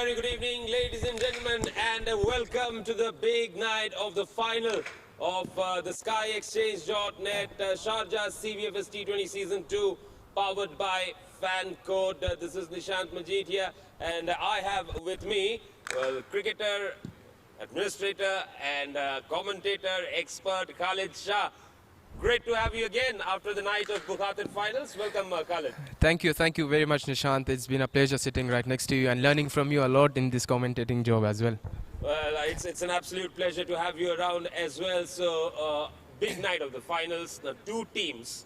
Very good evening, ladies and gentlemen, and welcome to the big night of the final of the SkyExchange.net Sharjah CBFS T20 Season 2, powered by Fan Code. This is Nishant Majid here, and I have with me cricketer, administrator, and commentator, expert Khalid Shah. Great to have you again after the night of Bukhatir finals. Welcome, Khalid. Thank you very much, Nishant. It's been a pleasure sitting right next to you and learning from you a lot in this commentating job as well. Well, it's an absolute pleasure to have you around as well. So, big night of the finals. The two teams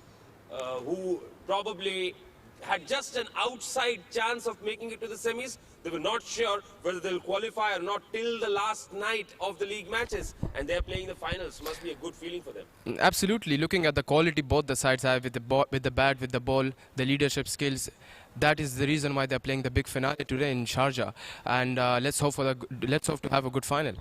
who probably had just an outside chance of making it to the semis. They were not sure whether they'll qualify or not till the last night of the league matches, and they're playing the finals. Must be a good feeling for them. Absolutely. Looking at the quality both the sides have with the bat, with the ball, the leadership skills, that is the reason why they're playing the big finale today in Sharjah. And let's hope to have a good final.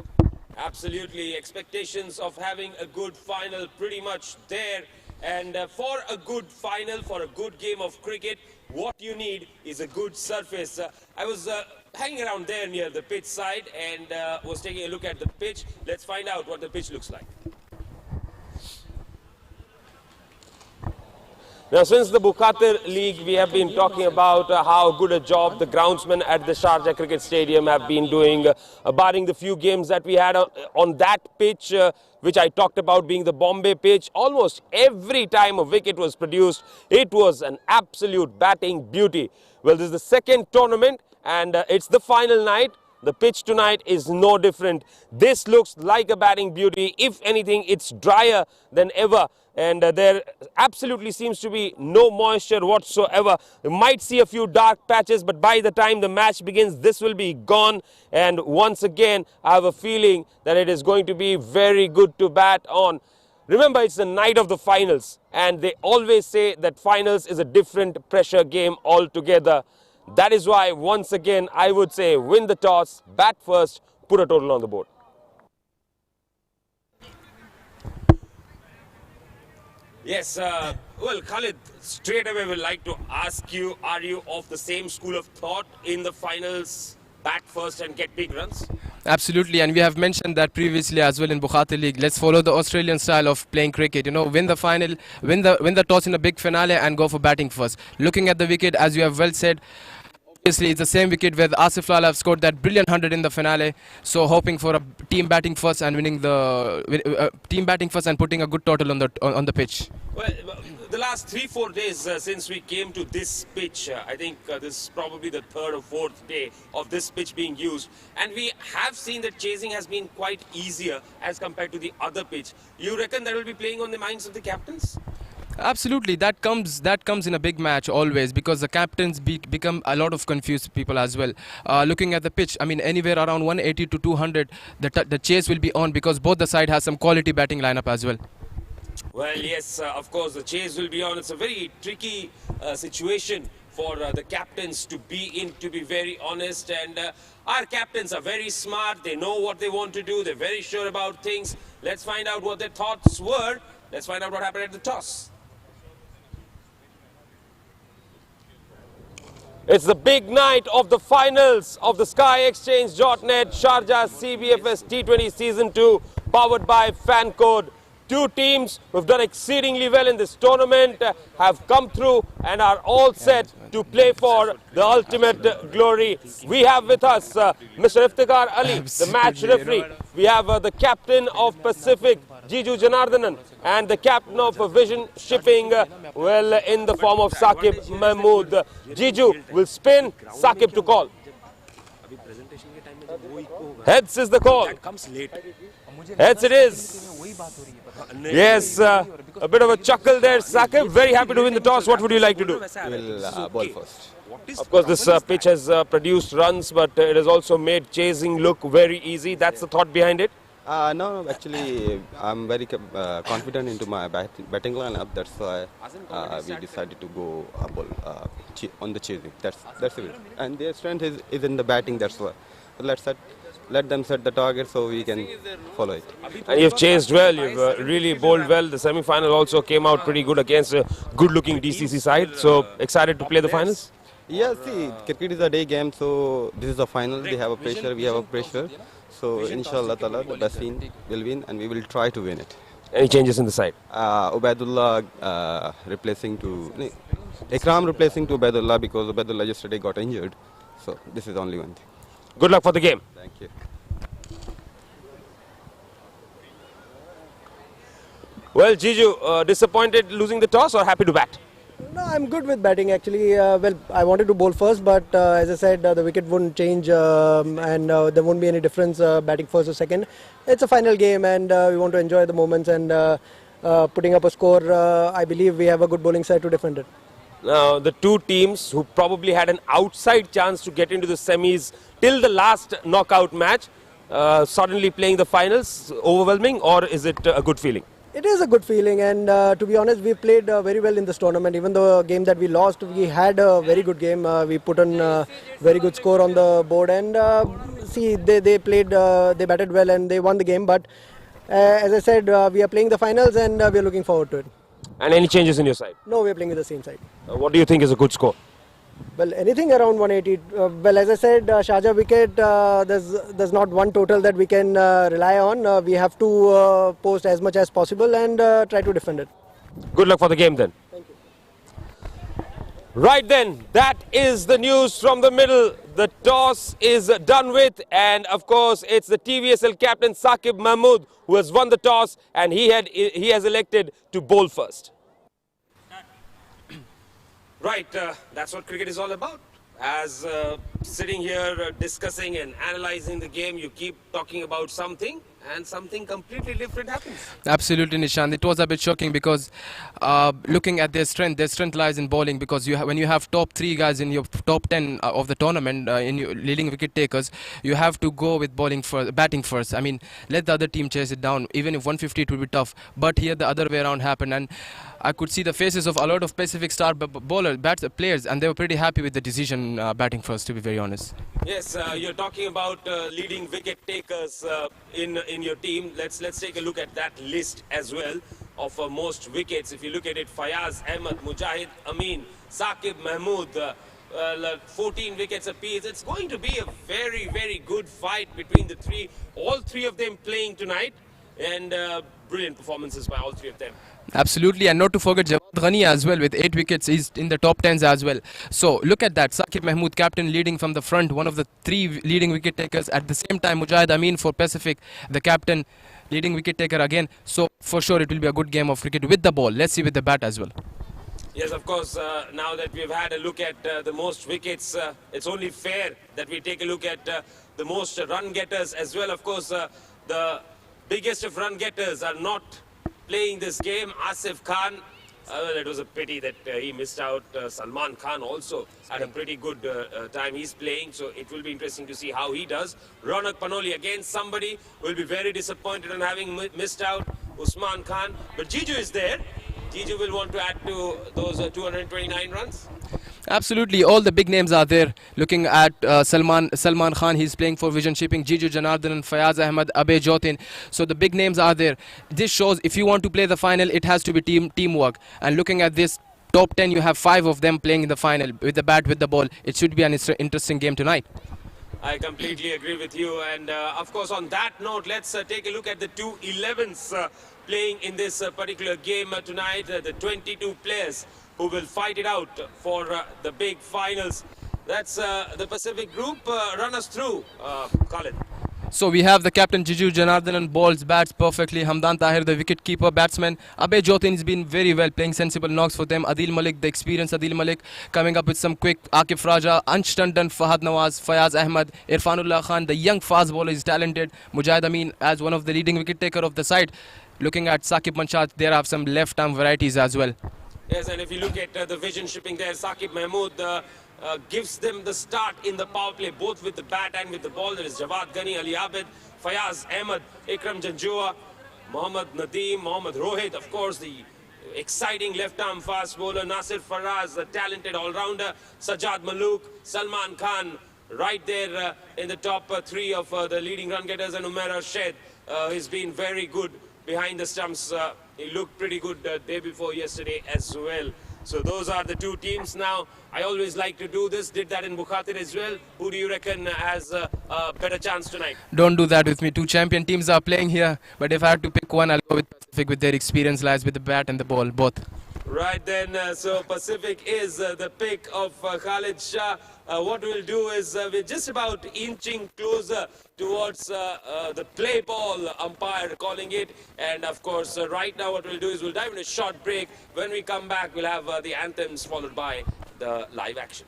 Absolutely. Expectations of having a good final pretty much there. And for a good final, for a good game of cricket, what you need is a good surface. I was hanging around there near the pitch side and was taking a look at the pitch. Let's find out what the pitch looks like. Now, since the Bukhatir League, we have been talking about how good a job the groundsmen at the Sharjah Cricket Stadium have been doing, barring the few games that we had on that pitch, which I talked about being the Bombay pitch. Almost every time a wicket was produced, it was an absolute batting beauty. Well, this is the second tournament and it's the final night. The pitch tonight is no different. This looks like a batting beauty. If anything, it's drier than ever. And there absolutely seems to be no moisture whatsoever. You might see a few dark patches, but by the time the match begins, this will be gone. And once again, I have a feeling that it is going to be very good to bat on. Remember, it's the night of the finals, and they always say that finals is a different pressure game altogether. That is why, once again, I would say win the toss, bat first, put a total on the board. Yes, well, Khalid, straight away we'd like to ask you, are you of the same school of thought in the finals, bat first and get big runs? Absolutely, and we have mentioned that previously as well in Bukhatir League. Let's follow the Australian style of playing cricket. You know, win the final, win the toss in a big finale and go for batting first. Looking at the wicket, as you have well said, obviously it's the same wicket where Asif Lal have scored that brilliant 100 in the finale. So hoping for a team batting first and winning the team batting first and putting a good total on the pitch. Well, the last 3-4 days since we came to this pitch, I think this is probably the third or fourth day of this pitch being used, and we have seen that chasing has been quite easier as compared to the other pitch. You reckon that will be playing on the minds of the captains? Absolutely, that comes in a big match always, because the captains become a lot of confused people as well. Looking at the pitch, I mean, anywhere around 180 to 200, the chase will be on because both the side has some quality batting lineup as well. Well, yes, of course, the chase will be on. It's a very tricky situation for the captains to be in, to be very honest. And our captains are very smart. They know what they want to do. They're very sure about things. Let's find out what their thoughts were. Let's find out what happened at the toss. It's the big night of the finals of the SkyExchange.net Sharjah CBFS T20 Season 2, powered by Fan Code. Two teams who have done exceedingly well in this tournament have come through and are all set to play for the ultimate glory. We have with us Mr. Iftikhar Ali, the match referee. We have the captain of Pacific, Jiju Janardhanan, and the captain of Vision Shipping, well, in the form of Saqib Mahmood. Jiju will spin, Saqib to call. Heads is the call. Heads it is. Yes, a bit of a chuckle there, Saqib. Very happy to win the toss. What would you like to do? We'll ball first. Of course, this pitch has produced runs, but it has also made chasing look very easy. That's the thought behind it? No, actually, I'm very confident into my batting lineup. That's why we decided to go on the chasing. That's it. And their strength is in the batting. That's why. So let them set the target so we can follow it. And you've chased well. You've really bowled well. The semi-final also came out pretty good against a good-looking DCC side. So excited to play the finals? Yeah, see, cricket is a day game, so this is the final. They have a pressure, we have a pressure. So, inshallah ta'ala, the best team will win and we will try to win it. Any changes in the side? Ubaidullah replacing to Ikram replacing to Ubaidullah because Ubaidullah yesterday got injured. So this is only one thing. Good luck for the game. Thank you. Well, Jiju, disappointed losing the toss or happy to bat? No, I'm good with batting actually. Well, I wanted to bowl first, but as I said, the wicket wouldn't change and there won't be any difference batting first or second. It's a final game and we want to enjoy the moments and putting up a score. I believe we have a good bowling side to defend it. Now, the two teams who probably had an outside chance to get into the semis till the last knockout match, suddenly playing the finals, overwhelming, or is it a good feeling? It is a good feeling and to be honest, we played very well in this tournament. Even the game that we lost, we had a very good game. We put on a very good score on the board and see, they played, they batted well and they won the game. But as I said, we are playing the finals and we are looking forward to it. And any changes in your side? No, we are playing with the same side. What do you think is a good score? Well, anything around 180. Well, as I said, Sharjah wicket, there's not one total that we can rely on. We have to post as much as possible and try to defend it. Good luck for the game then. Thank you. Right then, that is the news from the middle. The toss is done with, and of course, it's the TVSL captain Saqib Mahmood who has won the toss, and he has elected to bowl first. Right, that's what cricket is all about. As sitting here discussing and analyzing the game, you keep talking about something and something completely different happens. Absolutely, Nishant. It was a bit shocking because looking at their strength lies in bowling because when you have top 3 guys in your top 10 of the tournament, in your leading wicket takers, you have to go with batting first. I mean, let the other team chase it down. Even if 150, it will be tough. But here the other way around happened, and I could see the faces of a lot of Pacific star players, and they were pretty happy with the decision batting first, to be very honest. Yes, you're talking about leading wicket takers in your team. Let's take a look at that list as well of most wickets. If you look at it, Fayaz Ahmed, Mujahid Amin, Saqib Mahmood, 14 wickets apiece. It's going to be a very, very good fight between the three. All three of them playing tonight, and brilliant performances by all three of them. Absolutely, and not to forget Jawad Ghani as well with 8 wickets. He's in the top 10s as well. So look at that. Saqib Mahmood, captain, leading from the front, one of the 3 leading wicket takers. At the same time, Mujahid Amin for Pacific, the captain, leading wicket taker again. So for sure it will be a good game of cricket with the ball. Let's see with the bat as well. Yes, of course, now that we've had a look at the most wickets, it's only fair that we take a look at the most run getters as well. Of course, the biggest of run getters are not playing this game. Asif Khan, well, it was a pity that he missed out. Salman Khan also had a pretty good time he's playing, so it will be interesting to see how he does. Ronak Panoli, again, somebody will be very disappointed on having missed out. Usman Khan, but Jiju is there. Jiju will want to add to those 229 runs. Absolutely, all the big names are there. Looking at Salman Khan, he's playing for Vision Shipping, Jiju Janardhan, Fayaz Ahmed, Abe Jotin. So the big names are there. This shows if you want to play the final, it has to be teamwork. And looking at this top 10, you have 5 of them playing in the final with the bat, with the ball. It should be an interesting game tonight. I completely agree with you. And of course, on that note, let's take a look at the 2 11s playing in this particular game tonight. The 22 players who will fight it out for the big finals. That's the Pacific group. Run us through, Khalid. So we have the captain Jiju Janardhan, balls, bats perfectly. Hamdan Tahir, the wicket-keeper batsman. Abe Jotin has been very well, playing sensible knocks for them. Adil Malik, the experienced Adil Malik, coming up with some quick. Akif Raja, Ansh Tandon, Fahad Nawaz, Fayaz Ahmed, Irfanullah Khan, the young fast bowler is talented. Mujahid Amin as one of the leading wicket taker of the side. Looking at Saqib Manshat, there are some left-arm varieties as well. Yes, and if you look at the Vision Shipping there, Saqib Mahmood gives them the start in the power play, both with the bat and with the ball. There is Jawad Ghani, Ali Abid, Fayaz Ahmed, Ikram Janjua, Mohammad Nadeem, Mohammad Rohit, of course, the exciting left-arm fast bowler, Nasir Faraz, the talented all-rounder, Sajjad Malook, Salman Khan, right there in the top 3 of the leading run getters, and Umair Rashid has been very good behind the stumps he looked pretty good day before yesterday as well. So those are the two teams now. I always like to do this, did that in Bukhatir as well. Who do you reckon has a better chance tonight? Don't do that with me. Two champion teams are playing here, but if I had to pick one, I'll go with Pacific with their experience lies with the bat and the ball, both. Right then, so Pacific is the pick of Khalid Shah. What we'll do is we're just about inching closer towards the play ball umpire calling it. And of course, right now what we'll do is we'll dive in a short break. When we come back, we'll have the anthems followed by the live action.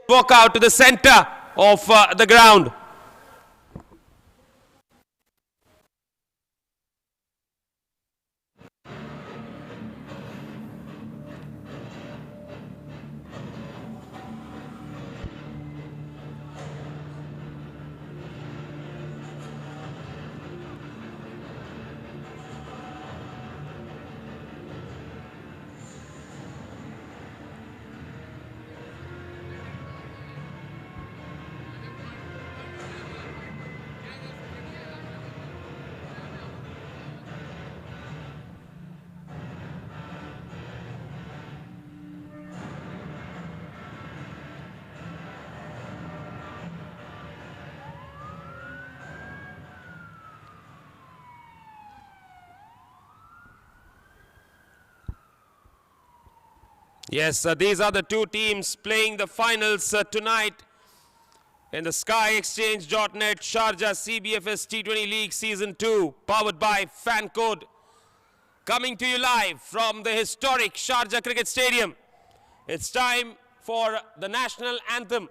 Walk out to the center of the ground. Yes, these are the two teams playing the finals tonight in the SkyExchange.net Sharjah CBFS T20 League Season 2, powered by FanCode. Coming to you live from the historic Sharjah Cricket Stadium. It's time for the national anthem.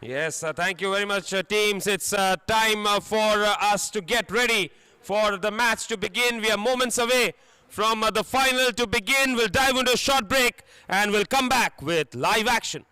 Yes, thank you very much, teams. It's time for us to get ready for the match to begin. We are moments away from the final to begin. We'll dive into a short break and we'll come back with live action.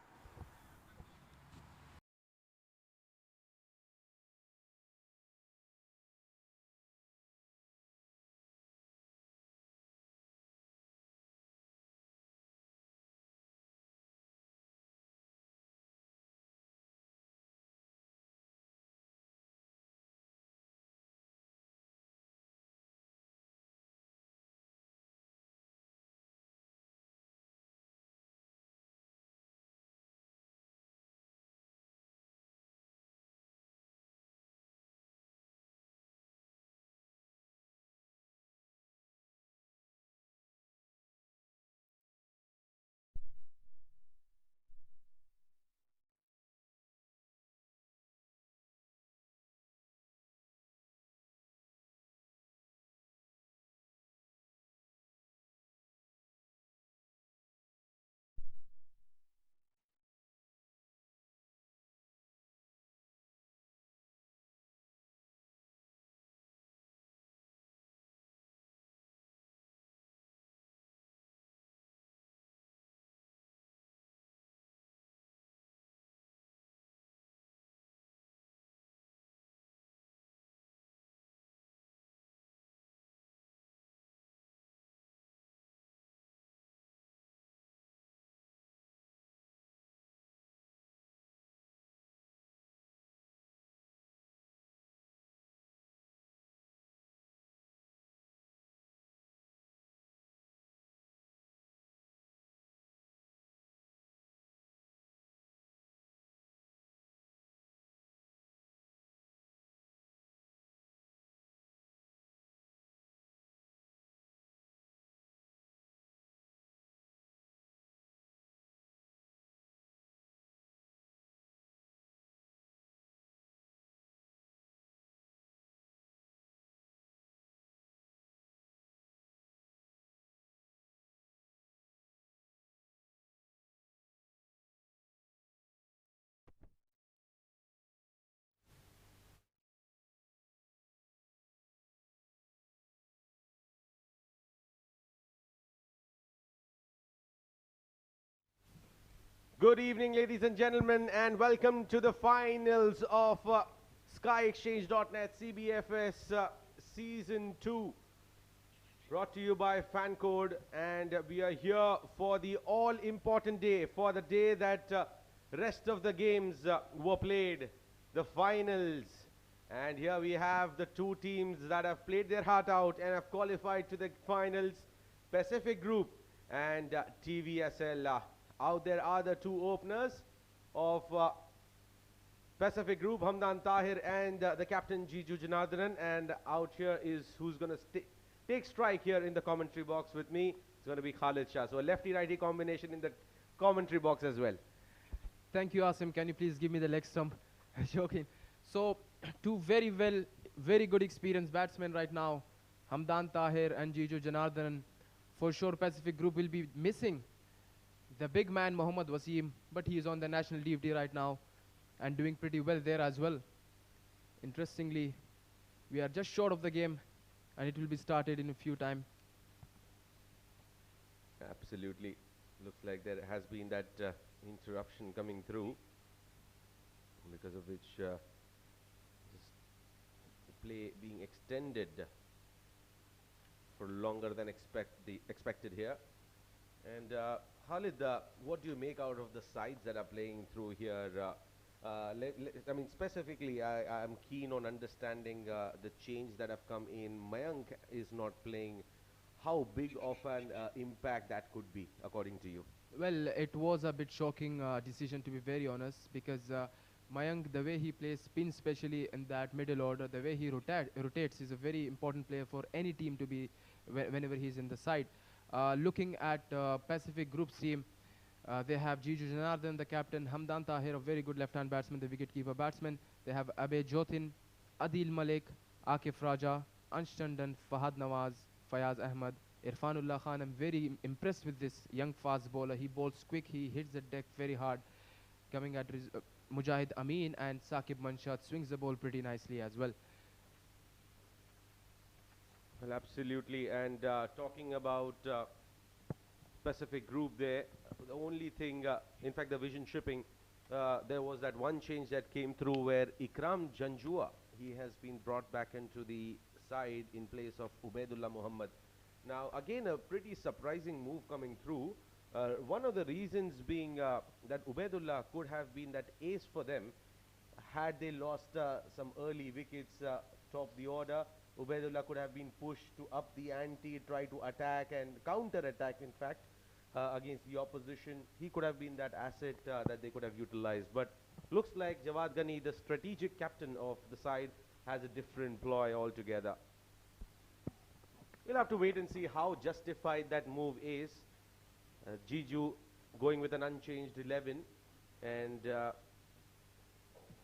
Good evening, ladies and gentlemen, and welcome to the finals of SkyExchange.net CBFS Season 2, brought to you by FanCode. And we are here for the all-important day, for the day that rest of the games were played, the finals. And here we have the two teams that have played their heart out and have qualified to the finals, Pacific Group and TVSL. Out there are the two openers of Pacific Group, Hamdan Tahir and the captain Jiju Janardhanan. And out here is who's going to take strike here in the commentary box with me. It's going to be Khalid Shah. So a lefty-righty combination in the commentary box as well. Thank you, Asim. Can you please give me the leg stump? Joking. So, two very good experienced batsmen right now. Hamdan Tahir and Jiju Janardhanan. For sure, Pacific Group will be missing the big man Mohammad Wasim, but he is on the national DFD right now and doing pretty well there as well. Interestingly, we are just short of the game and it will be started in a few time. Absolutely. Looks like there has been that interruption coming through, because of which the play being extended for longer than expected here. And Khalid, what do you make out of the sides that are playing through here? I mean, specifically, I am keen on understanding the change that have come in. Mayank is not playing. How big of an impact that could be, according to you? Well, it was a bit shocking decision, to be very honest, because Mayank, the way he plays spin, especially in that middle order, the way he rotates is a very important player for any team to be whenever he's in the side. Looking at Pacific Group's team, they have Jiju Janardhan, the captain, Hamdan Tahir, a very good left-hand batsman, the wicket-keeper batsman. They have Abe Jotin, Adil Malik, Akif Raja, Ansh Tandon, Fahad Nawaz, Fayaz Ahmad, Irfanullah Khan. I'm very impressed with this young fast bowler. He bowls quick, he hits the deck very hard. Coming at Mujahid Amin, and Saqib Manshat swings the ball pretty nicely as well. Well, absolutely. And talking about Pacific Group there, the only thing, in fact, the vision shipping, there was that one change that came through where Ikram Janjua, he has been brought back into the side in place of Ubaidullah Muhammad. Now, again, a pretty surprising move coming through. One of the reasons being that Ubaidullah could have been that ace for them had they lost some early wickets top the order. Ubaidullah could have been pushed to up the ante, try to attack and counter-attack, in fact, against the opposition. He could have been that asset that they could have utilized. But looks like Jawad Ghani, the strategic captain of the side, has a different ploy altogether. We'll have to wait and see how justified that move is. Jiju going with an unchanged 11, and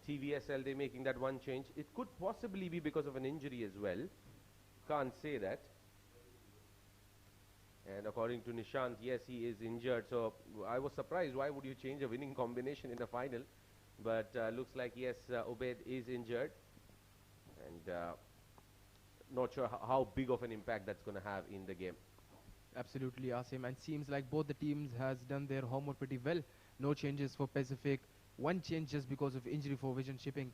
TVSL, they making that one change. It could possibly be because of an injury as well. Can't say that. And according to Nishant, yes, he is injured. So I was surprised. Why would you change a winning combination in the final? But looks like, yes, Ubaid is injured. And not sure how big of an impact that's going to have in the game. Absolutely, Asim. And seems like both the teams has done their homework pretty well. No changes for Pacific. One change just because of injury for vision shipping.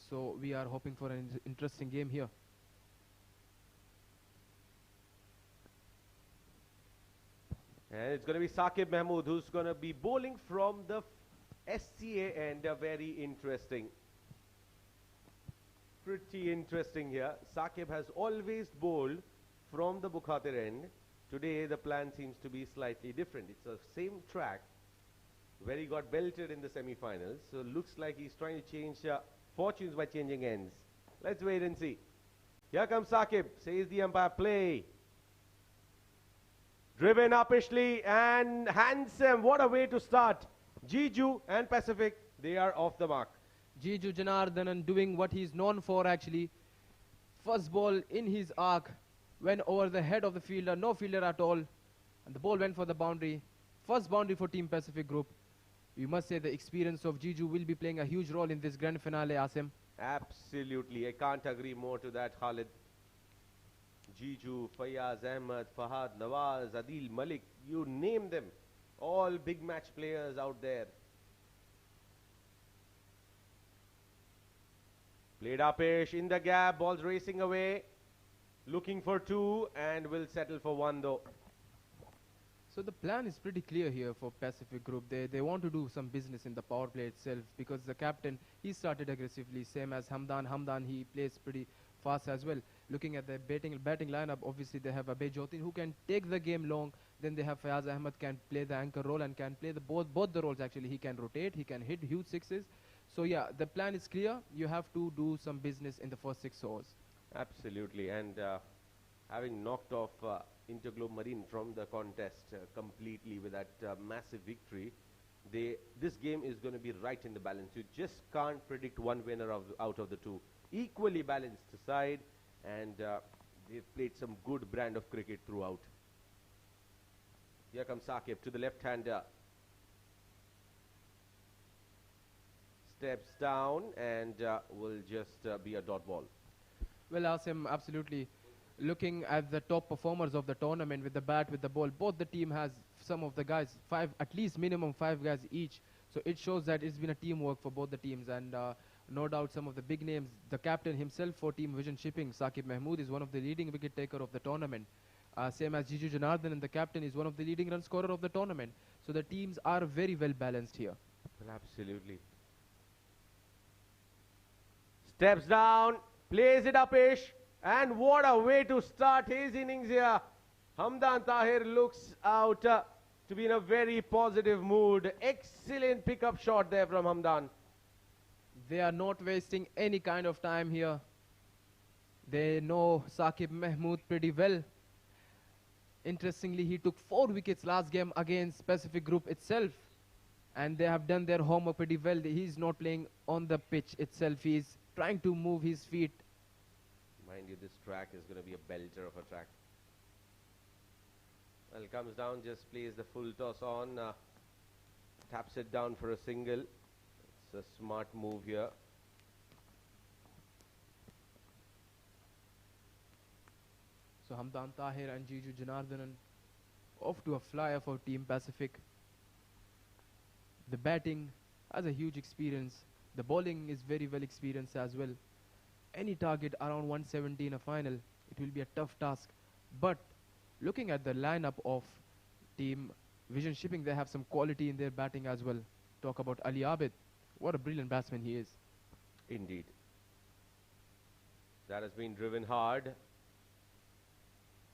So we are hoping for an interesting game here. And it's going to be Saqib Mahmood who's going to be bowling from the SCA end. Very interesting. Pretty interesting here. Saqib has always bowled from the Bukhatir end. Today the plan seems to be slightly different. It's the same track where he got belted in the semi-finals. So looks like he's trying to change fortunes by changing ends. Let's wait and see. Here comes Saqib, says the umpire, play. Driven uppishly and handsome. What a way to start. Jiju and Pacific, they are off the mark. Jiju Janardhanan doing what he's known for actually. First ball in his arc, went over the head of the fielder, no fielder at all. And the ball went for the boundary. First boundary for Team Pacific Group. We must say the experience of Jiju will be playing a huge role in this grand finale, Asim. Absolutely. I can't agree more to that, Khalid. Jiju, Fayaz Ahmad, Fahad Nawaz, Adil Malik, you name them. All big match players out there. Played upish in the gap, balls racing away. Looking for two and will settle for one though. So the plan is pretty clear here for Pacific Group. They want to do some business in the power play itself because the captain, he started aggressively, same as Hamdan. Hamdan, he plays pretty fast as well. Looking at the batting lineup, obviously they have Abe Jotin who can take the game long. Then they have Fayaz Ahmad can play the anchor role and can play both the roles actually. He can rotate, he can hit huge sixes. So yeah, the plan is clear. You have to do some business in the first 6 overs. Absolutely, and having knocked off Interglobe Marine from the contest completely with that massive victory, this game is going to be right in the balance. You just can't predict one winner out of the two. Equally balanced side, and they've played some good brand of cricket throughout. Here comes Saqib to the left-hander. Steps down and will just be a dot ball. Well, Asim, absolutely. Looking at the top performers of the tournament with the bat, with the ball, both the team has some of the guys, at least minimum 5 guys each. So it shows that it's been a teamwork for both the teams, and no doubt some of the big names. The captain himself for Team Vision Shipping, Saqib Mahmood, is one of the leading wicket taker of the tournament. Same as Jiju Janardhan, and the captain is one of the leading run scorer of the tournament. So the teams are very well balanced here. Well, absolutely. Steps down, plays it upish, and what a way to start his innings here. Hamdan Tahir looks out to be in a very positive mood. Excellent pickup shot there from Hamdan. They are not wasting any kind of time here. They know Saqib Mahmood pretty well. Interestingly, he took 4 wickets last game against Pacific Group itself, and they have done their homework pretty well. He's not playing on the pitch itself. He's trying to move his feet. Mind you, this track is going to be a belter of a track. Well, comes down, just plays the full toss on, taps it down for a single. It's a smart move here. So Hamdan Tahir and Jiju Janardhan off to a flyer for Team Pacific. The batting has a huge experience. The bowling is very well experienced as well. Any target around 170 in a final, it will be a tough task. But looking at the lineup of Team Vision Shipping, they have some quality in their batting as well. Talk about Ali Abid. What a brilliant batsman he is. Indeed. That has been driven hard.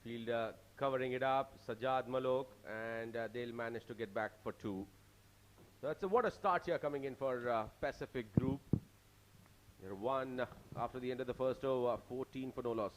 Fielder covering it up, Sajad Malok, and they'll manage to get back for 2. So that's what a start here coming in for Pacific Group. They're 1 after the end of the first over, 14 for no loss.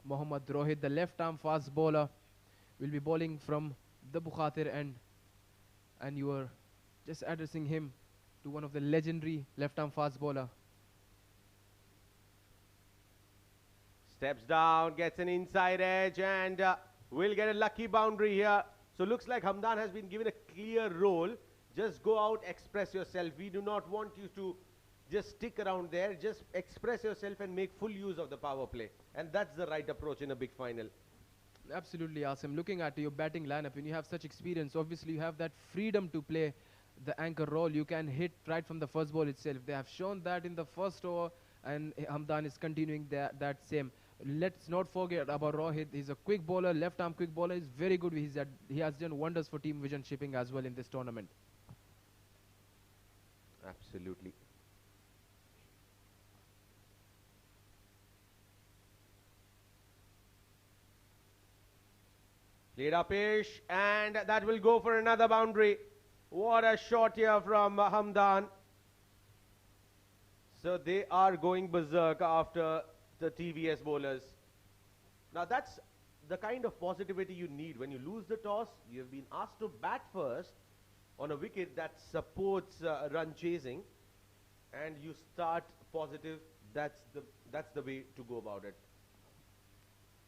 Mohammad Rohit, the left-arm fast bowler, will be bowling from the Bukhatir end, and you are just addressing him to one of the legendary left-arm fast bowler. Steps down, gets an inside edge, and will get a lucky boundary here. So looks like Hamdan has been given a clear role. Just go out, express yourself. We do not want you to just stick around there. Just express yourself and make full use of the power play. And that's the right approach in a big final. Absolutely, Asim. Looking at your batting lineup, when you have such experience, obviously you have that freedom to play the anchor role. You can hit right from the first ball itself. They have shown that in the first over, and Hamdan is continuing that same. Let's not forget about Rohit. He's a quick bowler, left-arm quick bowler. He's very good. He has done wonders for Team Vision Shipping as well in this tournament. Absolutely. Played upish, and that will go for another boundary. What a shot here from Hamdan. So they are going berserk after the TVS bowlers. Now that's the kind of positivity you need. When you lose the toss, you have been asked to bat first. on a wicket that supports run chasing, and you start positive, that's the way to go about it.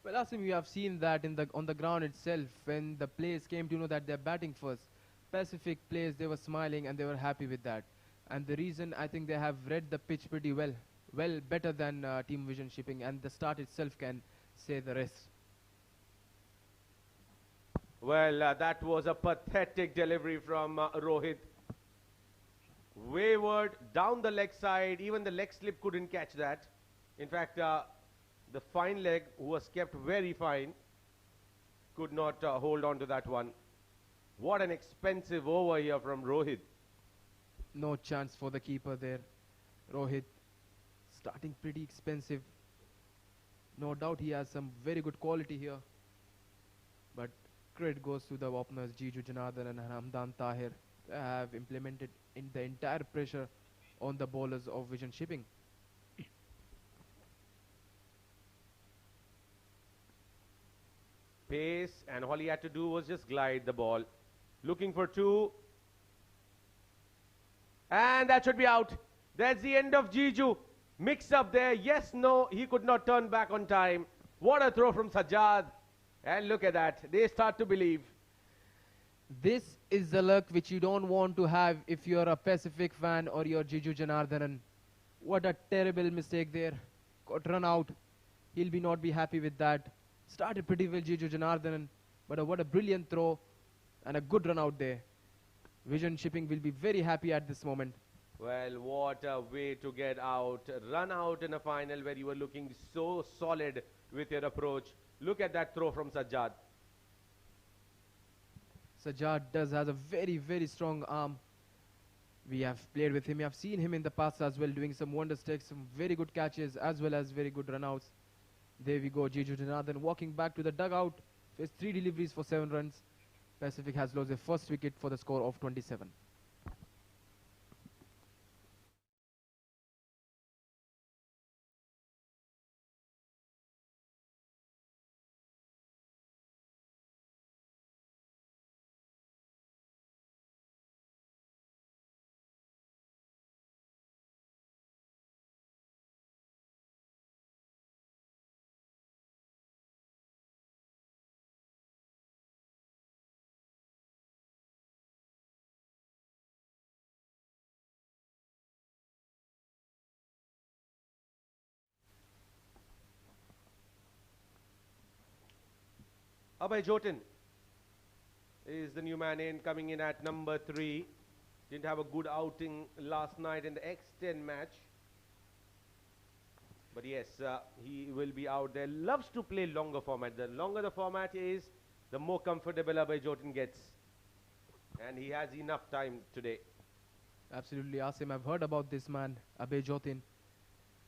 Well, Asim, you have seen that on the ground itself when the players came to know that they're batting first. Pacific players, they were smiling and they were happy with that. And the reason, I think they have read the pitch pretty well, better than Team Vision Shipping, and the start itself can say the rest. Well, that was a pathetic delivery from Rohit. Wayward down the leg side, even the leg slip couldn't catch that. In fact, the fine leg, who was kept very fine, could not hold on to that one. What an expensive over here from Rohit. No chance for the keeper there. Rohit starting pretty expensive. No doubt he has some very good quality here. But credit goes to the openers Jiju Janardhan and Hamdan Tahir. They have implemented in the entire pressure on the bowlers of Vision Shipping. Pace, and all he had to do was just glide the ball. Looking for two. And that should be out. That's the end of Jiju. Mix up there. Yes, no, he could not turn back on time. What a throw from Sajjad. And look at that. They start to believe. This is the luck which you don't want to have if you're a Pacific fan or you're Jiju Janardhanan. What a terrible mistake there. Got run out. He'll not be happy with that. Started pretty well, Jiju Janardhanan. But what a brilliant throw and a good run out there. Vision Shipping will be very happy at this moment. Well, what a way to get out. Run out in a final where you were looking so solid with your approach. Look at that throw from Sajjad. Sajjad has a very, very strong arm. We have played with him. We have seen him in the past as well doing some wonder sticks, some very good catches as well as very good runouts. There we go, Jiju Janardhan walking back to the dugout. Faced 3 deliveries for 7 runs. Pacific has lost their first wicket for the score of 27. Abhay Jotin is the new man in, coming in at number 3. Didn't have a good outing last night in the X10 match. But yes, he will be out there. Loves to play longer format. The longer the format is, the more comfortable Abhay Jotin gets. And he has enough time today. Absolutely, Asim. I've heard about this man, Abhay Jotin.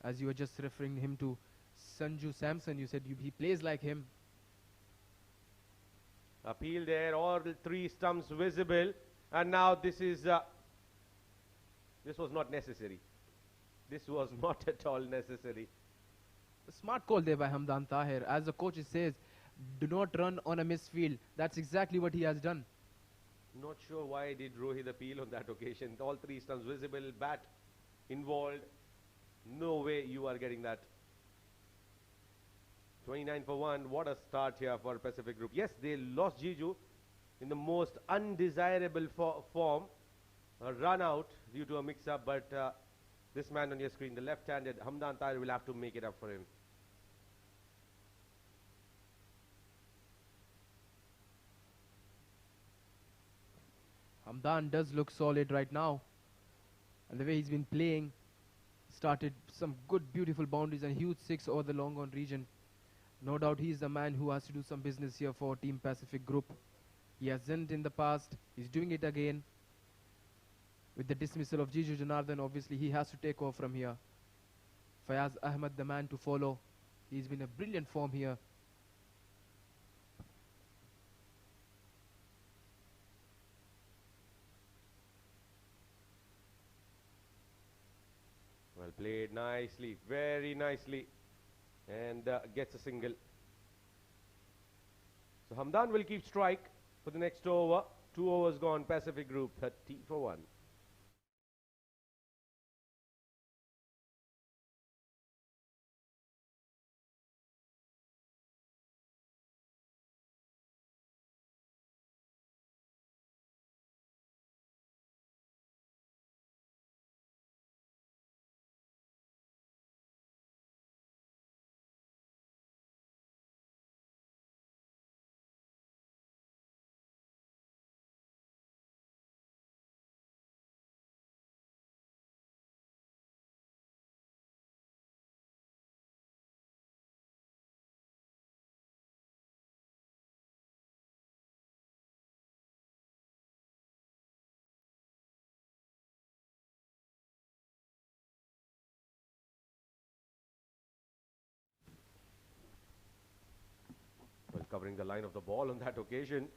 As you were just referring him to Sanju Samson, you said he plays like him. Appeal there, all the 3 stumps visible. And now this was not necessary. This was not at all necessary. A smart call there by Hamdan Tahir. As the coach says, do not run on a misfield. That's exactly what he has done. Not sure why did Rohit appeal on that occasion. All 3 stumps visible, bat involved. No way you are getting that. 29 for 1. What a start here for Pacific Group. Yes, they lost Jiju in the most undesirable form. A run out due to a mix-up, but this man on your screen, the left-handed Hamdan Tahir, will have to make it up for him. Hamdan does look solid right now. And the way he's been playing, started some good, beautiful boundaries and huge 6 over the long on region. No doubt he's the man who has to do some business here for Team Pacific Group. He has done it in the past. He's doing it again. With the dismissal of Jiju Janardhan, obviously he has to take over from here. Fayaz Ahmed, the man to follow. He's been a brilliant form here. Well played, nicely, very nicely. And gets a single. So Hamdan will keep strike for the next over. 2 overs gone, Pacific Group 30 for 1. Well, covering the line of the ball on that occasion,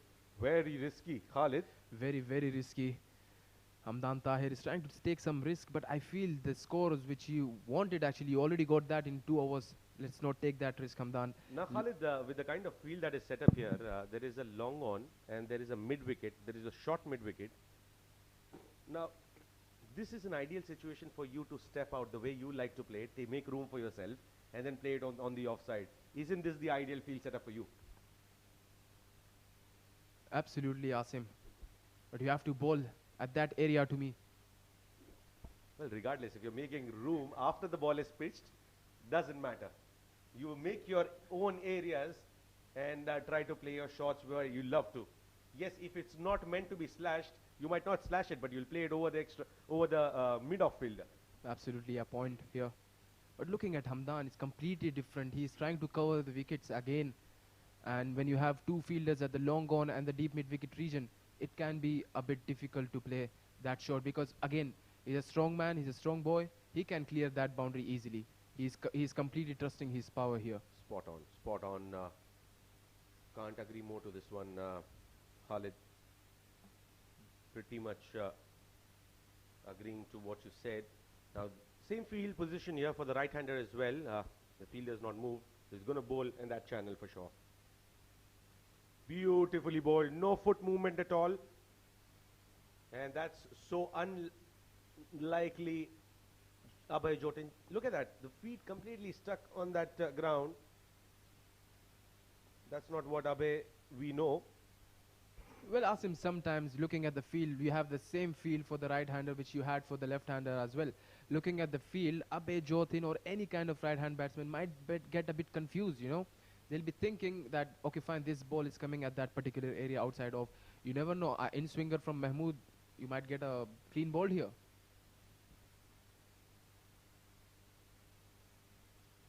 very risky. Khalid. Very, very risky. Hamdan Tahir is trying to take some risk, but I feel the scores which you wanted, actually, you already got that in 2 hours. Let's not take that risk, Hamdan. Now, Khalid, with the kind of field that is set up here, there is a long on and there is a mid wicket. There is a short mid wicket. Now, this is an ideal situation for you to step out the way you like to play it. They make room for yourself and then play it on the offside. Isn't this the ideal field setup for you? Absolutely, Asim. But you have to bowl at that area to me. Well, regardless, if you're making room after the ball is pitched, doesn't matter. You make your own areas and try to play your shots where you love to. Yes, if it's not meant to be slashed, you might not slash it, but you'll play it over the mid-off fielder. Absolutely a point here. But looking at Hamdan, it's completely different. He's trying to cover the wickets again. And when you have two fielders at the long on and the deep mid-wicket region, it can be a bit difficult to play that shot because, again, he's a strong man, he's a strong boy. He can clear that boundary easily. He's completely trusting his power here. Spot on, spot on. Can't agree more to this one, Khalid. Pretty much agreeing to what you said. Now, same field position here for the right-hander as well. The fielder has not moved. He's going to bowl in that channel for sure. Beautifully bowled, no foot movement at all. And that's so unlikely. Abhay Jotin, look at that, the feet completely stuck on that ground. That's not what Abhay we know. Well, Asim, sometimes looking at the field, you have the same feel for the right-hander which you had for the left-hander as well. Looking at the field, Abhay Jotin or any kind of right-hand batsman might get a bit confused, you know. They'll be thinking that, okay, fine, this ball is coming at that particular area outside of. You never know, in-swinger from Mahmood, you might get a clean ball here.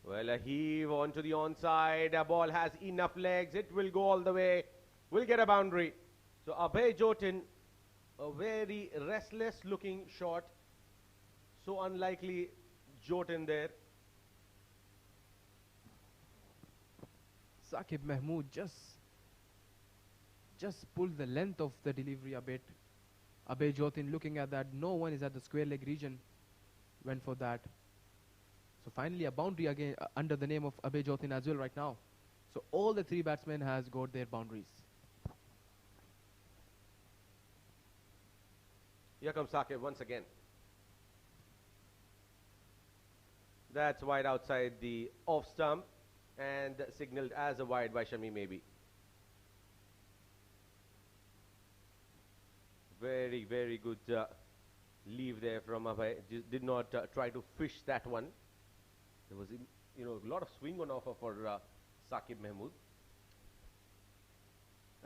Well, a heave onto the onside. A ball has enough legs. It will go all the way. We'll get a boundary. So Abhay Jotin, a very restless looking shot. So unlikely Jotin there. Saqib Mahmood just pulled the length of the delivery a bit. Abhay Jotin looking at that, no one is at the square leg region, went for that. So finally a boundary again under the name of Abhay Jotin as well right now. So all the three batsmen has got their boundaries. Here comes Saqib once again. That's wide outside the off stump and signaled as a wide by Shami maybe. Very, very good leave there from Abhay. Did not try to fish that one. There was, a lot of swing on offer for Saqib Mahmood.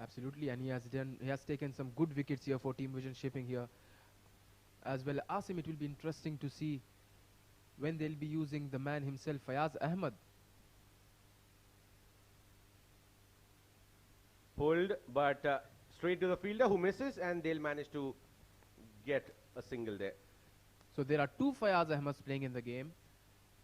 Absolutely, and he has taken some good wickets here for Team Vision shipping here. As well, Asim, it will be interesting to see when they'll be using the man himself, Fayaz Ahmed. Pulled, but straight to the fielder who misses, and they'll manage to get a single there. So there are two Fayaz Ahmeds playing in the game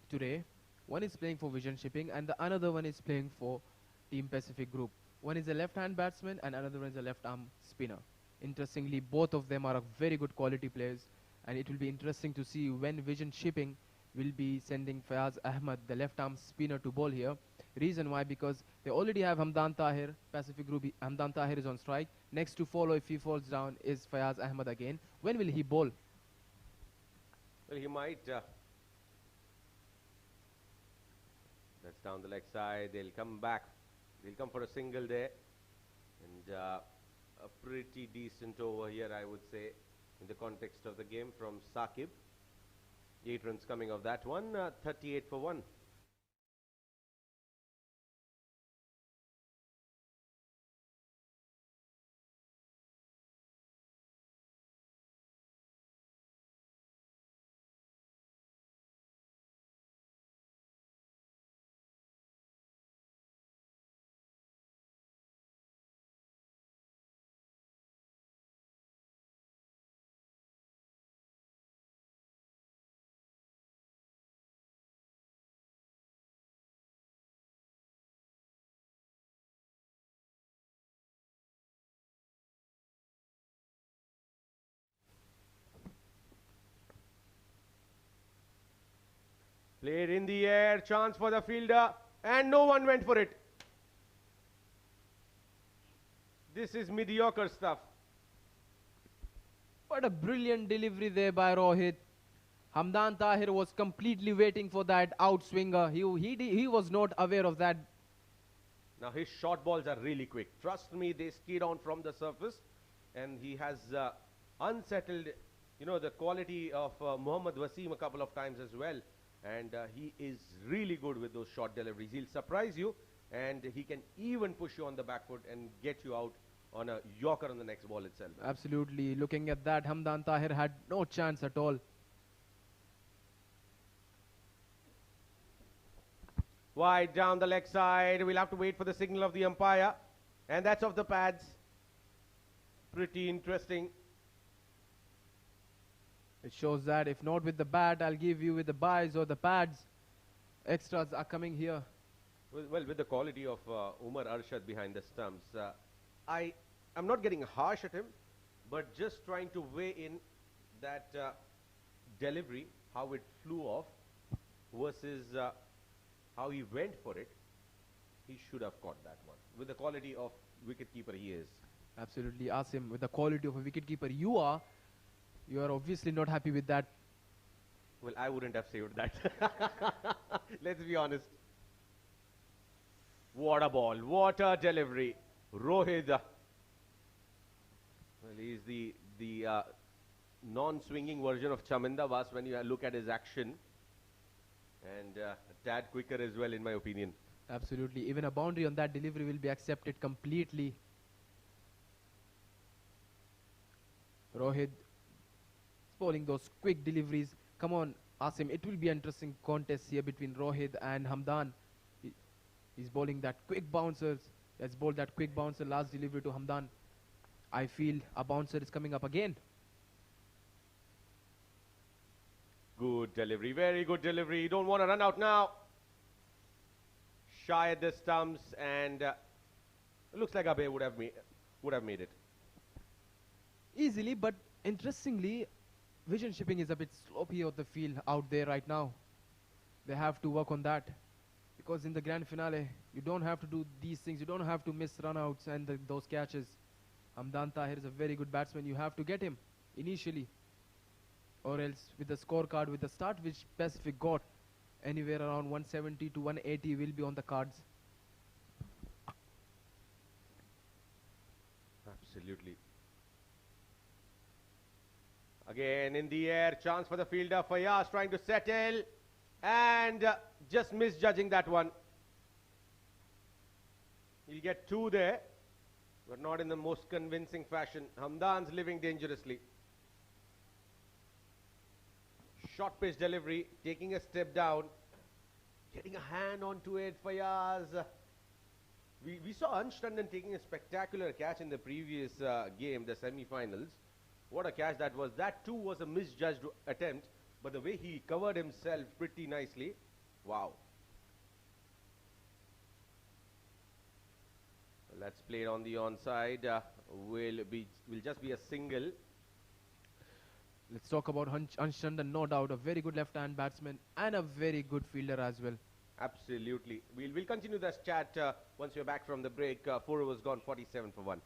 today. One is playing for Vision Shipping and the another one is playing for Team Pacific Group. One is a left-hand batsman and another one is a left-arm spinner. Interestingly, both of them are a very good quality players, and it will be interesting to see when Vision Shipping will be sending Fayaz Ahmed, the left-arm spinner, to bowl here. Reason why? Because they already have Hamdan Tahir, Pacific Group. Hamdan Tahir is on strike. Next to follow if he falls down is Fayaz Ahmed again. When will he bowl? Well, he might. That's down the leg side. They'll come back. They'll come for a single there. And a pretty decent over here, I would say, in the context of the game from Saqib. 8 runs coming of that one. 38 for 1. Played in the air, chance for the fielder, and no one went for it. This is mediocre stuff. What a brilliant delivery there by Rohit. Hamdan Tahir was completely waiting for that outswinger. He was not aware of that. Now his short balls are really quick. Trust me, they skid on from the surface, and he has unsettled, the quality of Mohammad Wasim a couple of times as well. And he is really good with those short deliveries. He'll surprise you, and he can even push you on the back foot and get you out on a yorker on the next ball itself. Absolutely. Looking at that, Hamdan Tahir had no chance at all. Wide down the leg side. We'll have to wait for the signal of the umpire. And that's off the pads. Pretty interesting. It shows that if not with the bat, I'll give you with the buys or the pads. Extras are coming here. Well, with the quality of Umar Arshad behind the stumps, I'm not getting harsh at him, but just trying to weigh in that delivery, how it flew off, versus how he went for it. He should have caught that one. With the quality of wicketkeeper he is. Absolutely, Asim. With the quality of a wicketkeeper you are obviously not happy with that. Well, I wouldn't have saved that. Let's be honest. What a ball. What a delivery. Rohit. Well, he's the non-swinging version of Chaminda Vas when you look at his action. And a tad quicker as well, in my opinion. Absolutely. Even a boundary on that delivery will be accepted completely. Rohit bowling those quick deliveries. Come on, Asim. It will be an interesting contest here between Rohit and Hamdan. He's bowling that quick bouncers. Let's bowl that quick bouncer. Last delivery to Hamdan. I feel a bouncer is coming up again. Good delivery. Very good delivery. You don't want to run out now. Shy at the stumps, and it looks like Abe would have made it. Easily, but interestingly, vision shipping is a bit sloppy of the field out there right now. They have to work on that. Because in the grand finale, you don't have to do these things. You don't have to miss runouts and those catches. Hamdan Tahir is a very good batsman. You have to get him initially. Or else with the scorecard, with the start which Pacific got, anywhere around 170 to 180 will be on the cards. Absolutely. Again in the air, chance for the fielder. Fayaz trying to settle and just misjudging that one. He'll get 2 there, but not in the most convincing fashion. Hamdan's living dangerously. Short pitch delivery, taking a step down, getting a hand onto it. Fayaz. We saw Ansh Tandon taking a spectacular catch in the previous game, the semi-finals. What a catch that was. That too was a misjudged attempt, but the way he covered himself pretty nicely. Wow. Well, that's played on the onside. Will just be a single. Let's talk about Ansh Tandon, no doubt. A very good left-hand batsman and a very good fielder as well. Absolutely. We'll continue this chat once we're back from the break. 4 overs gone, 47 for 1.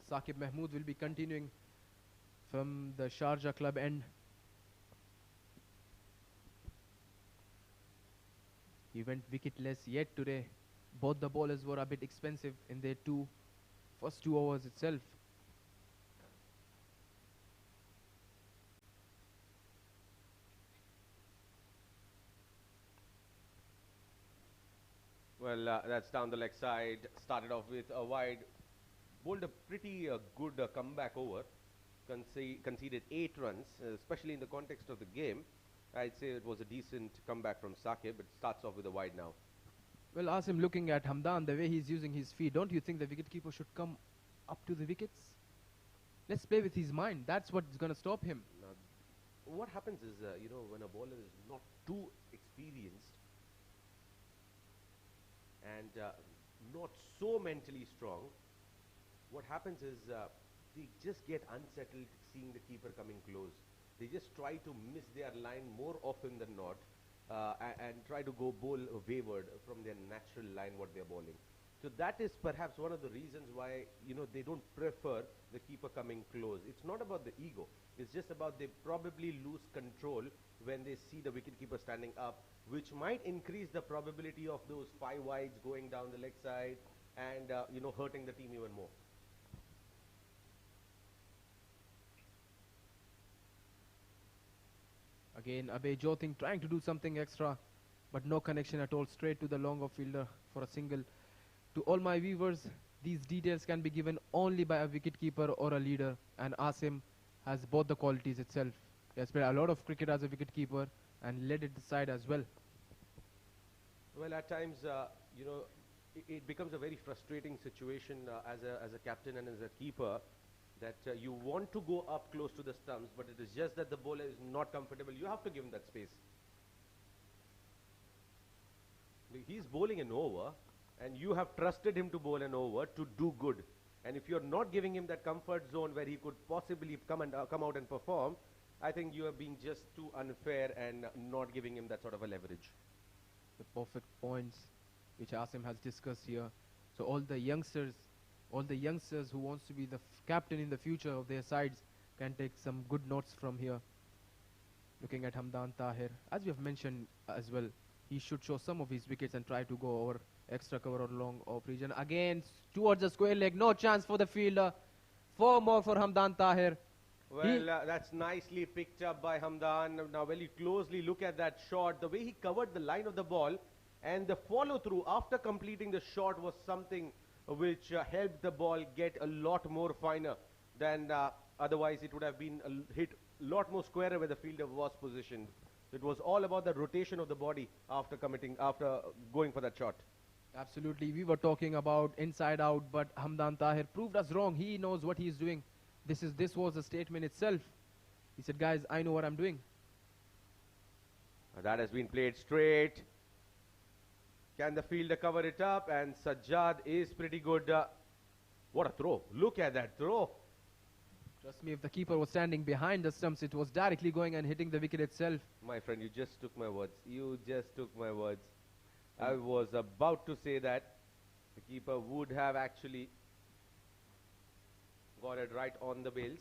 Saqib Mahmood will be continuing from the Sharjah club end. He went wicketless yet today. Both the bowlers were a bit expensive in their first 2 overs itself. Well, that's down the leg side. Started off with a wide. Bowled a pretty good comeback over. Conceded 8 runs, especially in the context of the game. I'd say it was a decent comeback from Saqib, but starts off with a wide now. Well, Asim, looking at Hamdan, the way he's using his feet, don't you think the wicketkeeper should come up to the wickets? Let's play with his mind. That's what's going to stop him. Now, what happens is, when a bowler is not too experienced and not so mentally strong, what happens is they just get unsettled seeing the keeper coming close. They just try to miss their line more often than not and try to go bowl wayward from their natural line what they're bowling. So that is perhaps one of the reasons why, they don't prefer the keeper coming close. It's not about the ego. It's just about they probably lose control when they see the wicketkeeper standing up, which might increase the probability of those 5 wides going down the leg side and, hurting the team even more. Again, Abhay Jyoting trying to do something extra, but no connection at all. Straight to the long off fielder for a single. To all my viewers, these details can be given only by a wicketkeeper or a leader, and Asim has both the qualities itself. He has played a lot of cricket as a wicketkeeper and led it aside as well. Well, at times, it becomes a very frustrating situation as a captain and as a keeper, that you want to go up close to the stumps, but it is just that the bowler is not comfortable. You have to give him that space. He's bowling an over, and you have trusted him to bowl an over to do good. And if you're not giving him that comfort zone where he could possibly come out and perform, I think you are being just too unfair and not giving him that sort of a leverage. The perfect points which Asim has discussed here. So all the youngsters who wants to be the captain in the future of their sides can take some good notes from here. Looking at Hamdan Tahir, as we have mentioned as well, he should show some of his wickets and try to go over extra cover or long off region. Again, towards the square leg, no chance for the fielder. 4 more for Hamdan Tahir. Well, that's nicely picked up by Hamdan. Now, very closely look at that shot. The way he covered the line of the ball and the follow-through after completing the shot was something which helped the ball get a lot more finer than otherwise it would have been hit a lot more squarer where the fielder was positioned. It was all about the rotation of the body after going for that shot. Absolutely, we were talking about inside out, but Hamdan Tahir proved us wrong. He knows what he's doing. This was a statement itself. He said, guys, I know what I'm doing. That has been played straight. Can the fielder cover it up? And Sajjad is pretty good. What a throw. Look at that throw. Trust me, if the keeper was standing behind the stumps, it was directly going and hitting the wicket itself. My friend, you just took my words. You just took my words. I was about to say that the keeper would have actually got it right on the bails.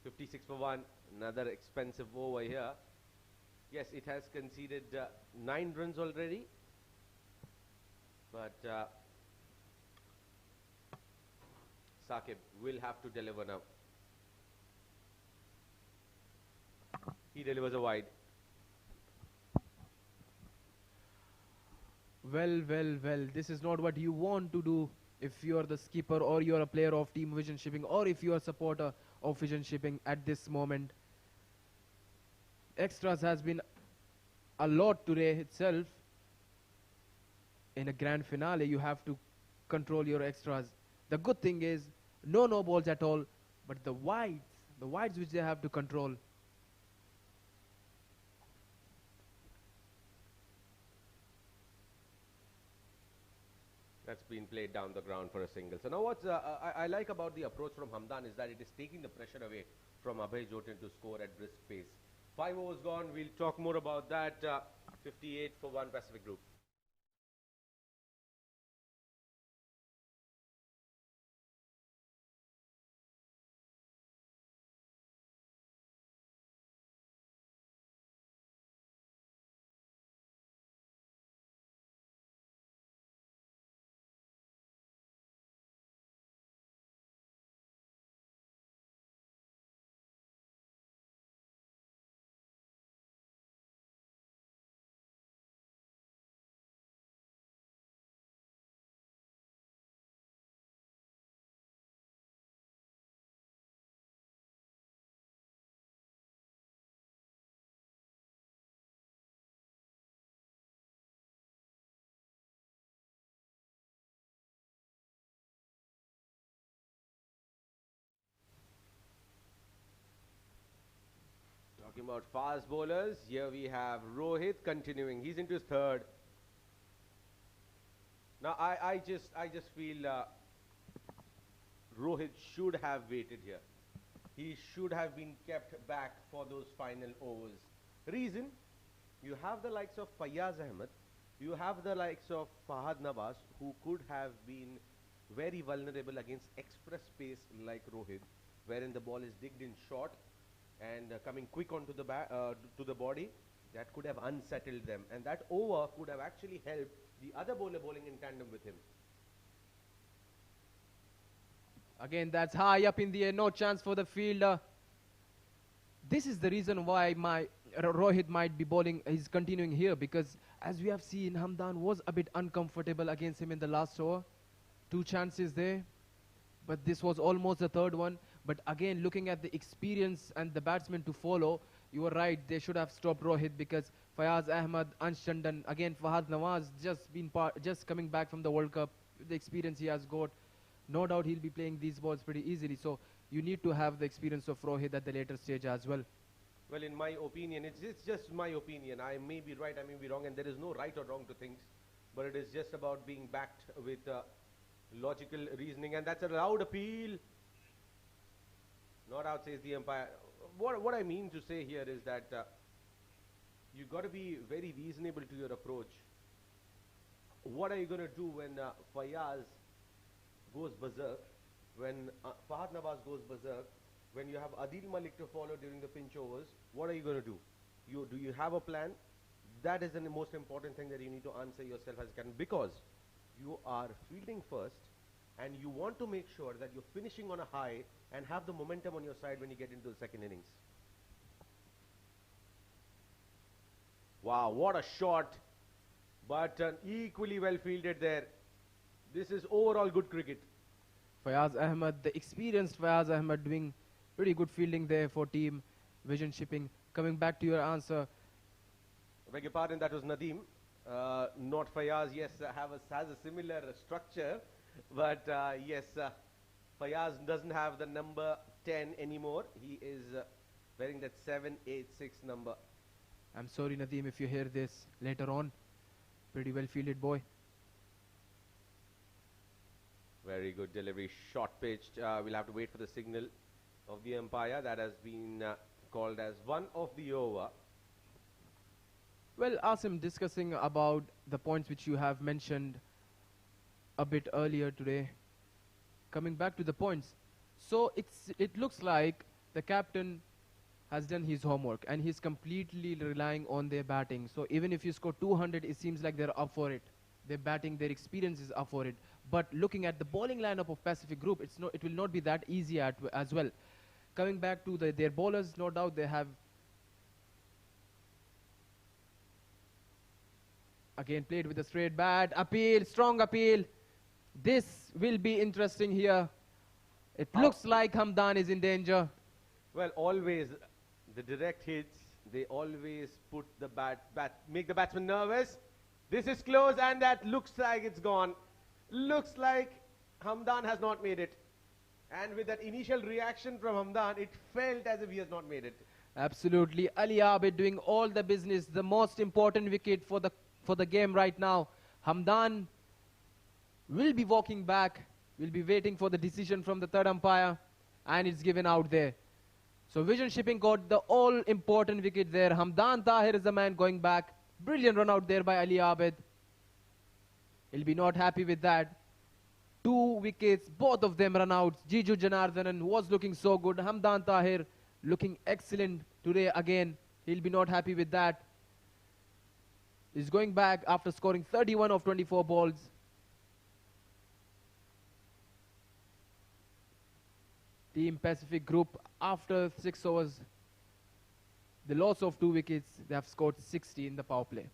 56 for 1. Another expensive over here. Yes, it has conceded 9 runs already. But Saqib will have to deliver now. He delivers a wide. Well, this is not what you want to do if you are the skipper or you are a player of Team Vision Shipping or if you are a supporter of Vision Shipping at this moment. Extras has been a lot today itself. In a grand finale, you have to control your extras. The good thing is, no balls at all, but the wides which they have to control. That's been played down the ground for a single. So now what's I like about the approach from Hamdan is that it is taking the pressure away from Abhay Jotin to score at brisk pace. 5 overs gone. We'll talk more about that. 58 for one Pacific Group. Talking about fast bowlers, here we have Rohit continuing. He's into his third. Now I just feel Rohit should have waited here. He should have been kept back for those final overs. Reason? You have the likes of Fayaz Ahmed, you have the likes of Fahad Nawaz, who could have been very vulnerable against express pace like Rohit, wherein the ball is digged in short and coming quick onto the to the body. That could have unsettled them, and that over could have actually helped the other bowler bowling in tandem with him. Again, that's high up in the air, no chance for the fielder. This is the reason why my Rohit might be bowling. He's continuing here because, as we have seen, Hamdan was a bit uncomfortable against him in the last over. 2 chances there, but this was almost the third one. But again, looking at the experience and the batsmen to follow, you were right. They should have stopped Rohit because Fayaz Ahmed, Ansh Chandan, again Fahad Nawaz, just coming back from the World Cup, the experience he has got. No doubt he'll be playing these balls pretty easily. So you need to have the experience of Rohit at the later stage as well. Well, in my opinion, it's just my opinion. I may be right, I may be wrong, and there is no right or wrong to things. But it is just about being backed with logical reasoning, and that's a loud appeal. Not out, says the umpire. What I mean to say here is that you've got to be very reasonable to your approach. What are you going to do when Fayaz goes berserk, when Fahad Nawaz goes berserk, when you have Adil Malik to follow during the pinch overs? What are you going to do? Do you have a plan? That is the most important thing that you need to answer yourself as can, because you are fielding first and you want to make sure that you're finishing on a high and have the momentum on your side when you get into the second innings. Wow, what a shot, but equally well fielded there. This is overall good cricket. Fayaz Ahmed, the experienced Fayaz Ahmed, doing pretty good fielding there for Team Vision Shipping. Coming back to your answer. I beg your pardon, that was Nadeem, not Fayaz. Yes, has a similar structure, but yes, Fayaz doesn't have the number 10 anymore. He is wearing that 786 number. I'm sorry, Nadeem, if you hear this later on. Pretty well fielded, boy. Very good delivery, short pitched. We'll have to wait for the signal of the umpire. That has been called as one of the over. Well, Asim, discussing about the points which you have mentioned a bit earlier today. Coming back to the points. So it looks like the captain has done his homework and he's completely relying on their batting. So even if you score 200, it seems like they're up for it. Their batting, their experience is up for it. But looking at the bowling lineup of Pacific Group, it will not be that easy as well. Coming back to their bowlers, no doubt they have Again played with a straight bat. Appeal, strong appeal. This will be interesting here. It looks like Hamdan is in danger. Well, always the direct hits, they always put the make the batsman nervous. This is close and that looks like it's gone. Looks like Hamdan has not made it. And with that initial reaction from Hamdan, it felt as if he has not made it. Absolutely. Ali Abid doing all the business. The most important wicket for the game right now. Hamdan will be walking back. Will be waiting for the decision from the third umpire. And it's given out there. So Vision Shipping got the all-important wicket there. Hamdan Tahir is the man going back. Brilliant run out there by Ali Abid. He'll be not happy with that. 2 wickets, both of them run out. Jiju Janardhanan was looking so good. Hamdan Tahir looking excellent today again. He'll be not happy with that. He's going back after scoring 31 of 24 balls. Team Pacific Group, after 6 overs, the loss of 2 wickets, they have scored 60 in the power play.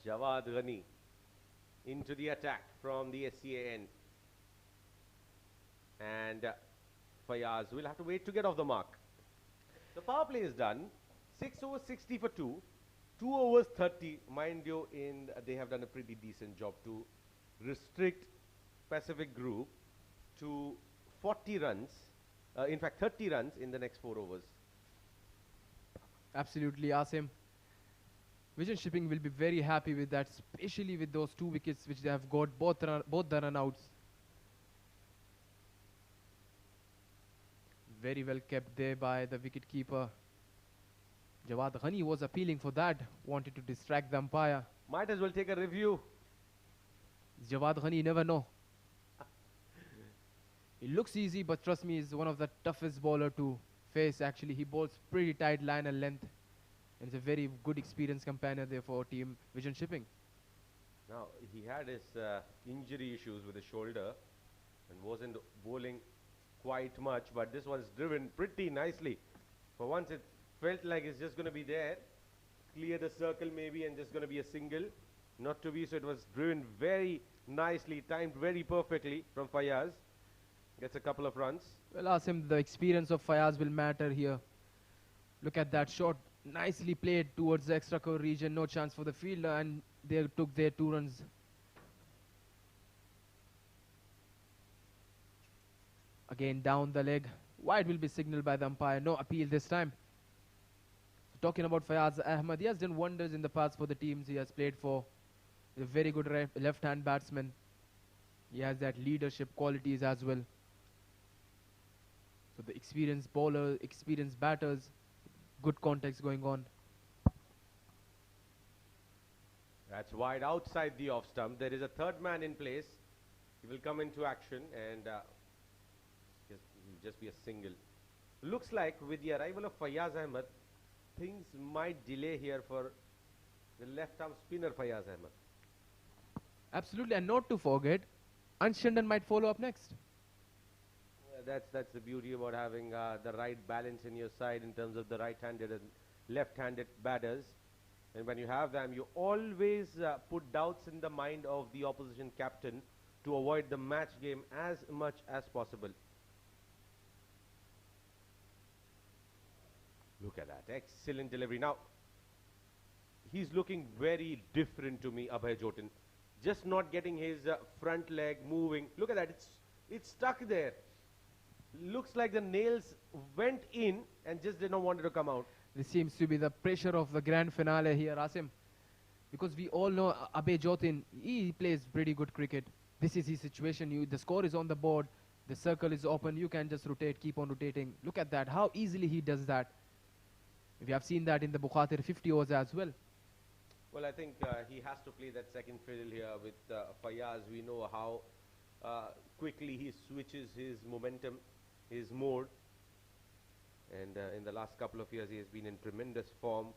Jawad Ghani into the attack from the SCA end. And Fayaz will have to wait to get off the mark. The power play is done. 6 overs 60 for 2. 2 overs 30. Mind you, they have done a pretty decent job to restrict Pacific Group to 40 runs. In fact, 30 runs in the next 4 overs. Absolutely, Asim. Vision Shipping will be very happy with that, especially with those 2 wickets which they have got, both the run-outs. Very well kept there by the wicket-keeper. Jawad Ghani was appealing for that, wanted to distract the umpire. Might as well take a review. Jawad Ghani, you never know. It looks easy, but trust me, he's one of the toughest bowler to face. Actually, he bowls pretty tight line and length. And it's a very good experienced companion there for Team Vision Shipping. Now, he had his injury issues with his shoulder and wasn't bowling quite much, but this was driven pretty nicely. For once, it felt like it's just going to be there, clear the circle maybe, and just going to be a single. Not to be, so it was driven very nicely, timed very perfectly from Fayaz. Gets a couple of runs. Well, Asim, the experience of Fayaz will matter here. Look at that shot. Nicely played towards the extra cover region. No chance for the fielder, and they took their 2 runs. Again, down the leg. Wide will be signaled by the umpire. No appeal this time. Talking about Fayaz Ahmed, he has done wonders in the past for the teams he has played for. He's a very good left-hand batsman. He has that leadership qualities as well. So the experienced bowler, experienced batters, good context going on. That's wide outside the off stump. There is a third man in place. He will come into action and just be a single. Looks like with the arrival of Fayaz Ahmed, things might delay here for the left-arm spinner Fayaz Ahmed. Absolutely, and not to forget, Anshandan might follow up next. That's the beauty about having the right balance in your side in terms of the right-handed and left-handed batters. And when you have them, you always put doubts in the mind of the opposition captain to avoid the match game as much as possible. Look at that, excellent delivery. Now, he's looking very different to me, Abhay Jotin. Just not getting his front leg moving. Look at that, it's stuck there. Looks like the nails went in and just did not want it to come out. This seems to be the pressure of the grand finale here, Asim. Because we all know Abhay Jotin, he plays pretty good cricket. This is his situation. The score is on the board. The circle is open. You can just rotate, keep on rotating. Look at that, how easily he does that. We have seen that in the Bukhatir 50 overs as well. Well, I think he has to play that second fiddle here with Fayaz. We know how quickly he switches his momentum, his mode. And in the last couple of years, he has been in tremendous form,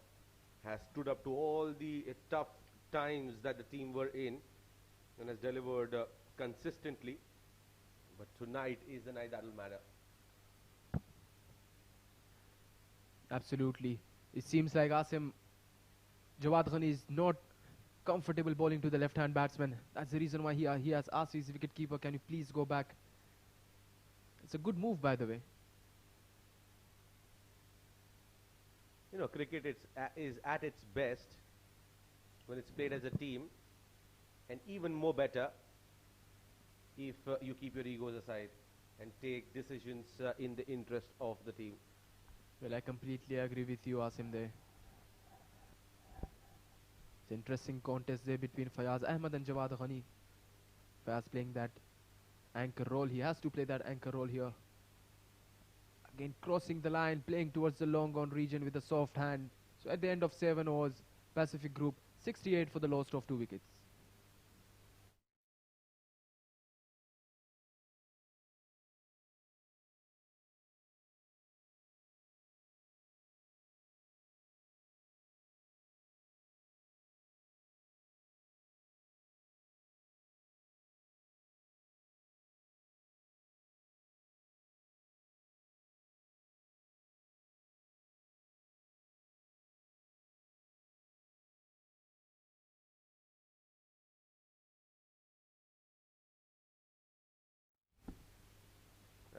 has stood up to all the tough times that the team were in, and has delivered consistently. But tonight is the night that will matter. Absolutely. It seems like Asim, Jawad Ghani is not comfortable bowling to the left-hand batsman. That's the reason why he has asked his wicketkeeper, can you please go back? It's a good move, by the way. You know, cricket is at its best when it's played as a team, and even more better if you keep your egos aside and take decisions in the interest of the team. Well, I completely agree with you, Asim, there. It's an interesting contest there between Fayaz Ahmed and Jawad Ghani. Fayaz playing that anchor role. He has to play that anchor role here. Again, crossing the line, playing towards the long on region with a soft hand. So at the end of 7 overs, Pacific Group, 68 for the loss of 2 wickets.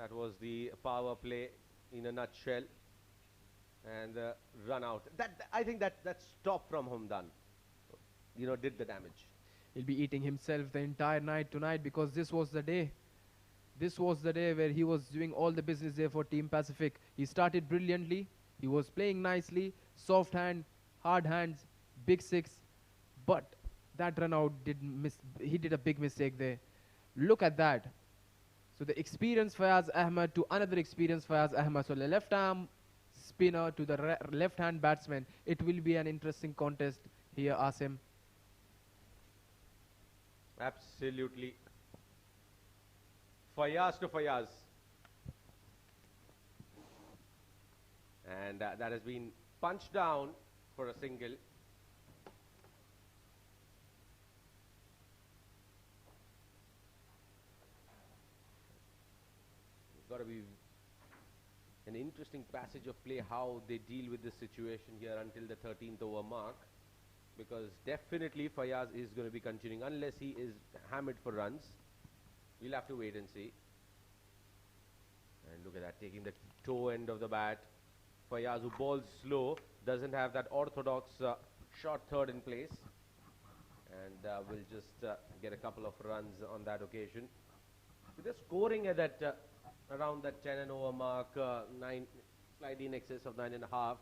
That was the power play in a nutshell, and run out. I think that stop from Humdan, you know, did the damage. He'll be eating himself the entire night tonight, because this was the day. This was the day where he was doing all the business there for Team Pacific. He started brilliantly. He was playing nicely. Soft hand, hard hands, big six. But that run out he did a big mistake there. Look at that. So the experienced Fayaz Ahmed to another experienced Fayaz Ahmed. So the left arm spinner to the left hand batsman. It will be an interesting contest here, Asim. Absolutely. Fayaz to Fayaz. And that has been punched down for a single. It's got to be an interesting passage of play how they deal with this situation here until the 13th over mark, because definitely Fayaz is going to be continuing unless he is hammered for runs. We'll have to wait and see. And look at that, taking the toe end of the bat. Fayaz, who bowls slow, doesn't have that orthodox short third in place, and will just get a couple of runs on that occasion. So they're scoring at that around that 10 and over mark, slightly in excess of 9.5,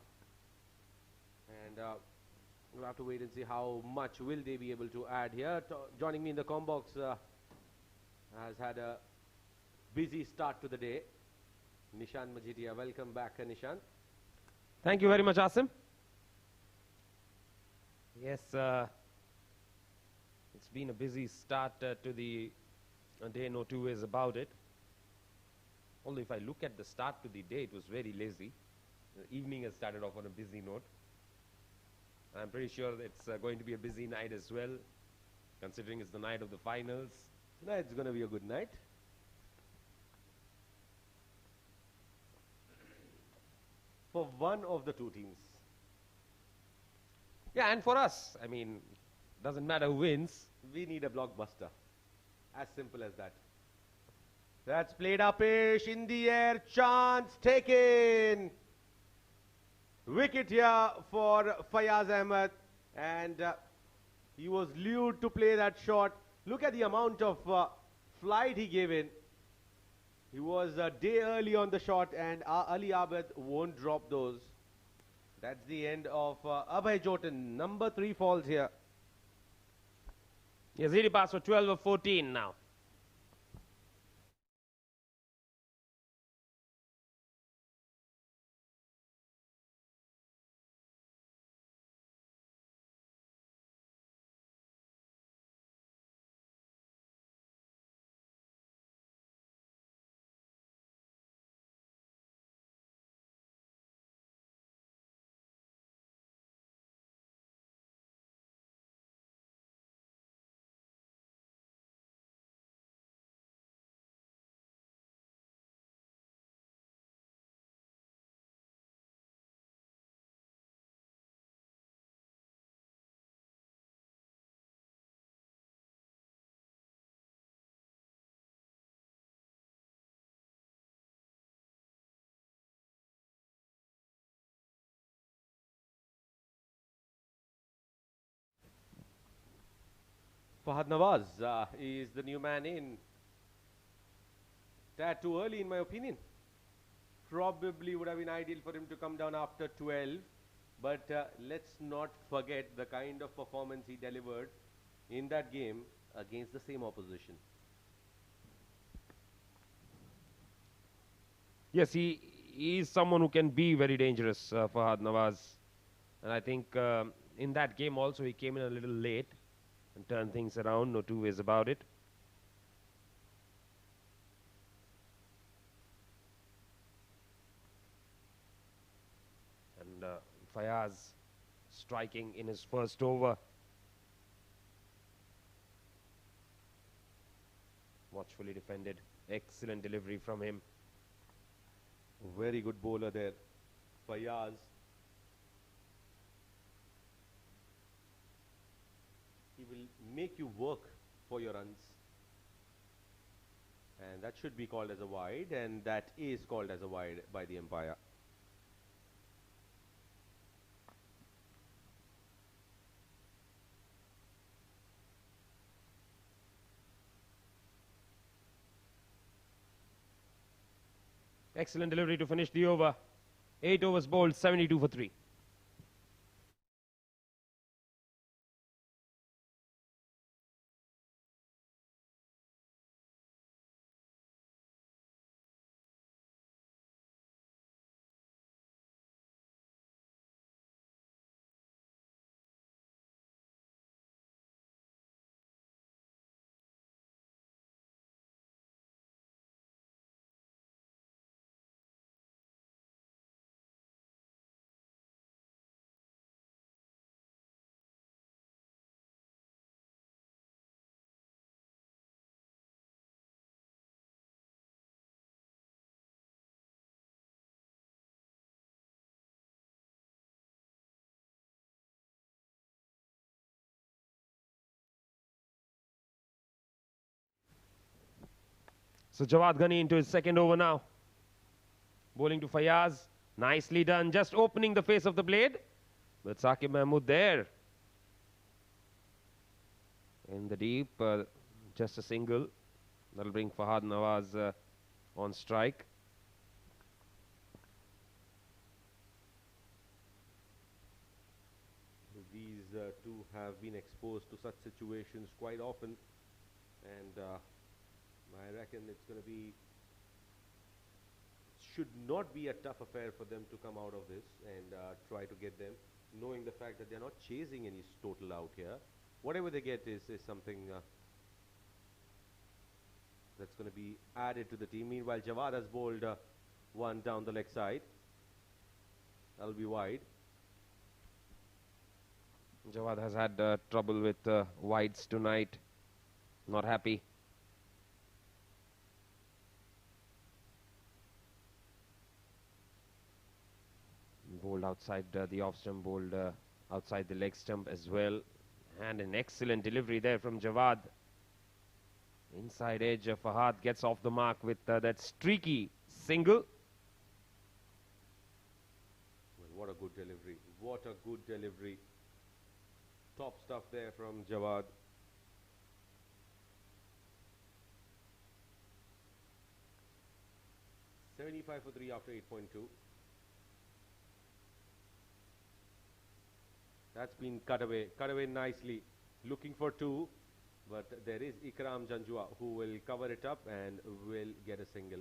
and we'll have to wait and see how much will they be able to add here. Joining me in the comm box has had a busy start to the day, Nishan Majidia. Welcome back, Nishan. Thank you very much, Asim. Yes, it's been a busy start to the day, no two ways about it. Although if I look at the start to the day, it was very lazy. The evening has started off on a busy note. I'm pretty sure it's going to be a busy night as well, considering it's the night of the finals. Tonight's going to be a good night. For one of the two teams. Yeah, and for us, I mean, doesn't matter who wins. We need a blockbuster. As simple as that. That's played upish in the air. Chance taken. Wicket here for Fayaz Ahmed. And he was lured to play that shot. Look at the amount of flight he gave in. He was a day early on the shot, and Ali Abed won't drop those. That's the end of Abhay Jotan. Number 3 falls here. Yes, he passed for 12 of 14 now. Fahad Nawaz is the new man in. Tad too early in my opinion. Probably would have been ideal for him to come down after 12. But let's not forget the kind of performance he delivered in that game against the same opposition. Yes, he is someone who can be very dangerous, Fahad Nawaz. And I think in that game also he came in a little late and turned things around, no two ways about it. And Fayaz striking in his first over. Watchfully defended. Excellent delivery from him. Very good bowler there, Fayaz. He will make you work for your runs. And that should be called as a wide, and that is called as a wide by the umpire. Excellent delivery to finish the over. 8 overs bowled, 72 for 3. So Jawad Ghani into his second over now. Bowling to Fayaz. Nicely done. Just opening the face of the blade. But Saqib Mahmood there. In the deep. Just a single. That'll bring Fahad Nawaz on strike. These two have been exposed to such situations quite often. And I reckon it's going to be, should not be a tough affair for them to come out of this and try to get them, knowing the fact that they're not chasing any total out here. Whatever they get is something that's going to be added to the team. Meanwhile, Jawad has bowled one down the leg side. That'll be wide. Jawad has had trouble with wides tonight. Not happy. Bowled outside the off-stump, bowled outside the leg stump as well. And an excellent delivery there from Jawad. Inside edge, Fahad gets off the mark with that streaky single. Well, what a good delivery. What a good delivery. Top stuff there from Jawad. $75 for 3 after 8.2. That's been cut away nicely. Looking for 2, but there is Ikram Janjua who will cover it up and will get a single.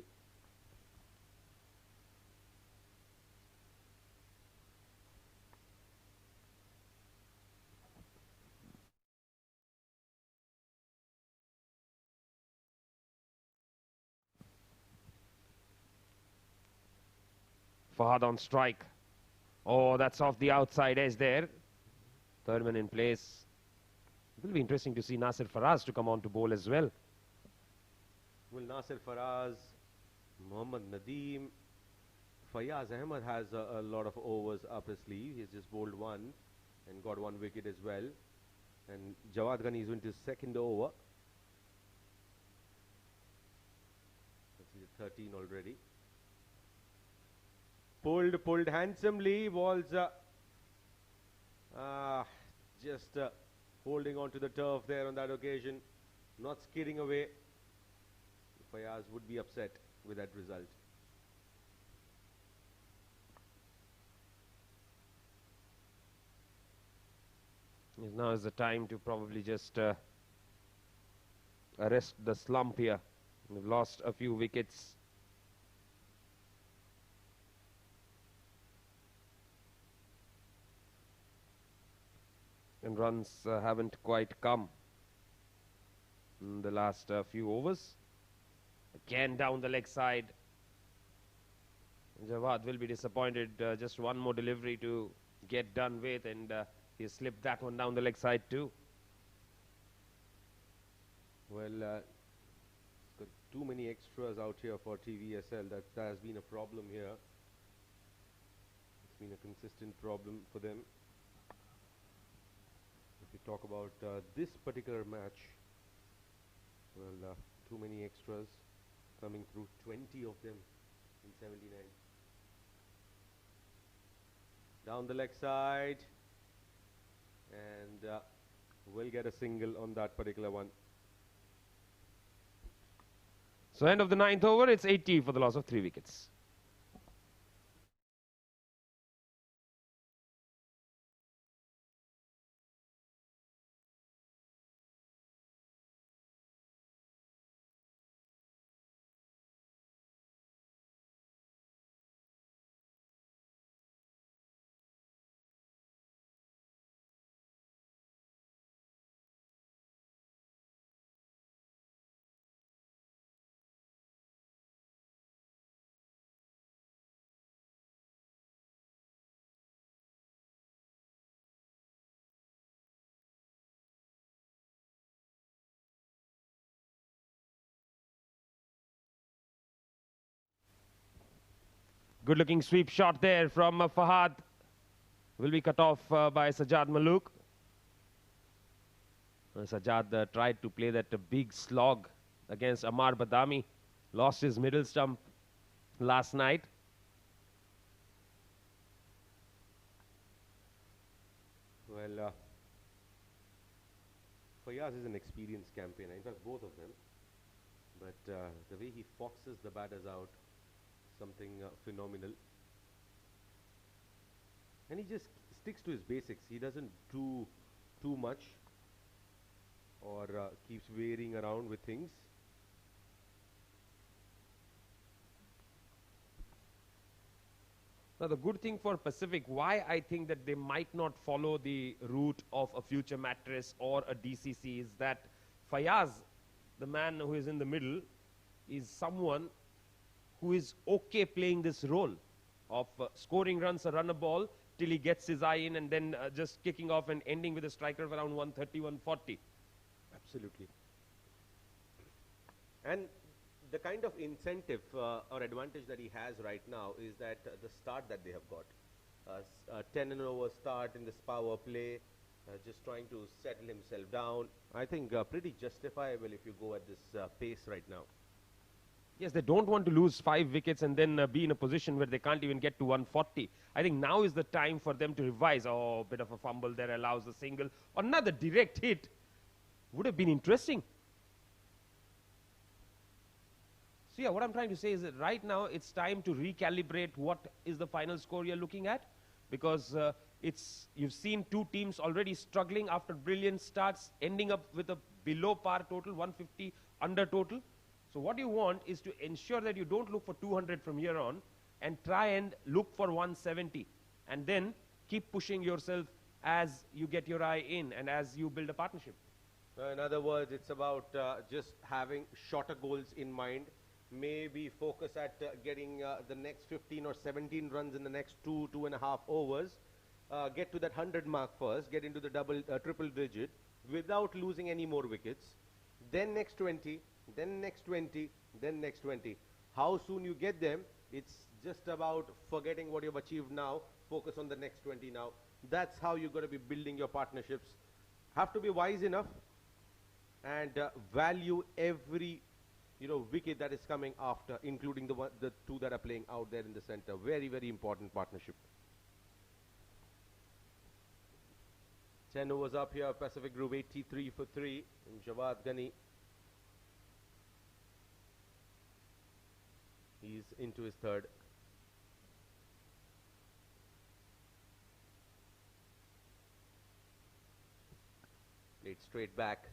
Fahad on strike. Oh, that's off the outside edge there. Third man in place. It will be interesting to see Nasir Faraz to come on to bowl as well. Well, Nasir Faraz, Mohammad Nadeem, Fayaz Ahmed has a lot of overs up his sleeve. He's just bowled 1 and got 1 wicket as well. And Jawad Ghani is into his 2nd over. That's 13 already. Pulled handsomely. Balls just holding on to the turf there on that occasion. Not skidding away. Fayaz would be upset with that result. Now is the time to probably just arrest the slump here. We've lost a few wickets. And runs haven't quite come in the last few overs. Again down the leg side. Jawad will be disappointed. Just one more delivery to get done with, and he slipped that one down the leg side too. Well, it's got too many extras out here for TVSL. That has been a problem here. It's been a consistent problem for them. If we talk about this particular match, well, too many extras coming through, 20 of them in 79. Down the leg side, and we'll get a single on that particular one. So end of the 9th over, it's 80 for the loss of 3 wickets. Good looking sweep shot there from Fahad. Will be cut off by Sajjad Malook. Sajjad tried to play that big slog against Amar Badami. Lost his middle stump last night. Well, Fayaz is an experienced campaigner, in fact both of them. But the way he foxes the batters out, something phenomenal. And he just sticks to his basics. He doesn't do too much or keeps varying around with things. Now the good thing for Pacific, why I think that they might not follow the route of a future mattress or a DCC, is that Fayaz, the man who is in the middle, is someone who is okay playing this role. of scoring runs, a runner ball, till he gets his eye in, and then just kicking off and ending with a striker of around 130, 140. Absolutely. And the kind of incentive or advantage that he has right now is that the start that they have got. 10 and over start in this power play, just trying to settle himself down. I think pretty justifiable if you go at this pace right now. Yes, they don't want to lose 5 wickets and then be in a position where they can't even get to 140. I think now is the time for them to revise. Oh, bit of a fumble there allows the single. Another direct hit. Would have been interesting. So yeah, what I'm trying to say is that right now it's time to recalibrate what is the final score you're looking at, because you've seen two teams already struggling after brilliant starts, ending up with a below par total, 150 under total. So what you want is to ensure that you don't look for 200 from here on and try and look for 170, and then keep pushing yourself as you get your eye in and as you build a partnership. In other words, it's about just having shorter goals in mind. Maybe focus at getting the next 15 or 17 runs in the next 2.5 overs. Get to that 100 mark first, get into the triple digit without losing any more wickets. Then next 20, then next 20, then next 20. How soon you get them, it's just about forgetting what you've achieved now, focus on the next 20 now. That's how you're going to be building your partnerships. Have to be wise enough and value every wicket that is coming after, including the two that are playing out there in the center. Very, very important partnership. 10 overs up here, Pacific Group 83 for 3. And Jawad Ghani, he's into his third. Played straight back.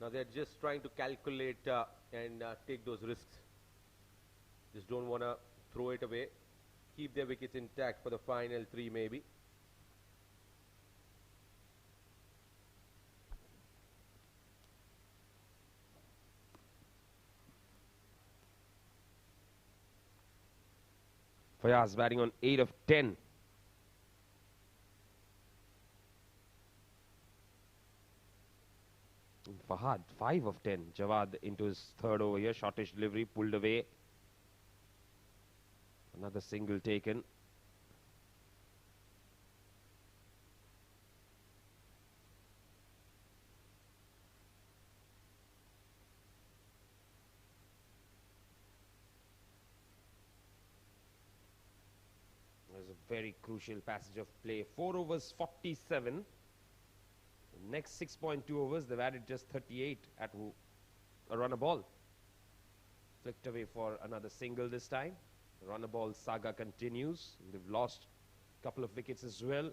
Now they're just trying to calculate and take those risks. Just don't want to throw it away. Keep their wickets intact for the final 3 maybe. Fayaz batting on 8 of 10. Fahad, 5 of 10. Jawad into his third over here. Shortish delivery, pulled away. Another single taken. There's a very crucial passage of play. 4 overs, 47. Next 6.2 overs, they've added just 38 at a runner ball. Flicked away for another single this time. The runner ball saga continues. They've lost a couple of wickets as well.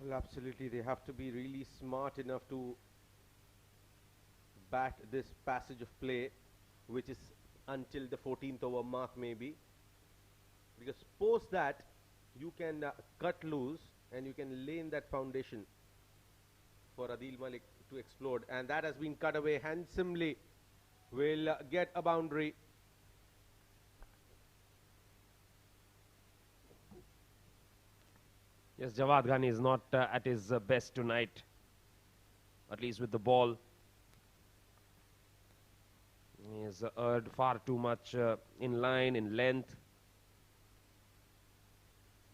Well, absolutely. They have to be really smart enough to bat this passage of play, which is until the 14th over mark maybe. Because post that, you can cut loose and you can lay in that foundation for Adil Malik to explode, and that has been cut away handsomely. Will get a boundary. Yes, Jawad Ghani is not at his best tonight, at least with the ball. He has erred far too much in line, in length.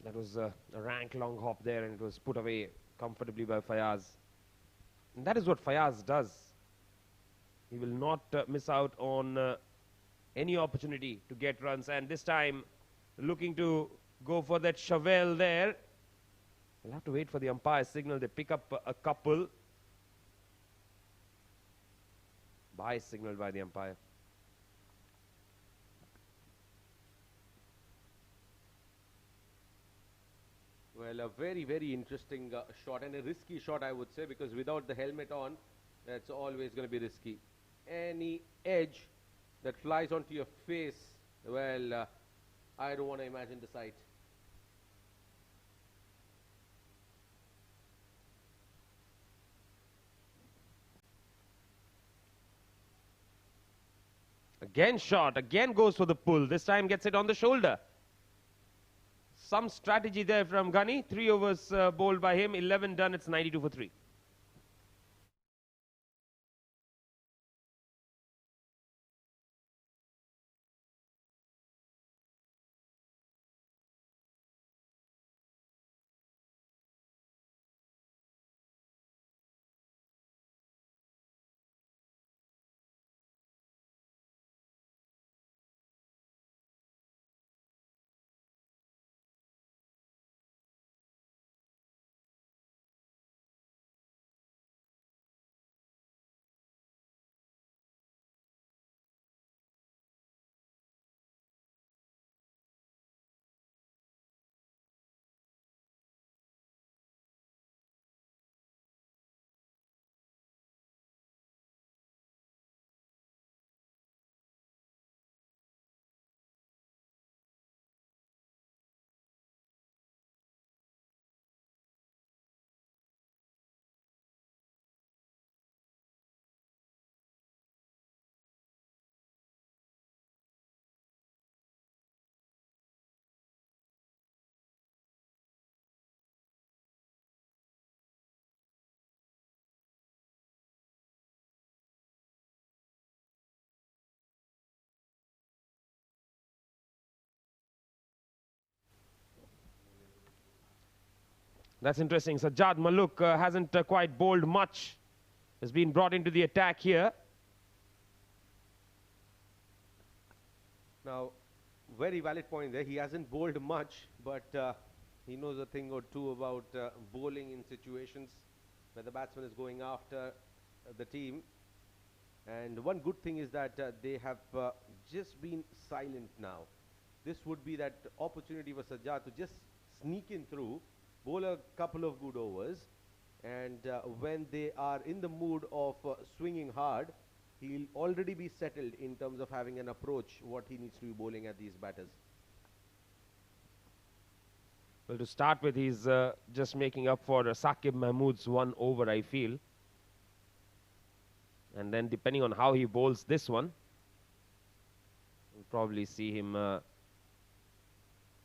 That was a rank long hop there, and it was put away comfortably by Fayaz. And that is what Fayaz does. He will not miss out on any opportunity to get runs. And this time, looking to go for that shovel there. We'll have to wait for the umpire's signal. They pick up a couple. Bye signaled by the umpire. Well, a very, very interesting shot, and a risky shot, I would say, because without the helmet on, that's always going to be risky. Any edge that flies onto your face, well, I don't want to imagine the sight. Again shot, again goes for the pull. This time gets it on the shoulder. Some strategy there from Gunny. 3 overs bowled by him, 11 done, it's 92 for 3. That's interesting. Sajjad Maluk hasn't quite bowled much. Has been brought into the attack here. Now, very valid point there. He hasn't bowled much, but he knows a thing or two about bowling in situations where the batsman is going after the team. And one good thing is that they have just been silent now. This would be that opportunity for Sajjad to just sneak in through, bowl a couple of good overs, and when they are in the mood of swinging hard, he'll already be settled in terms of having an approach what he needs to be bowling at these batters. Well, to start with, he's just making up for Saqib Mahmood's 1 over, I feel. And then depending on how he bowls this one, we'll probably see him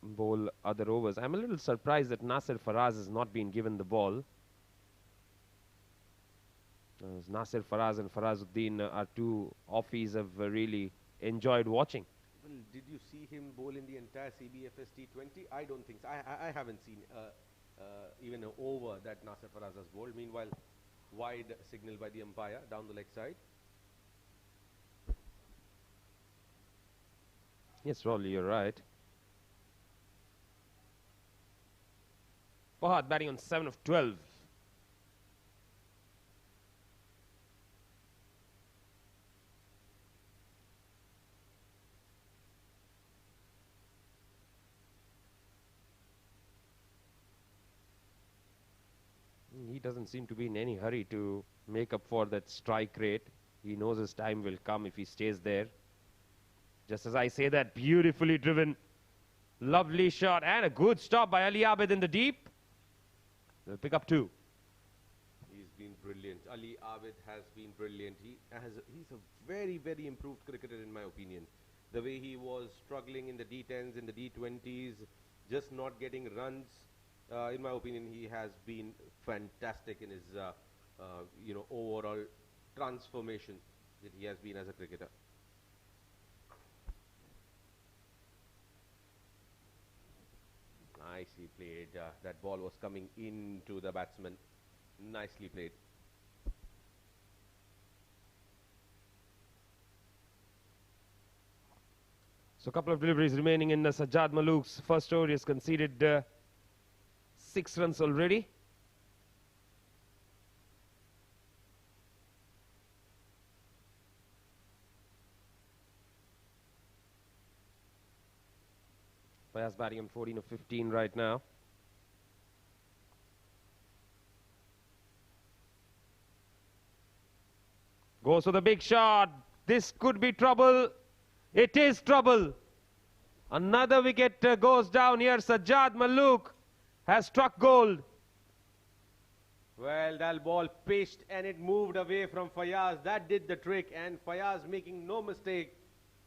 bowl other overs. I'm a little surprised that Nasir Faraz has not been given the ball. Nasir Faraz and Farazuddin are 2 offies I've really enjoyed watching. Well, did you see him bowl in the entire CBFS T20? I don't think so. I haven't seen even an over that Nasir Faraz has bowled. Meanwhile, wide signal by the umpire down the leg side. Yes, Rolly, you're right. Fahad batting on 7 of 12. He doesn't seem to be in any hurry to make up for that strike rate. He knows his time will come if he stays there. Just as I say that, beautifully driven. Lovely shot and a good stop by Ali Abid in the deep. They'll pick up 2. He's been brilliant. Ali Abid has been brilliant. He's a very, very improved cricketer in my opinion. The way he was struggling in the D10s, in the D20s, just not getting runs. In my opinion, he has been fantastic in his, overall transformation that he has been as a cricketer. Nicely played. That ball was coming into the batsman. Nicely played. So a couple of deliveries remaining in Sajjad Maluk's first over. He has conceded 6 runs already. Fayaz batting on 14 of 15 right now. Goes for the big shot. This could be trouble. It is trouble. Another wicket goes down here. Sajjad Maluk has struck gold. Well, that ball pitched and it moved away from Fayaz. That did the trick, and Fayaz, making no mistake,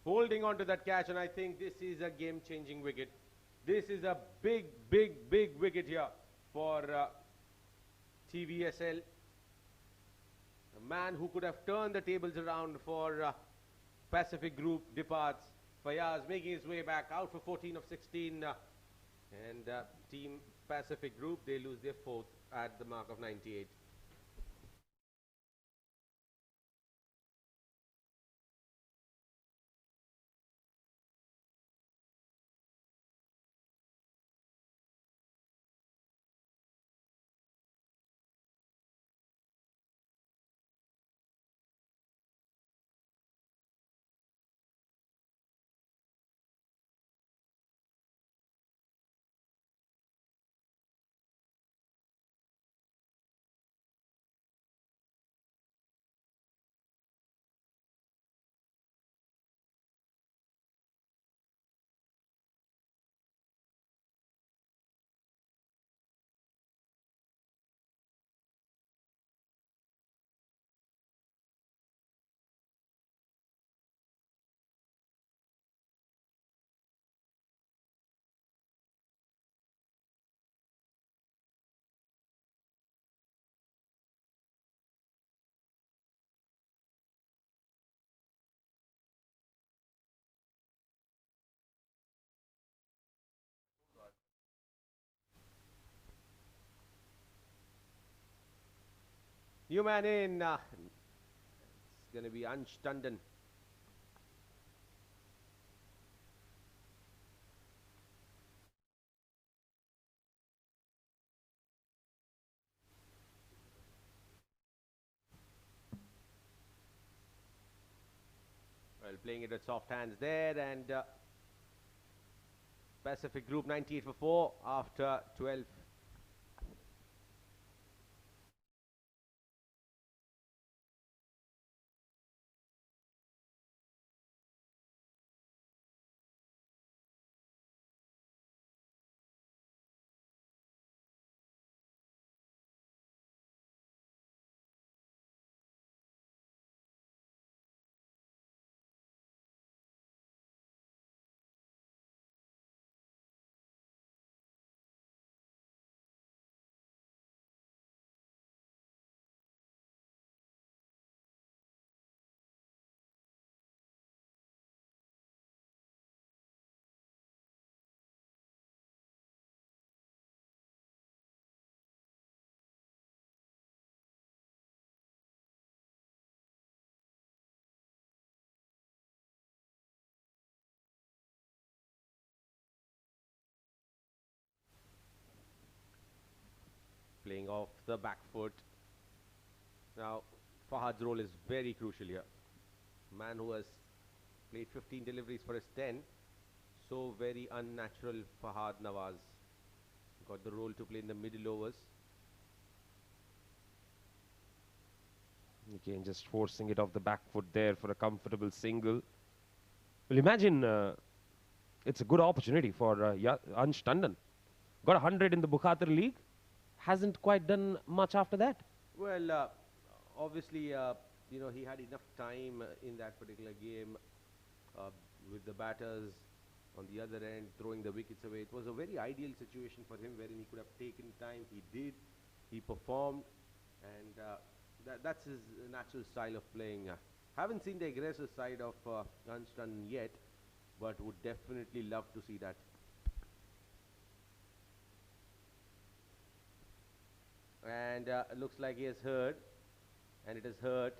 holding on to that catch, and I think this is a game-changing wicket. This is a big, big, big wicket here for TVSL. A man who could have turned the tables around for Pacific Group departs. Fayaz making his way back out for 14 of 16. And Team Pacific Group, they lose their fourth at the mark of 98. New man in. It's going to be Ansh Tandon. Well, playing it with soft hands there, and Pacific Group 98 for 4 after 12. Playing off the back foot. Now, Fahad's role is very crucial here. Man who has played 15 deliveries for his 10. So very unnatural, Fahad Nawaz. Got the role to play in the middle overs. Again, just forcing it off the back foot there for a comfortable single. Well, imagine it's a good opportunity for Ansh Tandon. Got 100 in the Bukhatir League. Hasn't quite done much after that. Well, obviously, you know, he had enough time in that particular game with the batters on the other end, throwing the wickets away. It was a very ideal situation for him wherein he could have taken time. He did. He performed. And that's his natural style of playing. Haven't seen the aggressive side of Ansh Tandon yet, but would definitely love to see that. And it looks like he has heard, and it has hurt.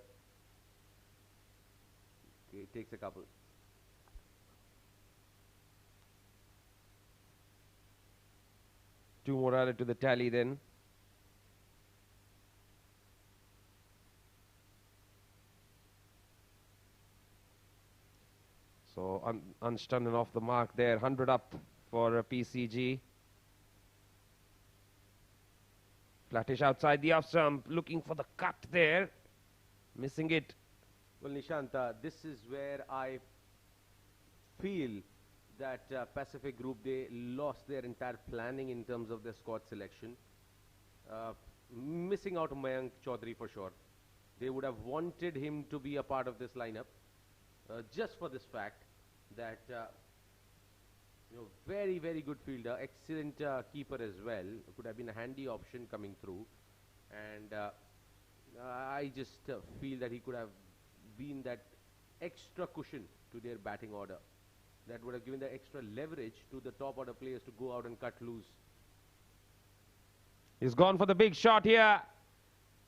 Okay, it takes a couple. Two more added to the tally then. So Ansh Tandon off the mark there, 100 up for PCG. Flattish outside the off stump, looking for the cut there, missing it. Well, Nishant, this is where I feel that Pacific Group, they lost their entire planning in terms of their squad selection. Missing out on Mayank Chaudhary for sure. They would have wanted him to be a part of this lineup just for this fact. that very, very good fielder, excellent keeper as well. Could have been a handy option coming through. And I just feel that he could have been that extra cushion to their batting order. That would have given the extra leverage to the top order players to go out and cut loose. He's gone for the big shot here.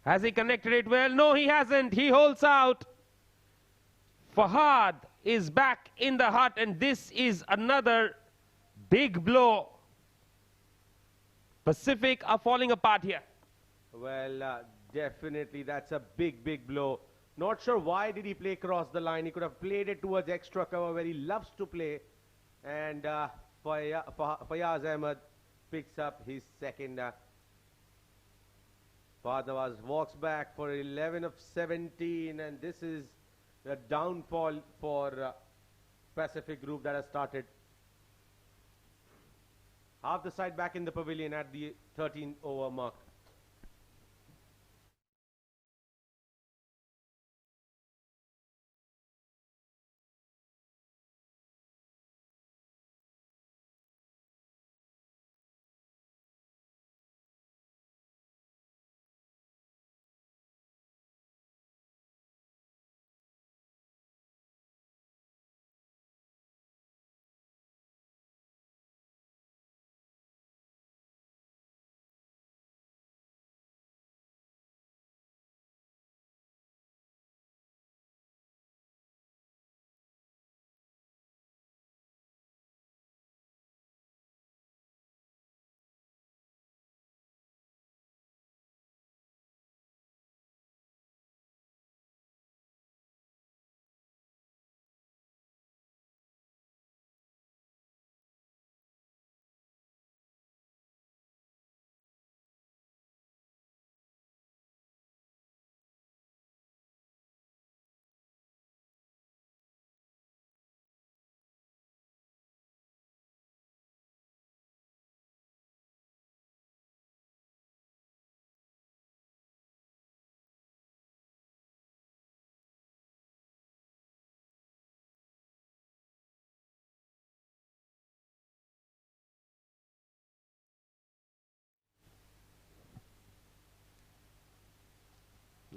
Has he connected it well? No, he hasn't. He holds out. Fahad is back in the hut, and this is another big blow. Pacific are falling apart here. Well, definitely that's a big, big blow. Not sure why did he play across the line. He could have played it towards extra cover where he loves to play. And Fayaz Ahmed picks up his second. Fahad Nawaz walks back for 11 of 17, and this is the downfall for Pacific Group that has started. Half the side back in the pavilion at the 13-over mark.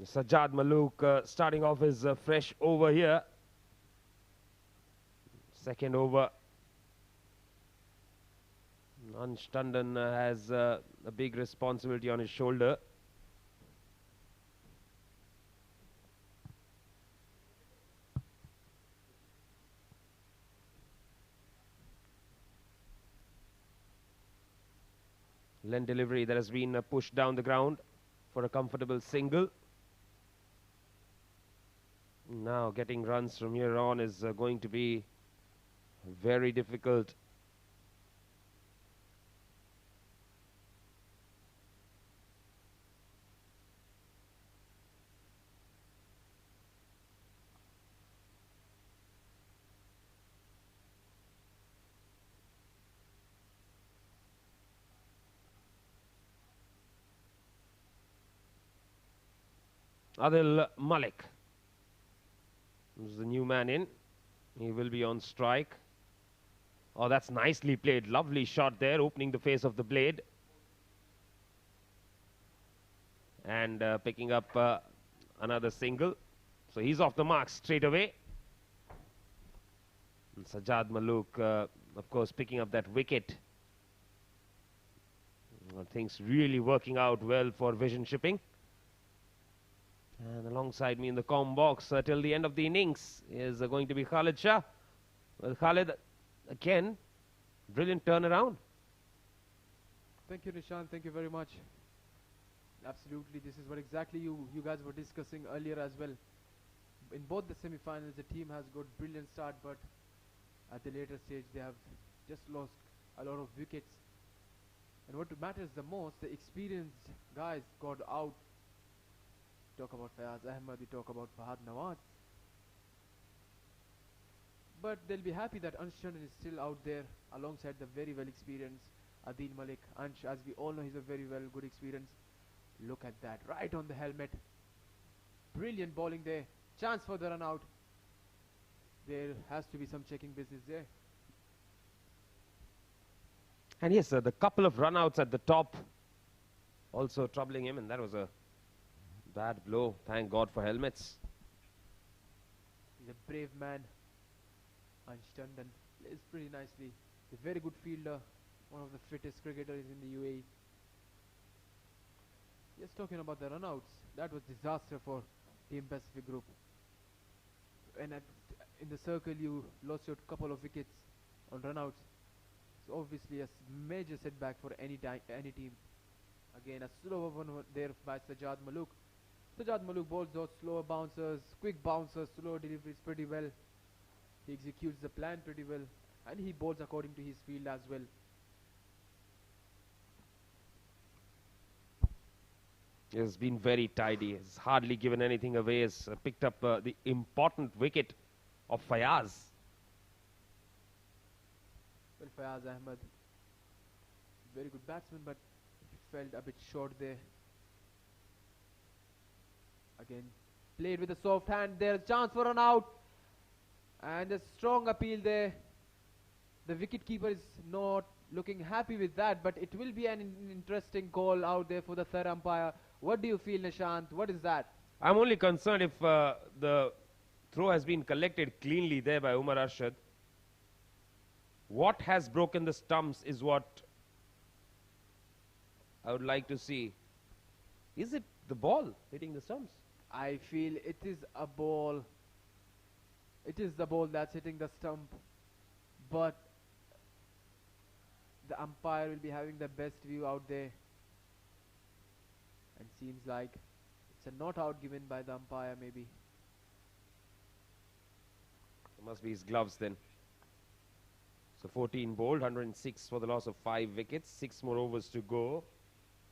Sajjad Malook starting off his fresh over here. Second over. Ansh Tandon has a big responsibility on his shoulder. Length delivery that has been pushed down the ground for a comfortable single. Now getting runs from here on is going to be very difficult. Adil Malik is the new man in. He will be on strike. Oh, that's nicely played. Lovely shot there, opening the face of the blade. And picking up another single. So he's off the mark straight away. And Sajjad Malook, of course, picking up that wicket. Things really working out well for Vision Shipping. And alongside me in the comm box till the end of the innings is going to be Khalid Shah. Well, Khalid, again, brilliant turnaround. Thank you, Nishant. Thank you very much. Absolutely, this is what exactly you guys were discussing earlier as well. In both the semi-finals, the team has got brilliant start, but at the later stage, they have just lost a lot of wickets. And what matters the most, the experienced guys got out. Talk about Fayaz Ahmed, we talk about Fahad Nawaz. But they'll be happy that Ansh Tandon is still out there alongside the very well experienced Adil Malik. Ansh, as we all know, he's a very good experience. Look at that, right on the helmet. Brilliant bowling there. Chance for the run out. there has to be some checking business there. And yes, the couple of runouts at the top also troubling him, and that was a bad blow. Thank God for helmets. He's a brave man. Ansh Tandon plays pretty nicely. He's a very good fielder, one of the fittest cricketers in the UAE. Just talking about the runouts, that was disaster for Team Pacific Group. And in the circle, you lost your couple of wickets on runouts. It's obviously a major setback for any team. Again, a slower one there by Sajjad Malook. Sajjad Malook bowls those slower bouncers, quick bouncers, slow deliveries pretty well. He executes the plan pretty well, and he bowls according to his field as well. He has been very tidy. He's hardly given anything away. He's picked up the important wicket of Fayaz. Well, Fayaz Ahmed, very good batsman, but felt a bit short there. Again, played with a soft hand. There's a chance for an out, and a strong appeal there. The wicketkeeper is not looking happy with that, but it will be an interesting call out there for the third umpire. What do you feel, Nishant? What is that? I'm only concerned if the throw has been collected cleanly there by Umar Arshad. What has broken the stumps is what I would like to see. Is it the ball hitting the stumps? I feel it is a ball. It is the ball that's hitting the stump, but the umpire will be having the best view out there, and seems like it's a not out given by the umpire maybe. It must be his gloves then. So 14 bowled, 106 for the loss of 5 wickets, 6 more overs to go.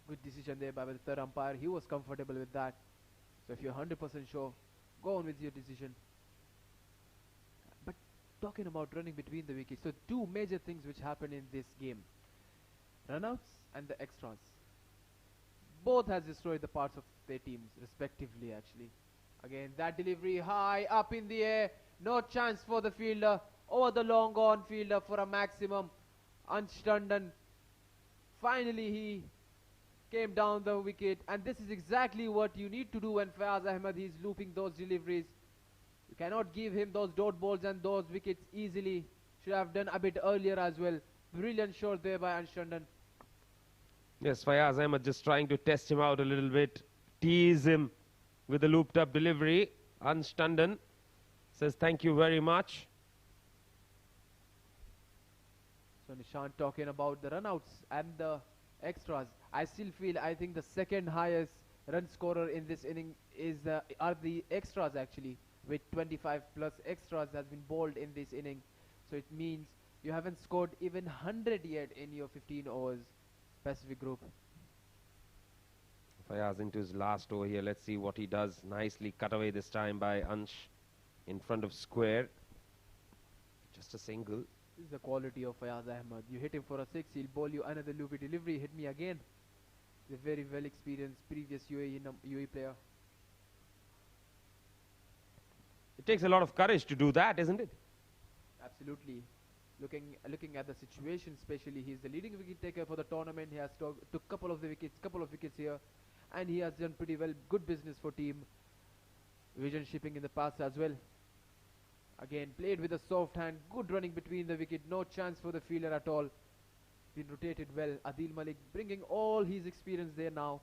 Good decision there by the third umpire. He was comfortable with that. So if you're 100% sure, go on with your decision. But talking about running between the wickets, so two major things which happened in this game: runouts and the extras. Both has destroyed the parts of their teams respectively actually. Again, that delivery high up in the air, no chance for the fielder. Over the long on fielder for a maximum. Ansh Tandon, finally he came down the wicket, and this is exactly what you need to do when Fayaz Ahmed is looping those deliveries. You cannot give him those dot balls and those wickets easily. Should have done a bit earlier as well. Brilliant shot there by Ansh Tandon. Yes, Fayaz Ahmed just trying to test him out a little bit, tease him with a looped up delivery. Ansh Tandon says thank you very much. So Nishant talking about the runouts and the extras. I think the second highest run scorer in this inning are the extras actually, with 25 plus extras has been bowled in this inning. So it means you haven't scored even 100 yet in your 15 overs, Pacific Group. Fayaz into his last over here. Let's see what he does. Nicely cut away this time by Ansh in front of square. Just a single. This is the quality of Fayaz Ahmed. You hit him for a 6, he'll bowl you another loopy delivery, hit me again. He's a very well experienced previous UAE player. It takes a lot of courage to do that, isn't it? Absolutely. Looking at the situation, especially he's the leading wicket taker for the tournament. He has took couple of wickets here, and he has done pretty well. Good business for team Vision Shipping in the past as well. Again, played with a soft hand, good running between the wicket, no chance for the fielder at all. Been rotated well. Adil Malik bringing all his experience there now.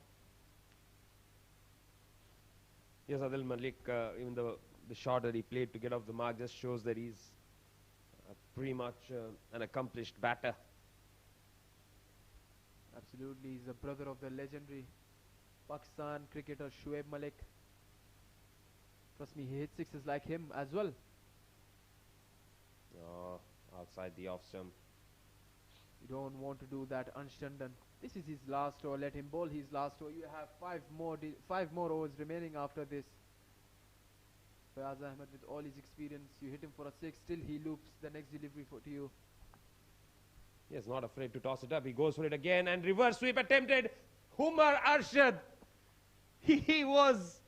Yes, Adil Malik, even the shot that he played to get off the mark just shows that he's pretty much an accomplished batter. Absolutely, he's the brother of the legendary Pakistan cricketer Shoaib Malik. Trust me, he hit sixes like him as well. Oh, outside the off stump. You don't want to do that, Ansh Tandon. This is his last over. Let him bowl his last over. You have five more overs remaining after this. Fayaz Ahmed with all his experience, you hit him for a 6. Still he loops the next delivery to you. Yes, not afraid to toss it up. He goes for it again and reverse sweep attempted. Umar Arshad. He was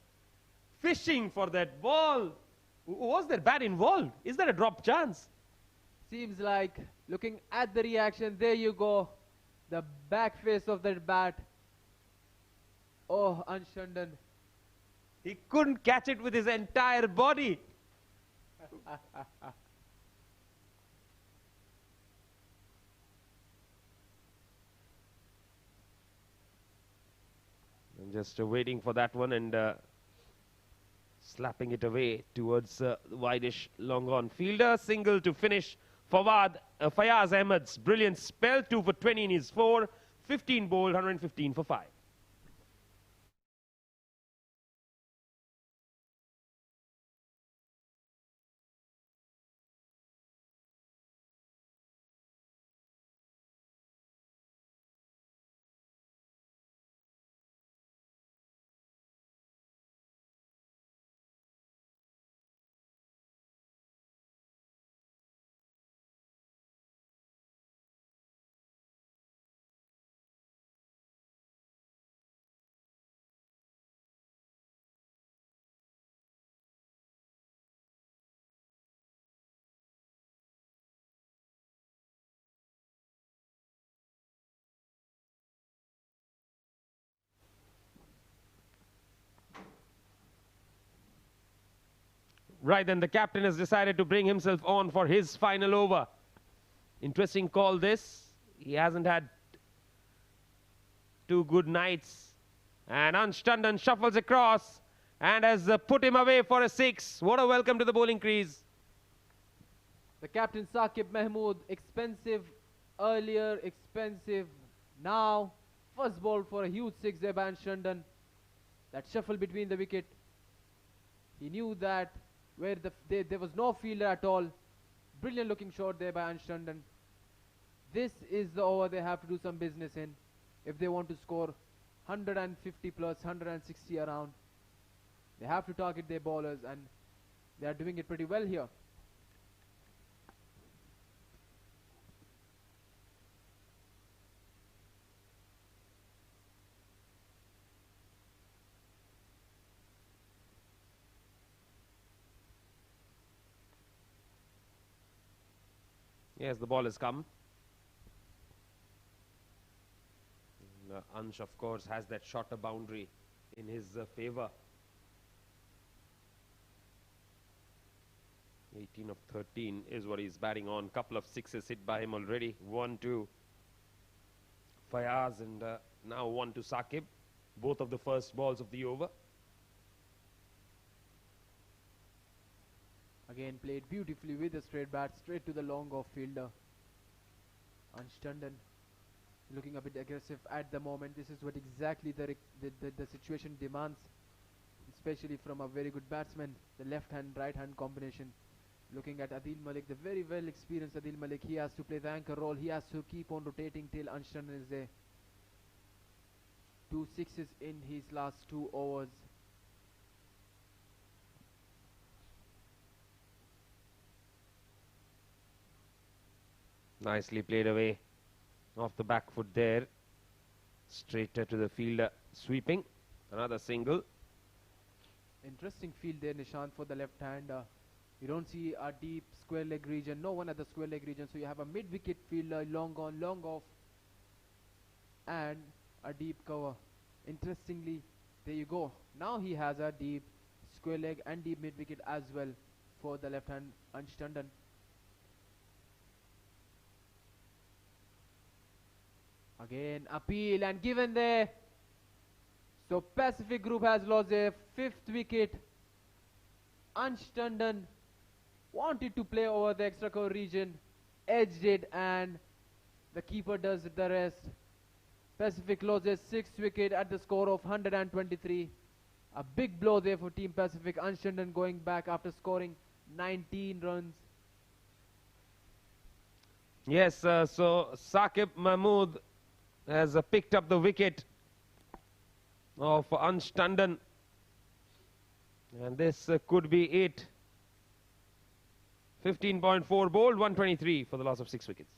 fishing for that ball. Was there bat involved? Is there a drop chance? Seems like, looking at the reaction, there you go. The back face of that bat. Oh, Anshandan. He couldn't catch it with his entire body. And just waiting for that one and slapping it away towards the wideish long on fielder. Single to finish Fayaz Ahmed's brilliant spell. 2 for 20 in his 4. 15 bowled, 115 for 5. Right, then the captain has decided to bring himself on for his final over. Interesting call this. He hasn't had 2 good nights. And Ansh Tandon shuffles across and has put him away for a 6. What a welcome to the bowling crease. The captain Saqib Mahmood, expensive earlier, expensive now. First ball for a huge 6 there by Anshandan. That shuffle between the wicket. He knew that where there was no fielder at all. Brilliant looking shot there by Anshandan. This is the over they have to do some business in if they want to score 150 plus, 160 around. They have to target their bowlers and they are doing it pretty well here. Yes, the ball has come. Ansh, of course, has that shorter boundary in his favour. 18 of 13 is what he's batting on. Couple of sixes hit by him already. 1 to Fayaz and now 1 to Saqib. Both of the first balls of the over. Again played beautifully with a straight bat, straight to the long off fielder. Ansh Tandon looking a bit aggressive at the moment. This is what exactly the situation demands, especially from a very good batsman. The left hand, right hand combination. Looking at Adil Malik, the very well experienced Adil Malik. He has to play the anchor role. He has to keep on rotating till Ansh Tandon is there. 2 sixes in his last 2 overs. Nicely played away off the back foot there. Straighter to the fielder, sweeping. Another single. Interesting field there, Nishant, for the left hander. You don't see a deep square leg region, no one at the square leg region, so you have a mid wicket fielder, long on, long off, and a deep cover. Interestingly, there you go. Now he has a deep square leg and deep mid wicket as well for the left hand Ansh Tandon. Again, appeal and given there. So Pacific Group has lost their 5th wicket. Ansh Tandon wanted to play over the extra cover region, edged it, and the keeper does the rest. Pacific loses 6th wicket at the score of 123. A big blow there for Team Pacific. Ansh Tandon going back after scoring 19 runs. Yes, so Saqib Mahmood has picked up the wicket of Ansh Tandon. And this could be it. 15.4 bowled, 123 for the loss of 6 wickets.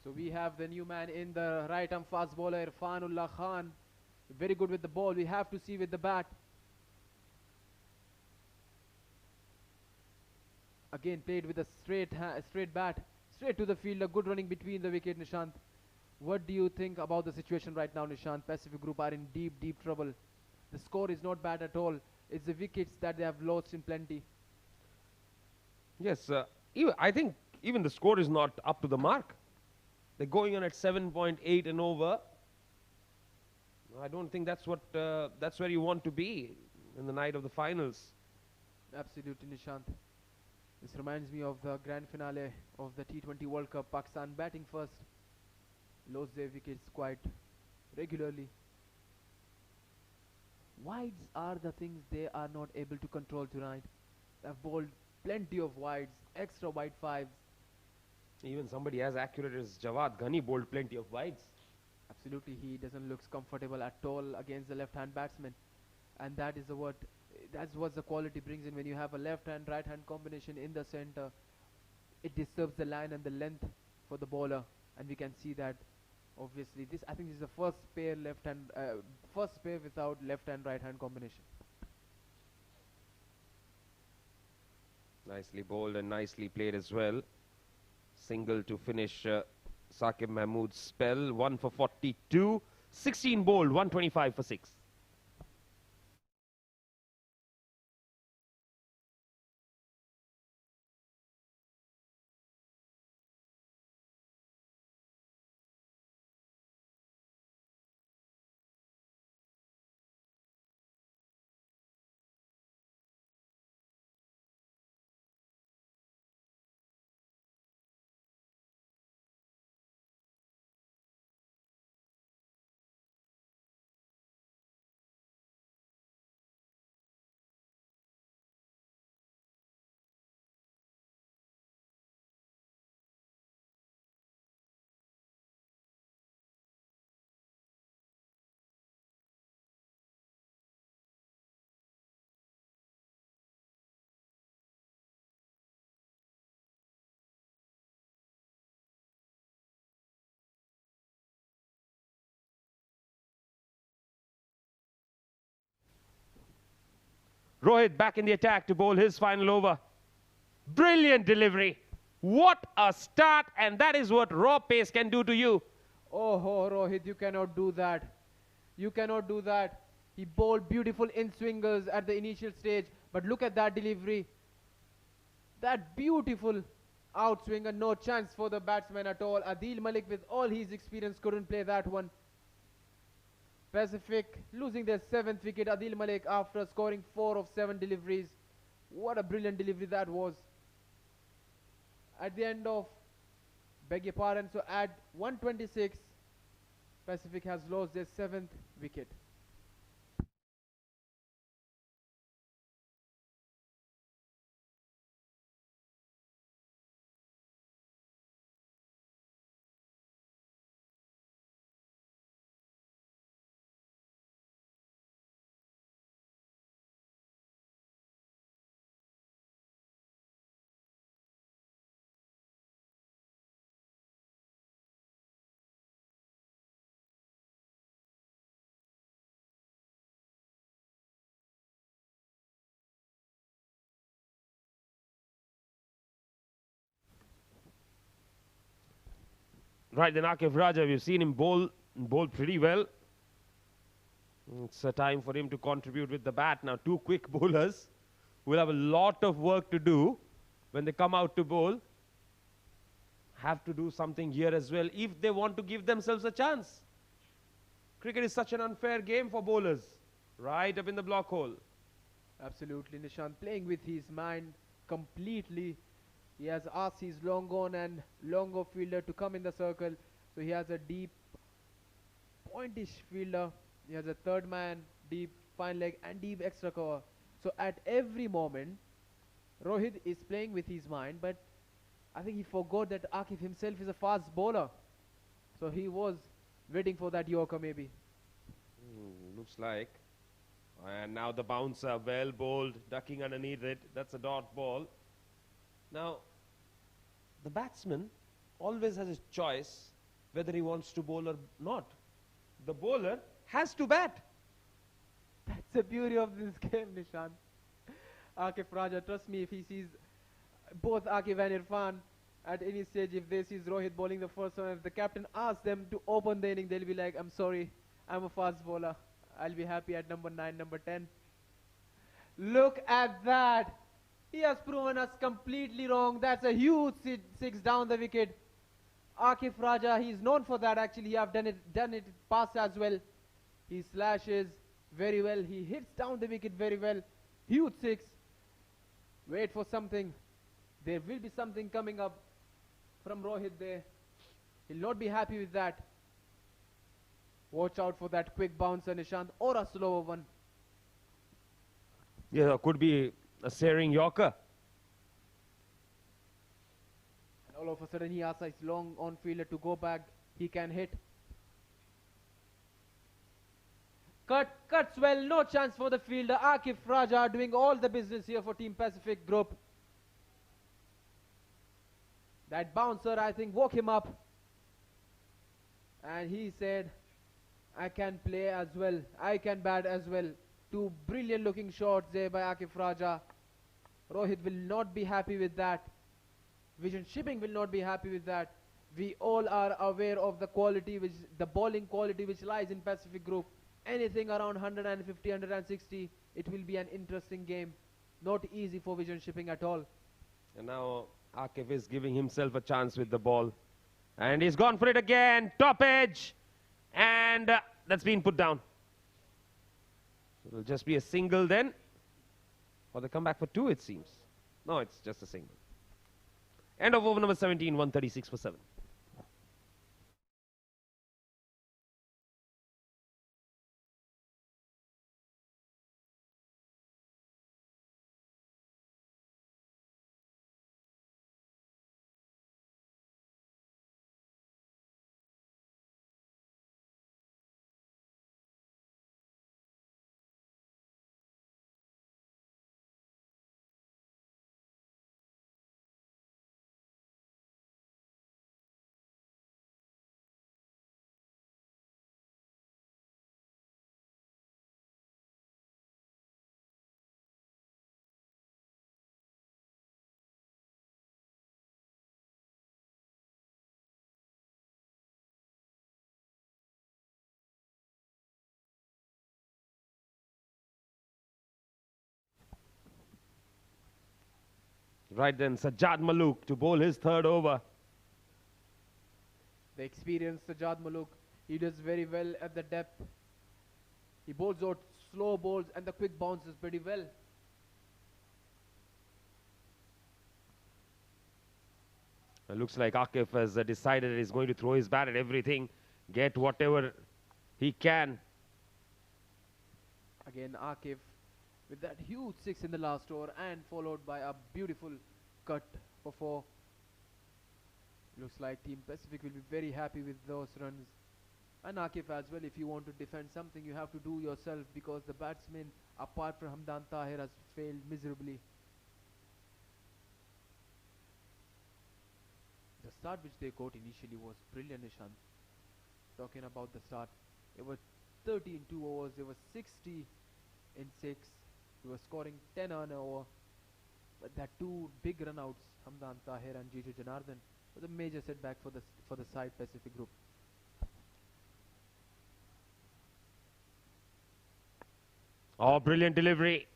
So we have the new man in the right arm fast bowler Irfanullah Khan. Very good with the ball. We have to see with the bat. Again played with a straight bat, straight to the fielder. Good running between the wicket, Nishant. What do you think about the situation right now, Nishant? Pacific Group are in deep trouble. The score is not bad at all. It's the wickets that they have lost in plenty. Yes, I think even the score is not up to the mark. They're going on at 7.8 and over. I don't think that's where you want to be in the night of the finals. Absolutely, Nishant. This reminds me of the grand finale of the T20 World Cup. Pakistan batting first, lost their wickets quite regularly. Wides are the things they are not able to control tonight. They have bowled plenty of wides, extra wide fives. Even somebody as accurate as Jawad Ghani bowled plenty of wides. Absolutely, he doesn't look comfortable at all against the left-hand batsman, and that's what the quality brings in when you have a left-hand, right-hand combination in the center. It disturbs the line and the length for the bowler, and we can see that. Obviously, I think this is the first pair without left-hand, right-hand combination. Nicely bowled and nicely played as well. Single to finish Saqib Mahmood's spell. 1 for 42. 16 bowled, 125 for 6. Rohit back in the attack to bowl his final over. Brilliant delivery. What a start, and that is what raw pace can do to you. Oh, Rohit, you cannot do that. You cannot do that. He bowled beautiful in-swingers at the initial stage, but look at that delivery. That beautiful outswinger, no chance for the batsman at all. Adil Malik, with all his experience, couldn't play that one. Pacific losing their 7th wicket. Adil Malik after scoring 4 of 7 deliveries. What a brilliant delivery that was. At the end of, beg your pardon, so at 126, Pacific has lost their 7th wicket. Right, then Akif Raja, we've seen him bowl pretty well. It's a time for him to contribute with the bat. Now, two quick bowlers will have a lot of work to do when they come out to bowl. Have to do something here as well if they want to give themselves a chance. Cricket is such an unfair game for bowlers. Right up in the block hole. Absolutely, Nishant playing with his mind completely. He has asked his long on and longer fielder to come in the circle. So he has a deep, pointish fielder. He has a third man, deep fine leg and deep extra cover. So at every moment, Rohit is playing with his mind, but I think he forgot that Akif himself is a fast bowler. So he was waiting for that Yorker maybe. Looks like. And now the bouncer, well bowled, ducking underneath it. That's a dot ball. Now, the batsman always has his choice whether he wants to bowl or not. The bowler has to bat. That's the beauty of this game, Nishant. Akif Raja, trust me, if he sees both Akif and Irfan at any stage, if they see Rohit bowling the first one, if the captain asks them to open the inning, they'll be like, I'm sorry, I'm a fast bowler. I'll be happy at number 9, number 10. Look at that. He has proven us completely wrong. That's a huge six down the wicket. Akif Raja, he's known for that actually. He have done it past as well. He slashes very well. He hits down the wicket very well. Huge six. Wait for something. There will be something coming up from Rohit there. He'll not be happy with that. Watch out for that quick bouncer, Nishant, or a slower one. Yeah, could be a searing Yorker. And all of a sudden he asks his long on fielder to go back. He can hit. Cuts well, no chance for the fielder. Akif Raja doing all the business here for Team Pacific Group. That bouncer, I think, woke him up. And he said, I can play as well. I can bat as well. Two brilliant looking shots there by Akif Raja. Rohit will not be happy with that. Vision Shipping will not be happy with that. We all are aware of the quality, the bowling quality which lies in Pacific Group. Anything around 150, 160, it will be an interesting game. Not easy for Vision Shipping at all. And now Akif is giving himself a chance with the ball. And he's gone for it again. Top edge. And that's been put down. So it'll just be a single then. Or they come back for 2, it seems. No, it's just a single. End of over number 17, 136 for 7. Right then, Sajjad Malook to bowl his 3rd over. The experienced Sajjad Malook, he does very well at the depth. He bowls out slow balls and the quick bounces pretty well. It looks like Akif has decided that he's going to throw his bat at everything, get whatever he can. Again, Akif with that huge 6 in the last over and followed by a beautiful cut for 4. Looks like Team Pacific will be very happy with those runs. And Akif as well, if you want to defend something, you have to do yourself because the batsman, apart from Hamdan Tahir, has failed miserably. The start which they got initially was brilliant, Nishant. Talking about the start, it was 30 in 2 overs, there was 60 in 6. He was scoring 10 on an over. But that 2 big run-outs, Hamdan Tahir and Jiju Janardhan, was a major setback for the side Pacific Group. Oh, brilliant delivery.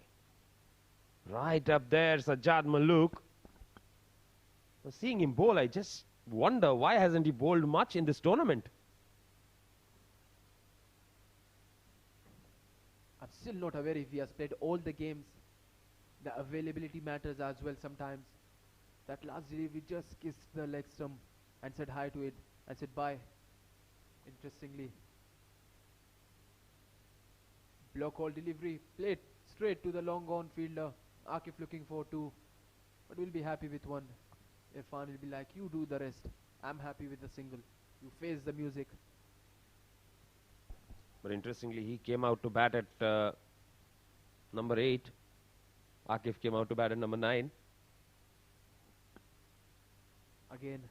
Right up there, Sajjad Malook. Seeing him bowl, I just wonder why hasn't he bowled much in this tournament? I'm still not aware if he has played all the games. The availability matters as well sometimes. That last delivery just kissed the leg stump and said hi to it and said bye. Interestingly. Block hole delivery, played straight to the long on fielder. Akif looking for 2, but we'll be happy with 1. Irfan will be like, you do the rest. I'm happy with the single. You face the music. But interestingly, he came out to bat at number 8. Akif came out to bat at number 9. Again,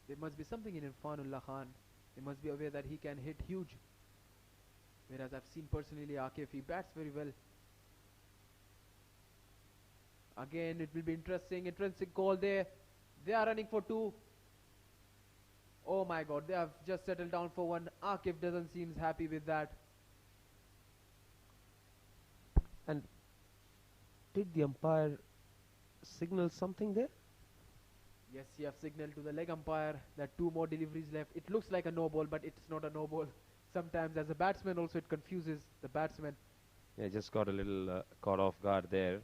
There must be something in Irfanullah Khan. They must be aware that he can hit huge. Whereas I've seen personally Akif, he bats very well. Again, it will be interesting call there. They are running for 2. Oh my god, they have just settled down for 1. Akif doesn't seem happy with that. And did the umpire signal something there? Yes, you have signaled to the leg umpire that 2 more deliveries left. It looks like a no ball, but it's not a no ball. Sometimes as a batsman also it confuses the batsman. Yeah, just got a little caught off guard there.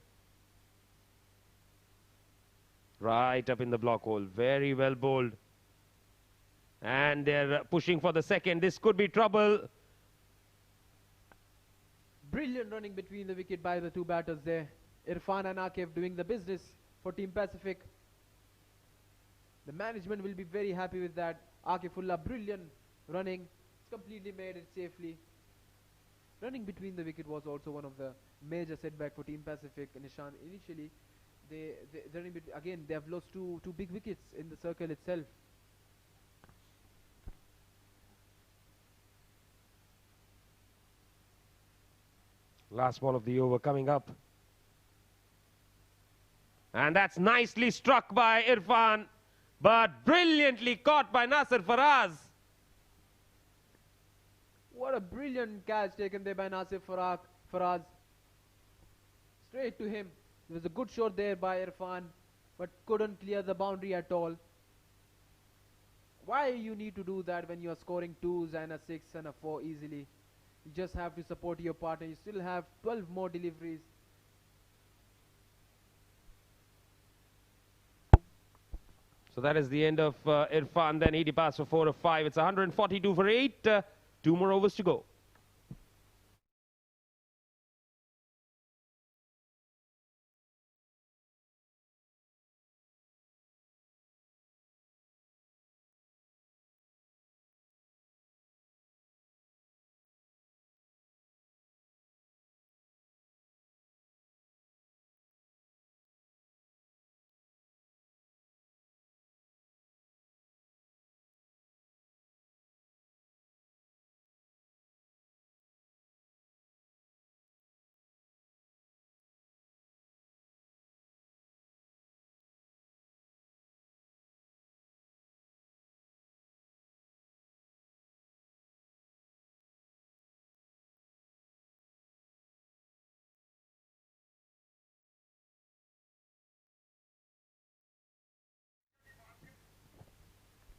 Right up in the block hole. Very well bowled. And they're pushing for the second. This could be trouble. Brilliant running between the wicket by the 2 batters there. Irfan and Akif doing the business for Team Pacific. The management will be very happy with that. Akifullah, brilliant running. It's completely made it safely. Running between the wicket was also one of the major setback for Team Pacific. Nishan, initially, again, they have lost two big wickets in the circle itself. Last ball of the over coming up. And that's nicely struck by Irfan, but brilliantly caught by Nasir Faraz. What a brilliant catch taken there by Nasir Faraz. Straight to him. It was a good shot there by Irfan, but couldn't clear the boundary at all. Why you need to do that when you are scoring 2s and a 6 and a 4 easily? You just have to support your partner. You still have 12 more deliveries. So that is the end of Irfan. Then 80 pass for 4 of 5. It's 142 for 8. 2 more overs to go.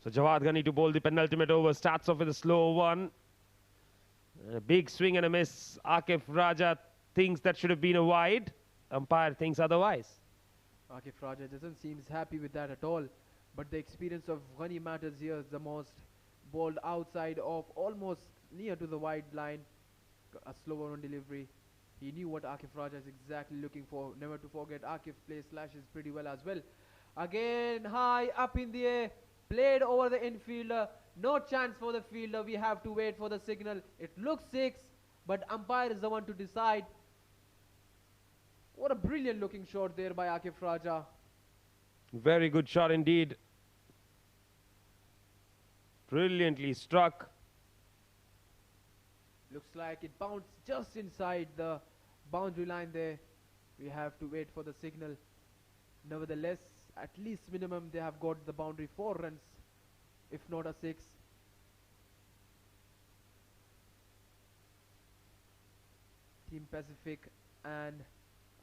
So Jawad Ghani to bowl the penultimate over. Starts off with a slow one. A big swing and a miss. Akif Raja thinks that should have been a wide. Umpire thinks otherwise. Akif Raja doesn't seem happy with that at all. But the experience of Ghani matters here the most. Bowled outside of almost near to the wide line. A slower on delivery. He knew what Akif Raja is exactly looking for. Never to forget, Akif plays slashes pretty well as well. Again, high up in the air. Played over the infielder. No chance for the fielder. We have to wait for the signal. It looks 6, but umpire is the one to decide. What a brilliant looking shot there by Akif Raja. Very good shot indeed. Brilliantly struck. Looks like it bounced just inside the boundary line there. We have to wait for the signal. Nevertheless, at least minimum they have got the boundary 4 runs, if not a 6. Team Pacific and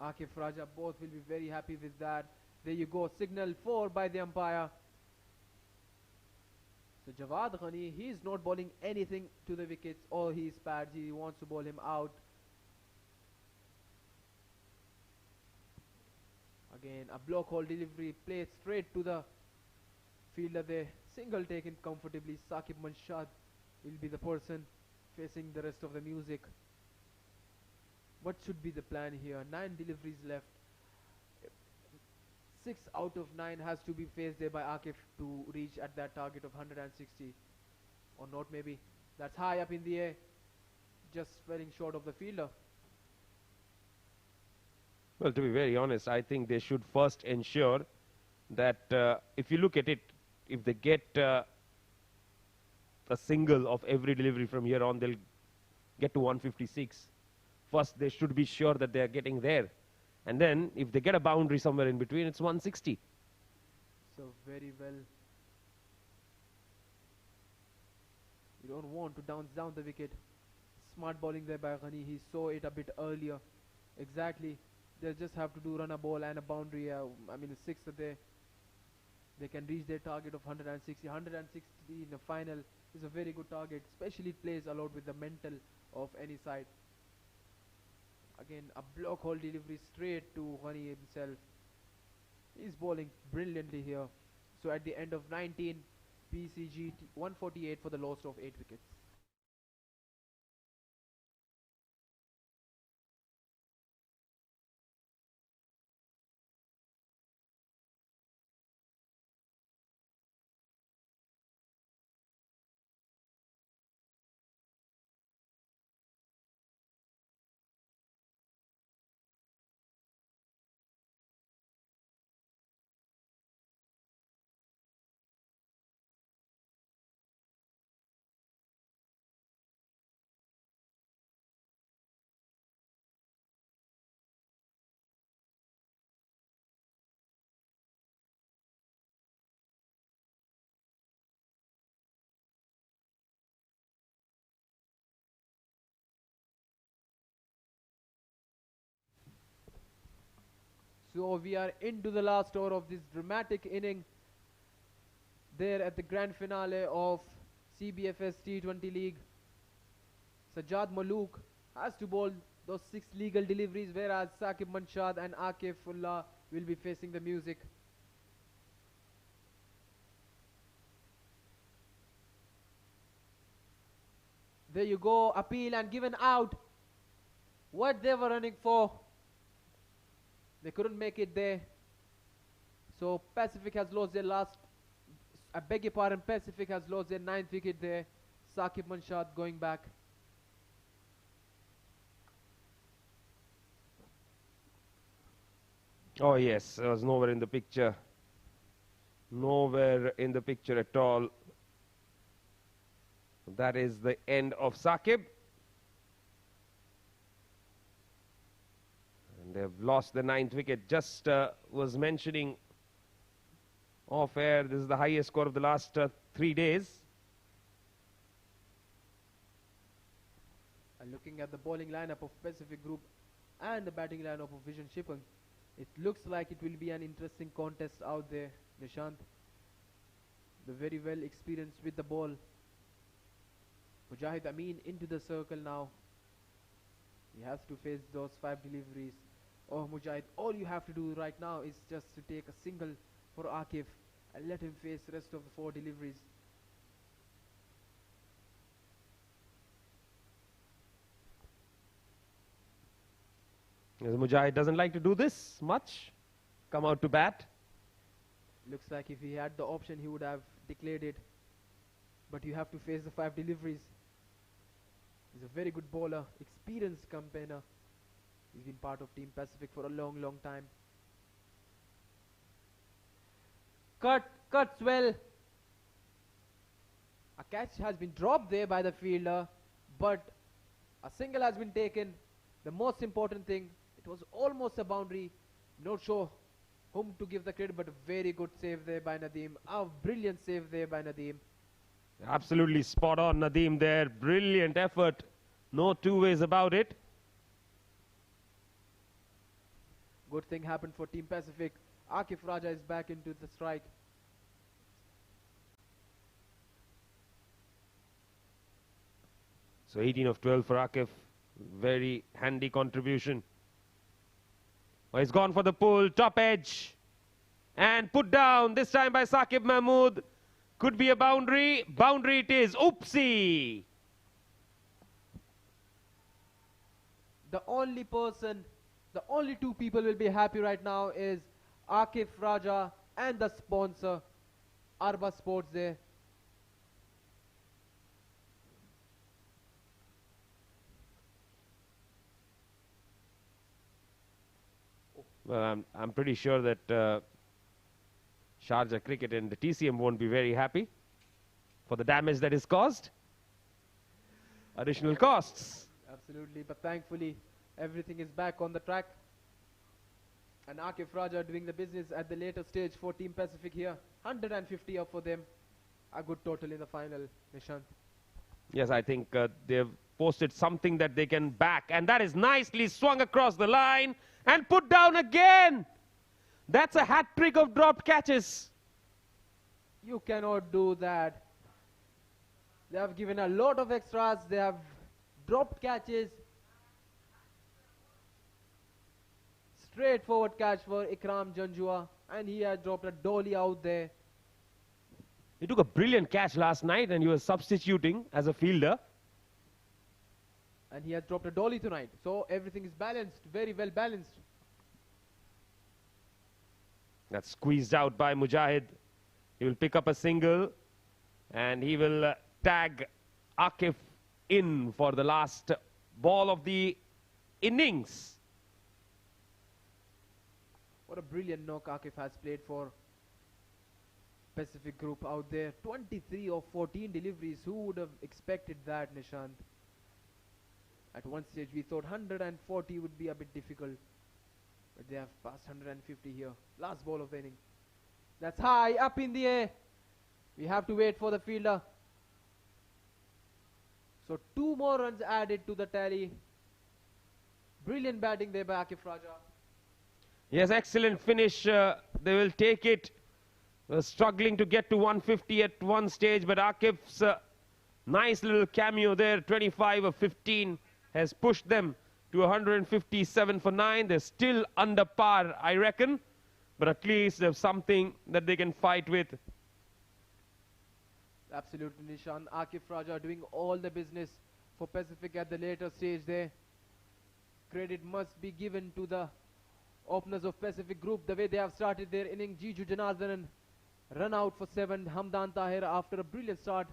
Akif Raja both will be very happy with that. There you go, signal 4 by the umpire. So Jawad Ghani, he is not bowling anything to the wickets or his pads. He wants to bowl him out. Again, a block hole delivery played straight to the fielder there. Single taken comfortably. Saqib Manshad will be the person facing the rest of the music. What should be the plan here? 9 deliveries left. 6 out of 9 has to be faced there by Akif to reach at that target of 160. Or not maybe. That's high up in the air. Just falling short of the fielder. Well, to be very honest, I think they should first ensure that if you look at it, if they get a single of every delivery from here on, they'll get to 156. First, they should be sure that they're getting there. And then, if they get a boundary somewhere in between, it's 160. So very well. You don't want to downs down the wicket. Smart bowling there by Ghani. He saw it a bit earlier. Exactly. They just have to do run a ball and a boundary. I mean, a sixth there. They can reach their target of 160. 160 in the final is a very good target. Especially it plays a lot with the mental of any side. Again, a block hole delivery straight to Ghani himself. He's bowling brilliantly here. So at the end of 19, PCG 148 for the loss of 8 wickets. So we are into the last over of this dramatic inning there at the grand finale of CBFS T20 League. Sajjad Malook has to bowl those 6 legal deliveries, whereas Saqib Manshad and Akifullah will be facing the music. There you go, appeal and given out. What they were running for, they couldn't make it there. So Pacific has lost their last, I beg your pardon, Pacific has lost their 9th wicket there. Saqib Manshad going back. Oh yes, I was nowhere in the picture. Nowhere in the picture at all. That is the end of Saqib. And they've lost the 9th wicket. Just was mentioning off air, this is the highest score of the last 3 days. And looking at the bowling lineup of Pacific Group and the batting lineup of Vision Shipang, it looks like it will be an interesting contest out there, Nishant. The very well experienced with the ball. Mujahid Amin into the circle now. He has to face those 5 deliveries. Oh Mujahid, all you have to do right now is just to take a single for Akif and let him face the rest of the 4 deliveries. Mujahid doesn't like to do this much. Come out to bat. Looks like if he had the option he would have declared it. But you have to face the 5 deliveries. He's a very good bowler, experienced campaigner. He's been part of Team Pacific for a long, long time. Cuts well. A catch has been dropped there by the fielder, but a single has been taken. The most important thing, it was almost a boundary. Not sure whom to give the credit, but a very good save there by Nadeem. A brilliant save there by Nadeem. Absolutely spot on, Nadeem there. Brilliant effort. No two ways about it. Good thing happened for Team Pacific. Akif Raja is back into the strike. So 18 of 12 for Akif. Very handy contribution. Oh, he's gone for the pull. Top edge. And put down. This time by Saqib Mahmood. Could be a boundary. Boundary it is. Oopsie. The only person, the only 2 people will be happy right now is Akif Raja and the sponsor, Arba Sports there. Well, I'm pretty sure that Sharjah Cricket and the TCM won't be very happy for the damage that is caused. Additional costs. Absolutely, but thankfully everything is back on the track. And Akif Raja doing the business at the later stage for Team Pacific here. 150 up for them. A good total in the final, Nishant. Yes, I think they've posted something that they can back. And that is nicely swung across the line and put down again. That's a hat trick of dropped catches. You cannot do that. They have given a lot of extras. They have dropped catches. Straightforward catch for Ikram Janjua. And he had dropped a dolly out there. He took a brilliant catch last night and he was substituting as a fielder. And he has dropped a dolly tonight. So everything is balanced, very well balanced. That's squeezed out by Mujahid. He will pick up a single and he will tag Akif in for the last ball of the innings. What a brilliant knock Akif has played for Pacific Group out there. 23 of 14 deliveries. Who would have expected that, Nishant? At one stage we thought 140 would be a bit difficult. But they have passed 150 here. Last ball of the inning. That's high, up in the air. We have to wait for the fielder. So 2 more runs added to the tally. Brilliant batting there by Akif Raja. Yes, excellent finish. They will take it. Struggling to get to 150 at one stage, but Akif's nice little cameo there, 25 of 15, has pushed them to 157 for 9. They're still under par, I reckon, but at least there's something that they can fight with. Absolutely, Nishan. Akif Raja doing all the business for Pacific at the later stage there. Credit must be given to the openers of Pacific Group, the way they have started their inning. Jiju Janardhanan run out for 7. Hamdan Tahir, after a brilliant start,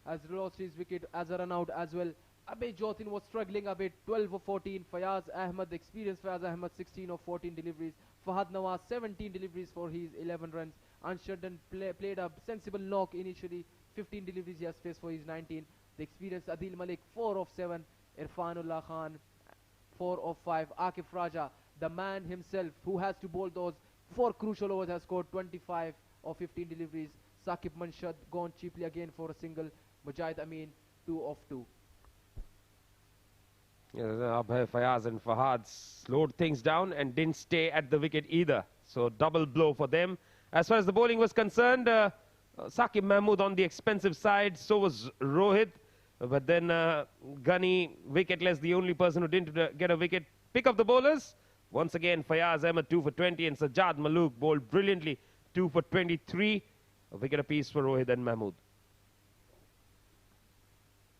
has lost his wicket as a run out as well. Abhay Jotin was struggling a bit, 12 of 14. Fayaz Ahmed, experienced Fayaz Ahmed, 16 of 14 deliveries. Fahad Nawaz, 17 deliveries for his 11 runs. Anshardan played a sensible knock initially. 15 deliveries he has faced for his 19. The experienced Adil Malik, 4 of 7. Irfanullah Khan, 4 of 5. Akif Raja, the man himself who has to bowl those 4 crucial overs, has scored 25 of 15 deliveries. Saqib Manshad gone cheaply again for a single. Mujahid Amin, 2 of 2. Yeah, Abhay, Fayaz and Fahad slowed things down and didn't stay at the wicket either. So double blow for them. As far as the bowling was concerned, Saqib Mahmood on the expensive side, so was Rohit. But then Gunny, wicketless, the only person who didn't get a wicket. Pick up the bowlers. Once again, Fayaz Ahmed 2 for 20 and Sajjad Malook bowled brilliantly, 2 for 23. A wicket apiece for Rohit and Mahmood.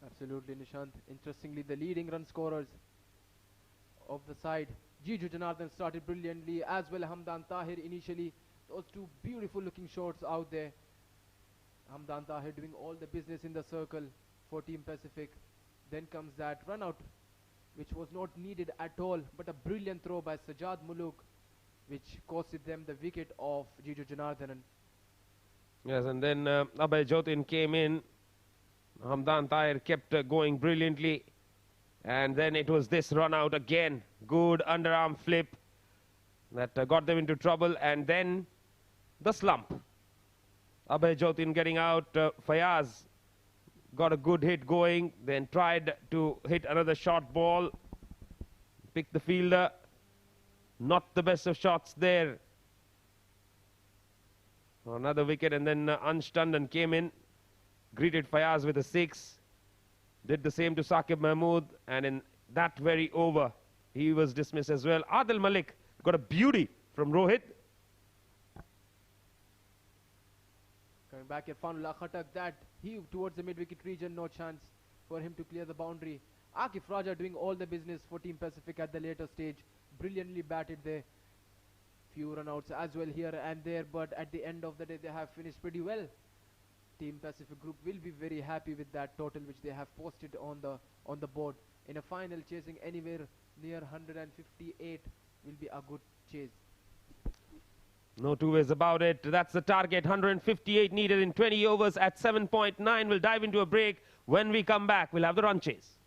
Absolutely, Nishant. Interestingly, the leading run scorers of the side, Jiju Janardhan started brilliantly, as well Hamdan Tahir initially. Those 2 beautiful looking shots out there. Hamdan Tahir doing all the business in the circle for Team Pacific. Then comes that run out, which was not needed at all, but a brilliant throw by Sajjad Muluk, which costed them the wicket of Jiju Janardhanan. Yes, and then Abhay Jotin came in. Hamdan Tahir kept going brilliantly. And then it was this run out again. Good underarm flip that got them into trouble. And then the slump. Abhay Jotin getting out. Fayaz got a good hit going. Then tried to hit another short ball. Picked the fielder. Not the best of shots there. Another wicket, and then Ansh Tandon came in. Greeted Fayaz with a 6. Did the same to Saqib Mahmood, and in that very over, he was dismissed as well. Adil Malik got a beauty from Rohit. Coming back, Irfanullah Khatak, that heave towards the mid-wicket region, no chance for him to clear the boundary. Akif Raja doing all the business for Team Pacific at the later stage. Brilliantly batted there. Few run-outs as well here and there, but at the end of the day, they have finished pretty well. Team Pacific Group will be very happy with that total which they have posted on the board. In a final, chasing anywhere near 158 will be a good chase. No two ways about it. That's the target. 158 needed in 20 overs at 7.9. We'll dive into a break. When we come back, we'll have the run chase.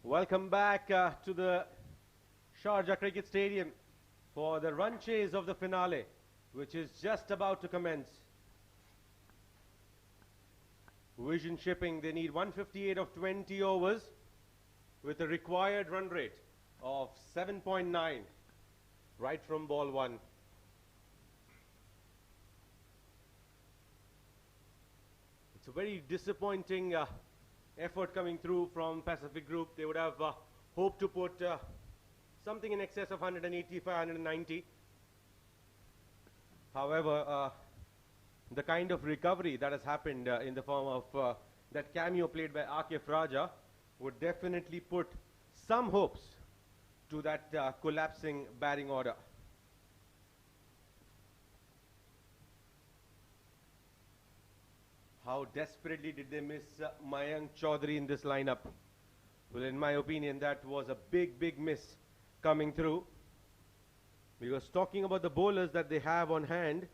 Welcome back to the Sharjah Cricket Stadium for the run chase of the finale, which is just about to commence. Vision shipping, they need 158 of 20 overs with a required run rate of 7.9 right from ball 1. It's a very disappointing effort coming through from Pacific Group. They would have hoped to put something in excess of 185, 190. However, the kind of recovery that has happened in the form of that cameo played by Akif Raja would definitely put some hopes to that collapsing batting order. How desperately did they miss Mayank Chaudhary in this lineup? Well, in my opinion, that was a big miss coming through. Because talking about the bowlers that they have on hand,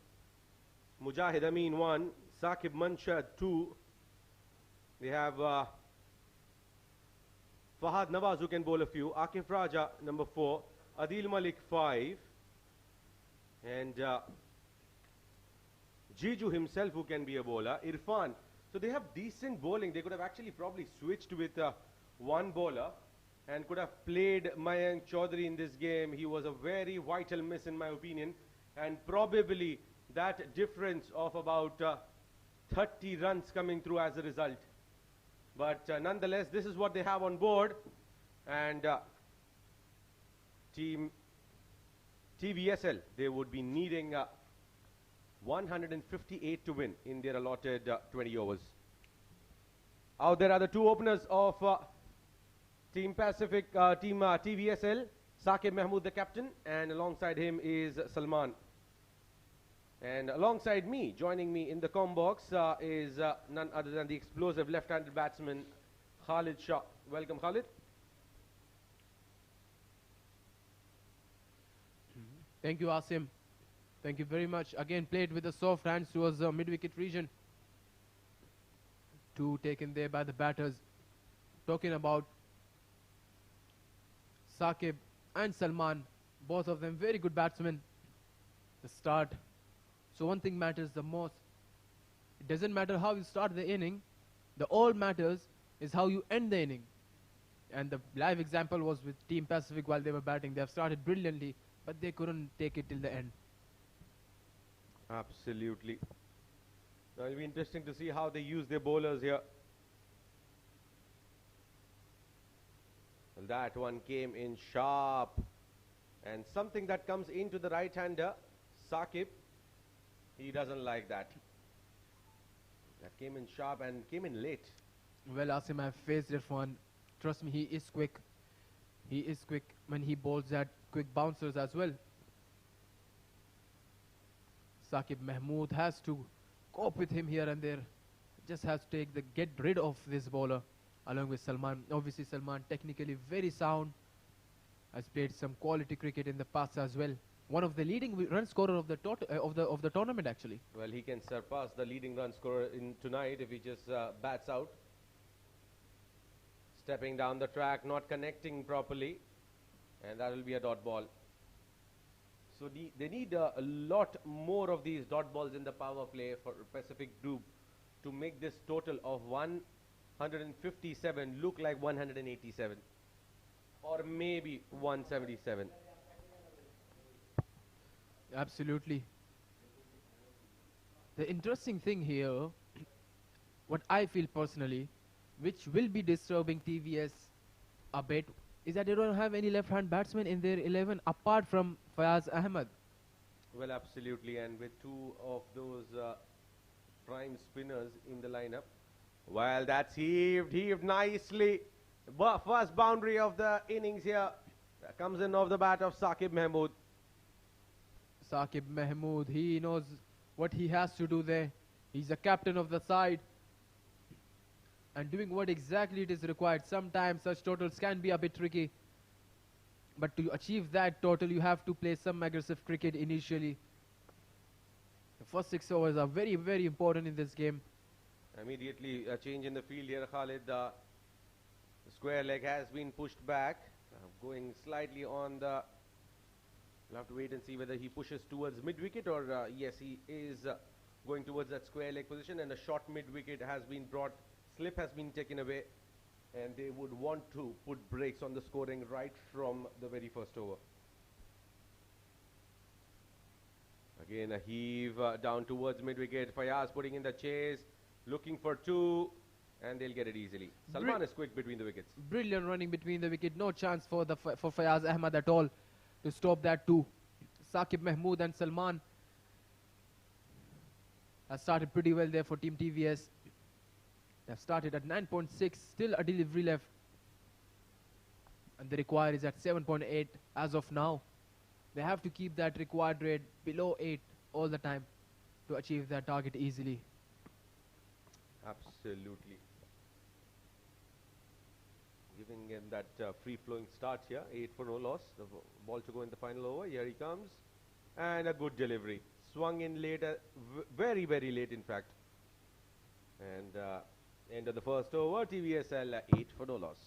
Mujahid Amin 1, Saqib Manshad 2. They have Fahad Nawaz who can bowl a few, Akif Raja number 4, Adil Malik 5, and Jiju himself who can be a bowler, Irfan. So they have decent bowling. They could have actually probably switched with one bowler and could have played Mayank Chaudhary in this game. He was a very vital miss in my opinion, and probably that difference of about 30 runs coming through as a result. But nonetheless, this is what they have on board, and team TVSL, they would be needing 158 to win in their allotted 20 overs. Out there are the two openers of Team Pacific, Team TVSL, Saqib Mahmood the captain, and alongside him is Salman. And alongside me, joining me in the comm box is none other than the explosive left-handed batsman Khalid Shah. Welcome, Khalid. Thank you, Asim. Thank you very much. Again, played with the soft hands towards the mid-wicket region. Two taken there by the batters. Talking about Saqib and Salman, both of them very good batsmen. The start. So one thing matters the most. It doesn't matter how you start the inning. The all matters is how you end the inning. And the live example was with Team Pacific while they were batting. They have started brilliantly, but they couldn't take it till the end. Absolutely. Now it'll be interesting to see how they use their bowlers here. Well, that one came in sharp. And something that comes into the right-hander, Saqib, he doesn't like that. That came in sharp and came in late. Well, Asim, I've faced Irfan. Trust me, he is quick. He is quick when he bowls at quick bouncers as well. Saqib Mahmood has to cope with him here and there. Just has to get rid of this bowler along with Salman. Obviously, Salman technically very sound. Has played some quality cricket in the past as well. One of the leading run scorer of the tournament actually. Well, he can surpass the leading run scorer in tonight if he just bats out. Stepping down the track, not connecting properly, and that will be a dot ball. So they need a lot more of these dot balls in the power play for Pacific Group to make this total of 157 look like 187 or maybe 177. Absolutely. The interesting thing here, what I feel personally, which will be disturbing TVS a bit, is that they don't have any left-hand batsmen in their 11 apart from Fayaz Ahmed. Well, absolutely, and with two of those prime spinners in the lineup. While that's heaved nicely. First boundary of the innings here comes in off the bat of Saqib Mahmood. Saqib Mahmood, he knows what he has to do there. He's the captain of the side and doing what exactly it is required. Sometimes such totals can be a bit tricky, but to achieve that total you have to play some aggressive cricket initially. The first 6 overs are very, very important in this game. Immediately a change in the field here, Khalid. The square leg has been pushed back, going slightly on the... We'll have to wait and see whether he pushes towards mid-wicket or yes, he is going towards that square leg position, and a short mid-wicket has been brought, slip has been taken away, and they would want to put brakes on the scoring right from the very first over. Again a heave down towards mid-wicket. Fayaz putting in the chase, looking for two, and they'll get it easily. Salman is quick between the wickets. Brilliant running between the wicket. No chance for for Fayaz Ahmad at all to stop that too. Saqib Mahmood and Salman have started pretty well there for Team TVS. They've started at 9.6, still a delivery left. And the required is at 7.8 as of now. They have to keep that required rate below 8 all the time to achieve their target easily. Absolutely. Giving him that free-flowing start here, 8 for no loss. The ball to go in the final over. Here he comes. And a good delivery. Swung in late, very, very late in fact. And end of the first over, TVSL 8 for no loss.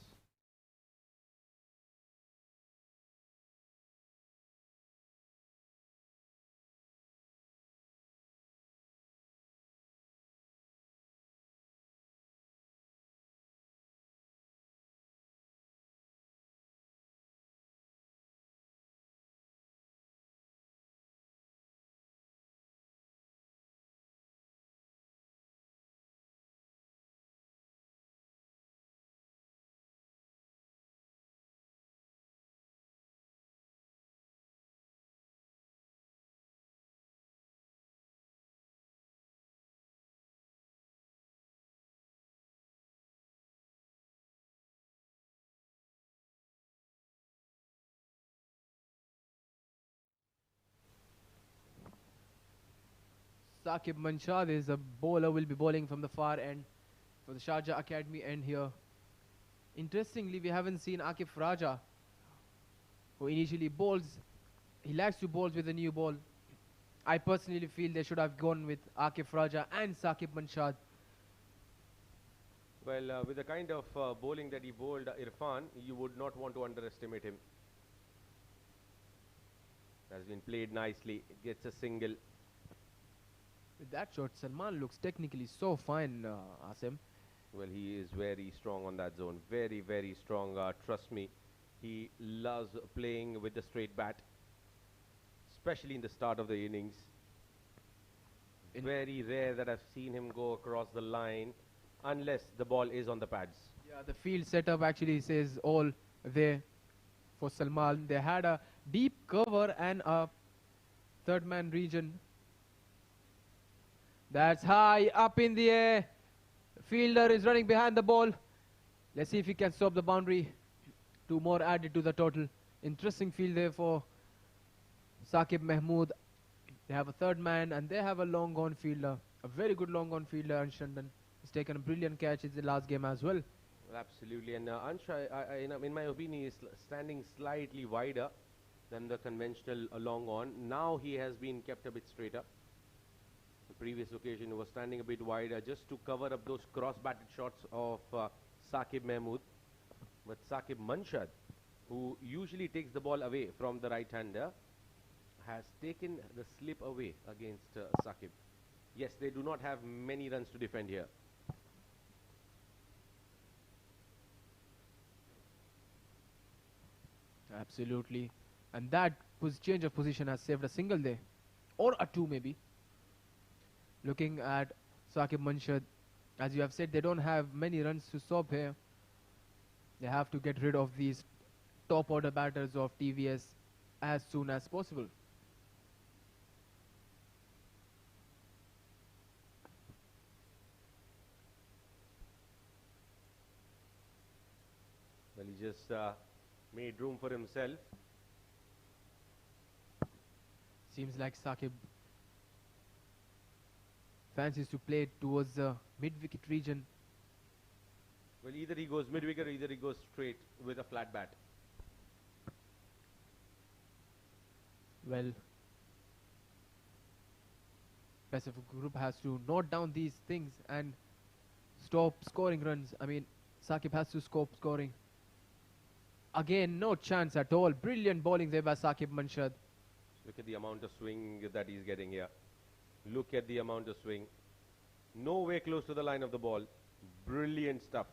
Saqib Manshad is a bowler, will be bowling from the far end for the Sharjah Academy end here. Interestingly, we haven't seen Akif Raja, who initially bowls. He likes to bowl with a new ball. I personally feel they should have gone with Akif Raja and Saqib Manshad. Well, with the kind of bowling that he bowled Irfan, you would not want to underestimate him. Has been played nicely. It gets a single. With that shot, Salman looks technically so fine, Asim. Well, he is very strong on that zone. Very, very strong. Trust me. He loves playing with the straight bat, especially in the start of the innings. Very rare that I've seen him go across the line unless the ball is on the pads. Yeah, the field setup actually says all there for Salman. They had a deep cover and a third man region. That's high up in the air. Fielder is running behind the ball. Let's see if he can stop the boundary. 2 more added to the total. Interesting field there for Saqib Mahmood. They have a third man and they have a long on fielder. A very good long on fielder, Ansh Tandon. He's taken a brilliant catch in the last game as well. Well, absolutely. And Ansh, in my opinion, is standing slightly wider than the conventional long on. Now he has been kept a bit straighter. The previous occasion he was standing a bit wider just to cover up those cross-batted shots of Saqib Mahmood. But Saqib Manshad, who usually takes the ball away from the right-hander, has taken the slip away against Saqib. Yes, they do not have many runs to defend here. Absolutely. And that change of position has saved a single there. Or a 2 maybe. Looking at Saqib Manshad, as you have said, they don't have many runs to stop here. They have to get rid of these top order batters of TVS as soon as possible. Well, he just made room for himself. Seems like Saqib fancies to play towards the mid-wicket region. Well, either he goes mid-wicket or either he goes straight with a flat bat. Well, Pacific Group has to note down these things and stop scoring runs. I mean, Saqib has to scope scoring. Again, no chance at all. Brilliant bowling there by Saqib Manshad. Look at the amount of swing that he's getting here. Look at the amount of swing. Nowhere close to the line of the ball. Brilliant stuff.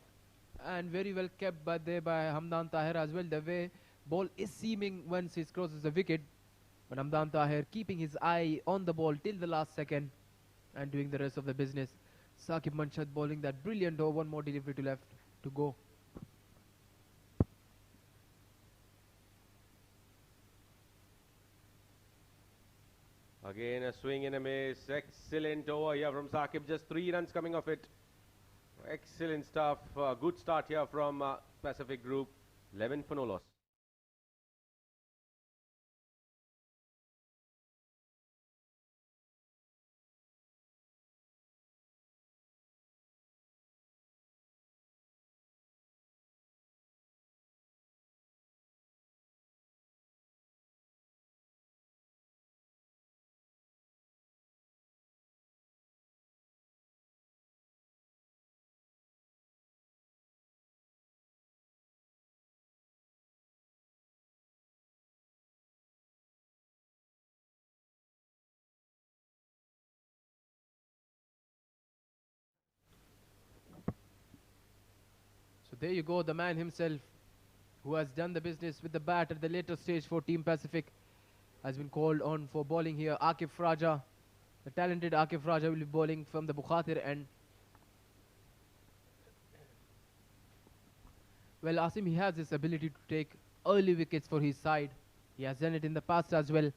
And very well kept by there by Hamdan Tahir as well. The way ball is seeming once he crosses the wicket. But Hamdan Tahir keeping his eye on the ball till the last second and doing the rest of the business. Saqib Manshad bowling that brilliant over. One more delivery to left to go. Again a swing and a miss. Excellent over here from Saqib. Just 3 runs coming off it. Excellent stuff. Good start here from Pacific Group. 11 for no loss. So there you go, the man himself who has done the business with the bat at the later stage for Team Pacific has been called on for bowling here. Akif Raja, the talented Akif Raja will be bowling from the Bukhatir end. Well, Asim, he has this ability to take early wickets for his side. He has done it in the past as well. It's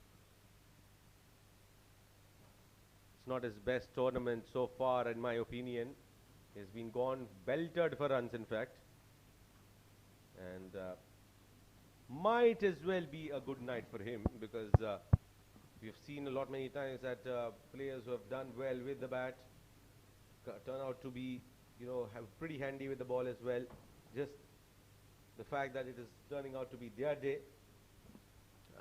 not his best tournament so far, in my opinion. He's been gone belted for runs, in fact. And might as well be a good night for him, because we've seen a lot many times that players who have done well with the bat turn out to be, pretty handy with the ball as well. Just the fact that it is turning out to be their day.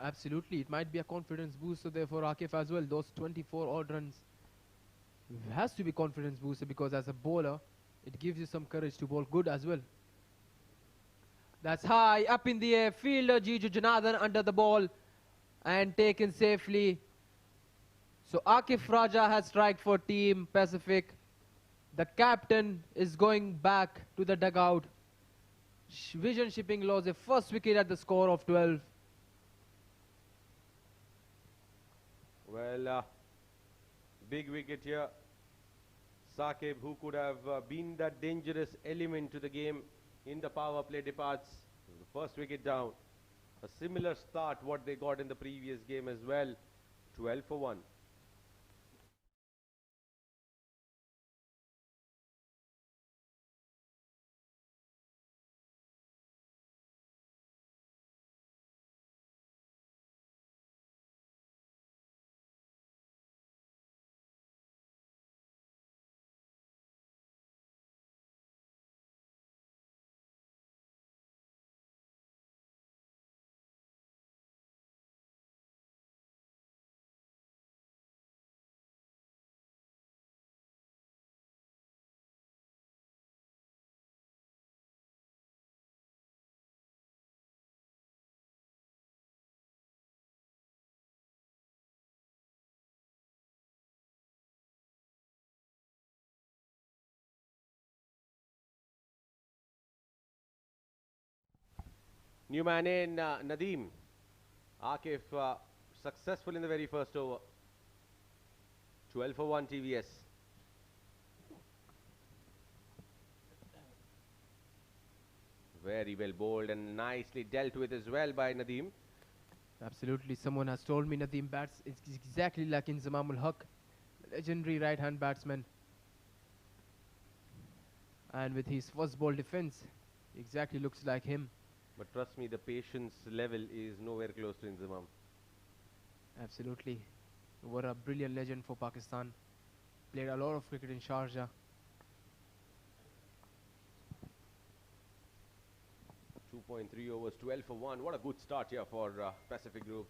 Absolutely, it might be a confidence booster there for Akif as well. Those 24 odd runs has to be confidence booster, because as a bowler, it gives you some courage to bowl good as well. That's high, up in the air. Fielder Jiju Janathan under the ball and taken safely. So Akif Raja has striked for Team Pacific. The captain is going back to the dugout. Vision Shipping lost a first wicket at the score of 12. Well, big wicket here. Saqib, who could have been that dangerous element to the game in the power play, departs. The first wicket down. A similar start what they got in the previous game as well. 12 for 1. New man in, Nadeem. Akif successful in the very first over. 12 for 1 TVS. Very well bowled and nicely dealt with as well by Nadeem. Absolutely, someone has told me Nadeem bats is exactly like Inzamamul Haq, legendary right-hand batsman. And with his first ball defense, exactly looks like him. But trust me, the patience level is nowhere close to Inzamam. Absolutely. What a brilliant legend for Pakistan. Played a lot of cricket in Sharjah. 2.3 overs, 12 for 1. What a good start here for Pacific Group.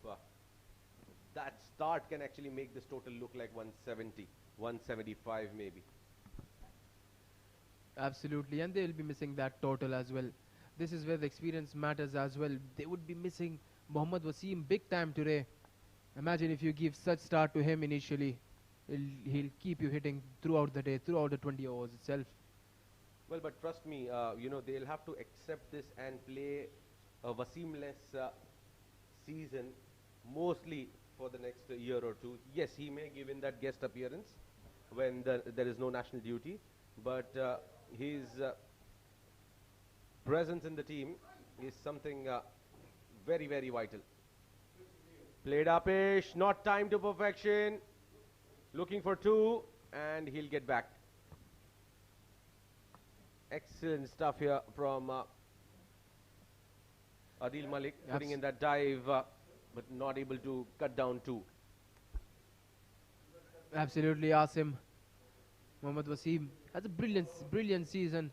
That start can actually make this total look like 170, 175 maybe. Absolutely, and they will be missing that total as well. This is where the experience matters as well. They would be missing Mohammad Wasim big time today. Imagine if you give such start to him initially. He'll keep you hitting throughout the day, throughout the 20 overs itself. Well, but trust me, they'll have to accept this and play a Wasim-less season mostly for the next year or two. Yes, he may give in that guest appearance when there is no national duty, but his presence in the team is something very, very vital. Played upish, not timed to perfection. Looking for two, and he'll get back. Excellent stuff here from Adil Malik, putting in that dive, but not able to cut down two. Absolutely, Asim. Mohammad Wasim has a brilliant season.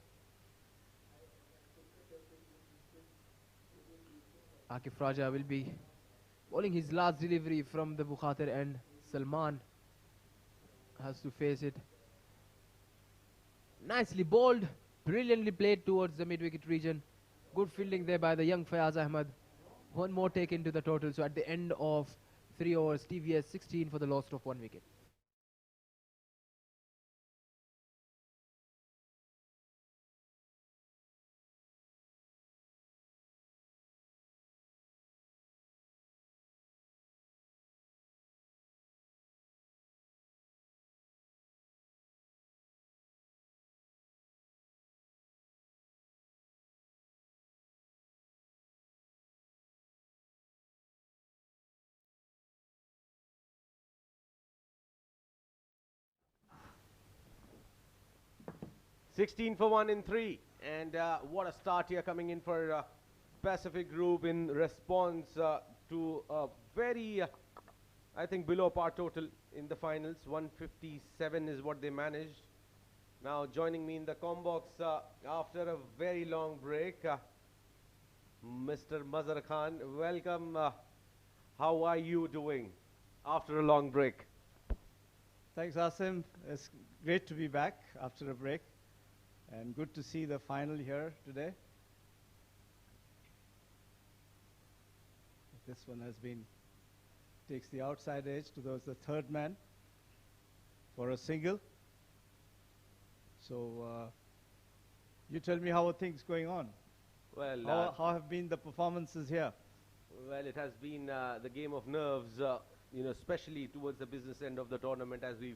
Akif Raja will be bowling his last delivery from the Bukhatir end. Salman has to face it. Nicely bowled, brilliantly played towards the mid-wicket region. Good fielding there by the young Fayaz Ahmed. One more take into the total. So at the end of 3 overs, TVS 16 for the loss of 1 wicket. Sixteen for 1 in 3. And what a start here coming in for Pacific Group in response to a very, I think, below par total in the finals. 157 is what they managed. Now joining me in the combox after a very long break, Mr. Mazhar Khan. Welcome. How are you doing after a long break? Thanks, Asim. It's great to be back after a break, and good to see the final here today. This one takes the outside edge towards the third man for a single. So you tell me how are things going on? Well, How have been the performances here? well, it has been the game of nerves, especially towards the business end of the tournament as we,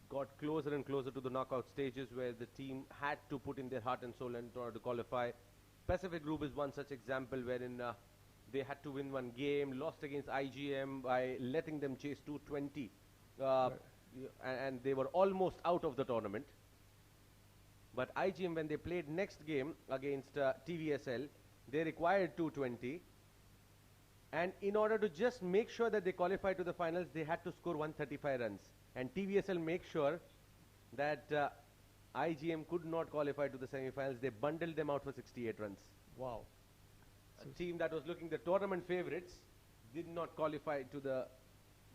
got closer and closer to the knockout stages where the team had to put in their heart and soul in order to qualify. Pacific Group is one such example wherein they had to win one game, lost against IGM by letting them chase 220, and they were almost out of the tournament. But IGM, when they played next game against TVSL, they required 220. And in order to just make sure that they qualified to the finals, they had to score 135 runs. And TVSL make sure that IGM could not qualify to the semi-finals. They bundled them out for 68 runs. Wow. A team that was looking the tournament favorites did not qualify to the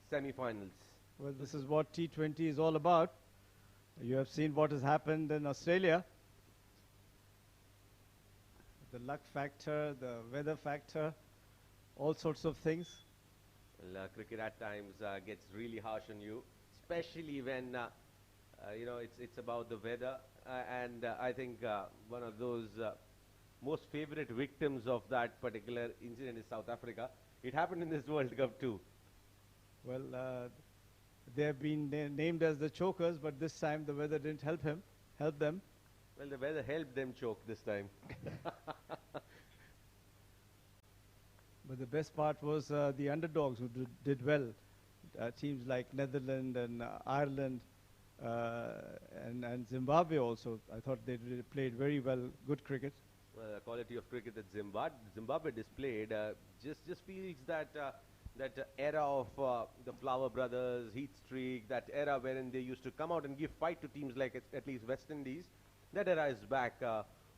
semi-finals. Well, this is what T20 is all about. You have seen what has happened in Australia. The luck factor, the weather factor, all sorts of things. Well, cricket at times gets really harsh on you, especially when it's about the weather. And I think one of those most favorite victims of that particular incident is South Africa. It happened in this World Cup too. Well, they have been named as the chokers, but this time the weather didn't help them. Well, the weather helped them choke this time. But the best part was the underdogs who did well. Teams like Netherlands and Ireland and Zimbabwe also. I thought they played very well, good cricket. Well, the quality of cricket that Zimbabwe displayed just feels that that era of the Flower Brothers, Heat Streak, that era wherein they used to come out and give fight to teams like at least West Indies. That era is back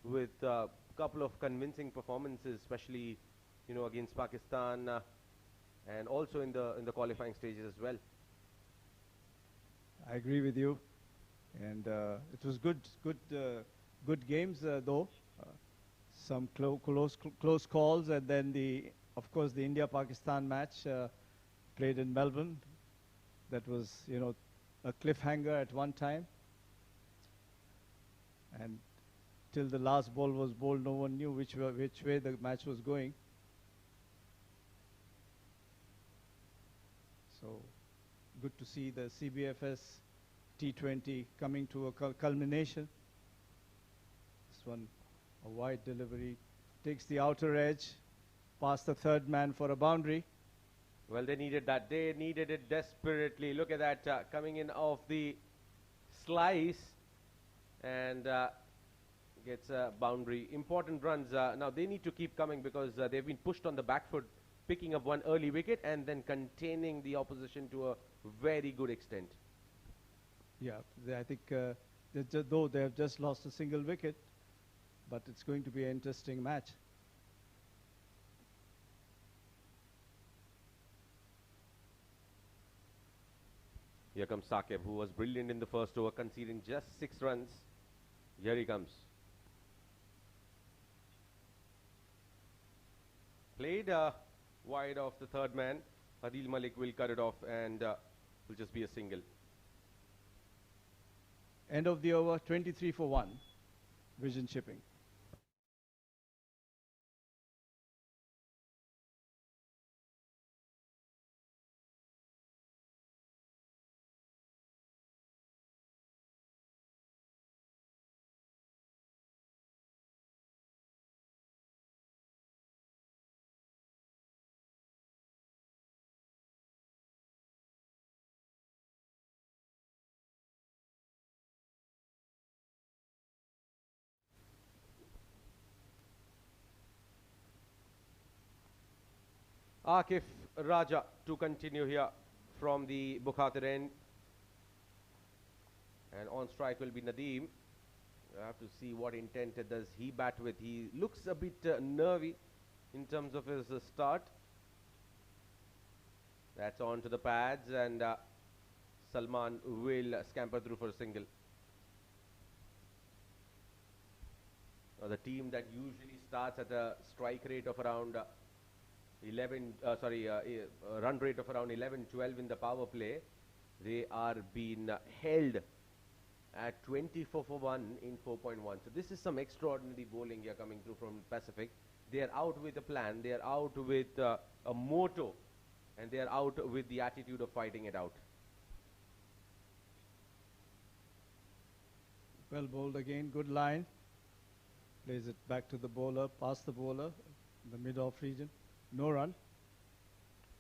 with a couple of convincing performances, especially against Pakistan and also in the qualifying stages as well. I agree with you. And it was good games though. Some close calls, and then of course, the India-Pakistan match played in Melbourne. That was, a cliffhanger at one time. And till the last ball was bowled, no one knew which way the match was going. So good to see the CBFS T20 coming to a culmination. This one, a wide delivery, takes the outer edge, past the third man for a boundary. Well, they needed that. They needed it desperately. Look at that, coming in off the slice and gets a boundary. Important runs. Now they need to keep coming because they've been pushed on the back foot, picking up one early wicket and then containing the opposition to a very good extent. Yeah, I think though they have just lost a single wicket, but it's going to be an interesting match. Here comes Saqib, who was brilliant in the first over, conceding just 6 runs. Here he comes. Played wide of the third man. Adil Malik will cut it off and will just be a single. End of the over, 23 for 1. Vision chipping. Akif Raja to continue here from the Bukhatir end. And on strike will be Nadeem. I have to see what intent does he bat with. He looks a bit nervy in terms of his start. That's on to the pads and Salman will scamper through for a single. The team that usually starts at a strike rate of around run rate of around 11-12 in the power play, they are being held at 24 for 1 in 4.1. So this is some extraordinary bowling here coming through from Pacific. They are out with a plan, they are out with a motto, and they are out with the attitude of fighting it out. Well bowled again, good line. Plays it back to the bowler, past the bowler, the mid-off region. No run.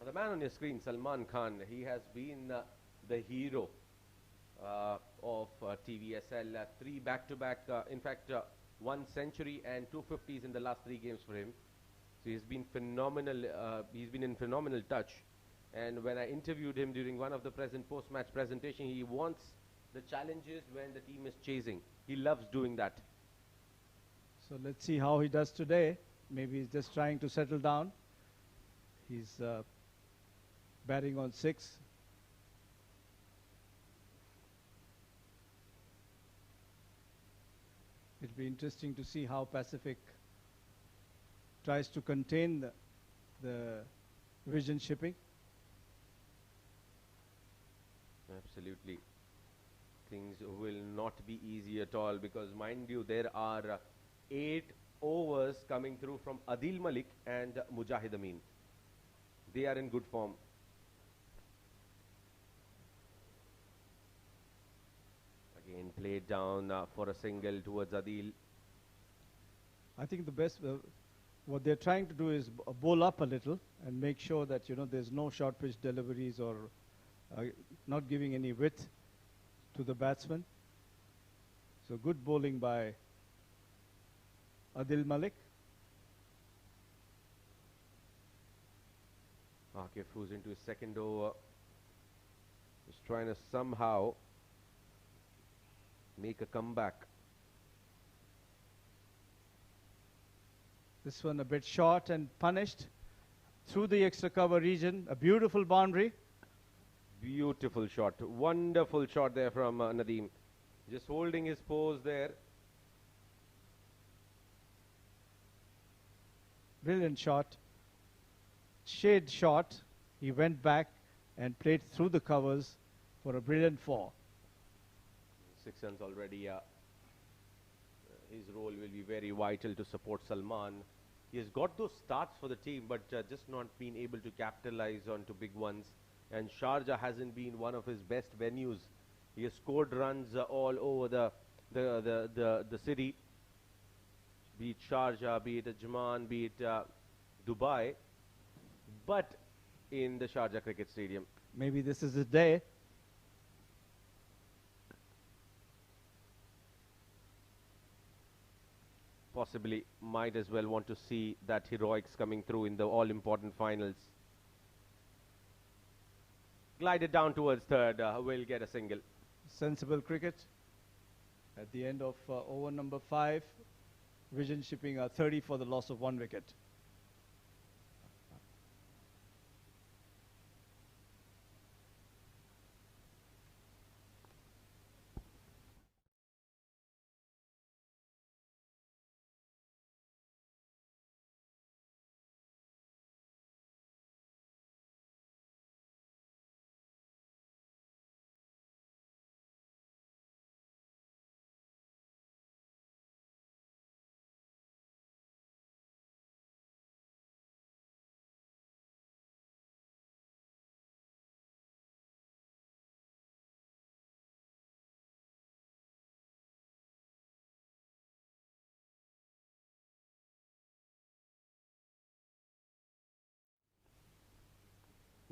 The man on your screen, Salman Khan, he has been the hero of TVSL. 3 back-to-back, in fact, 1 century and 2 50s in the last 3 games for him. So he's been phenomenal. He's been in phenomenal touch. And when I interviewed him during one of the post-match presentation, he wants the challenges when the team is chasing. He loves doing that. So let's see how he does today. Maybe he's just trying to settle down. He's batting on 6. It'll be interesting to see how Pacific tries to contain the vision shipping. Absolutely. Things will not be easy at all because, mind you, there are 8 overs coming through from Adil Malik and Mujahid Amin. They are in good form. Again, played down for a single towards Adil. I think the best, what they're trying to do is bowl up a little and make sure that, there's no short pitch deliveries or not giving any width to the batsman. So good bowling by Adil Malik. Akif, who's into his second over, is trying to somehow make a comeback. This one a bit short and punished through the extra cover region. A beautiful boundary. Beautiful shot. Wonderful shot there from Nadeem. Just holding his pose there. Brilliant shot. Shade shot. He went back and played through the covers for a brilliant 4. 6 runs already. His role will be very vital to support Salman. He has got those starts for the team, but just not been able to capitalize onto big ones. And Sharjah hasn't been one of his best venues. He has scored runs all over the city, be it Sharjah, be it Ajman, be it Dubai, but in the Sharjah Cricket Stadium. Maybe this is the day. Possibly might as well want to see that heroics coming through in the all-important finals. Glided down towards third, will get a single. Sensible cricket. At the end of over number 5, Vision shipping a 30 for the loss of 1 wicket.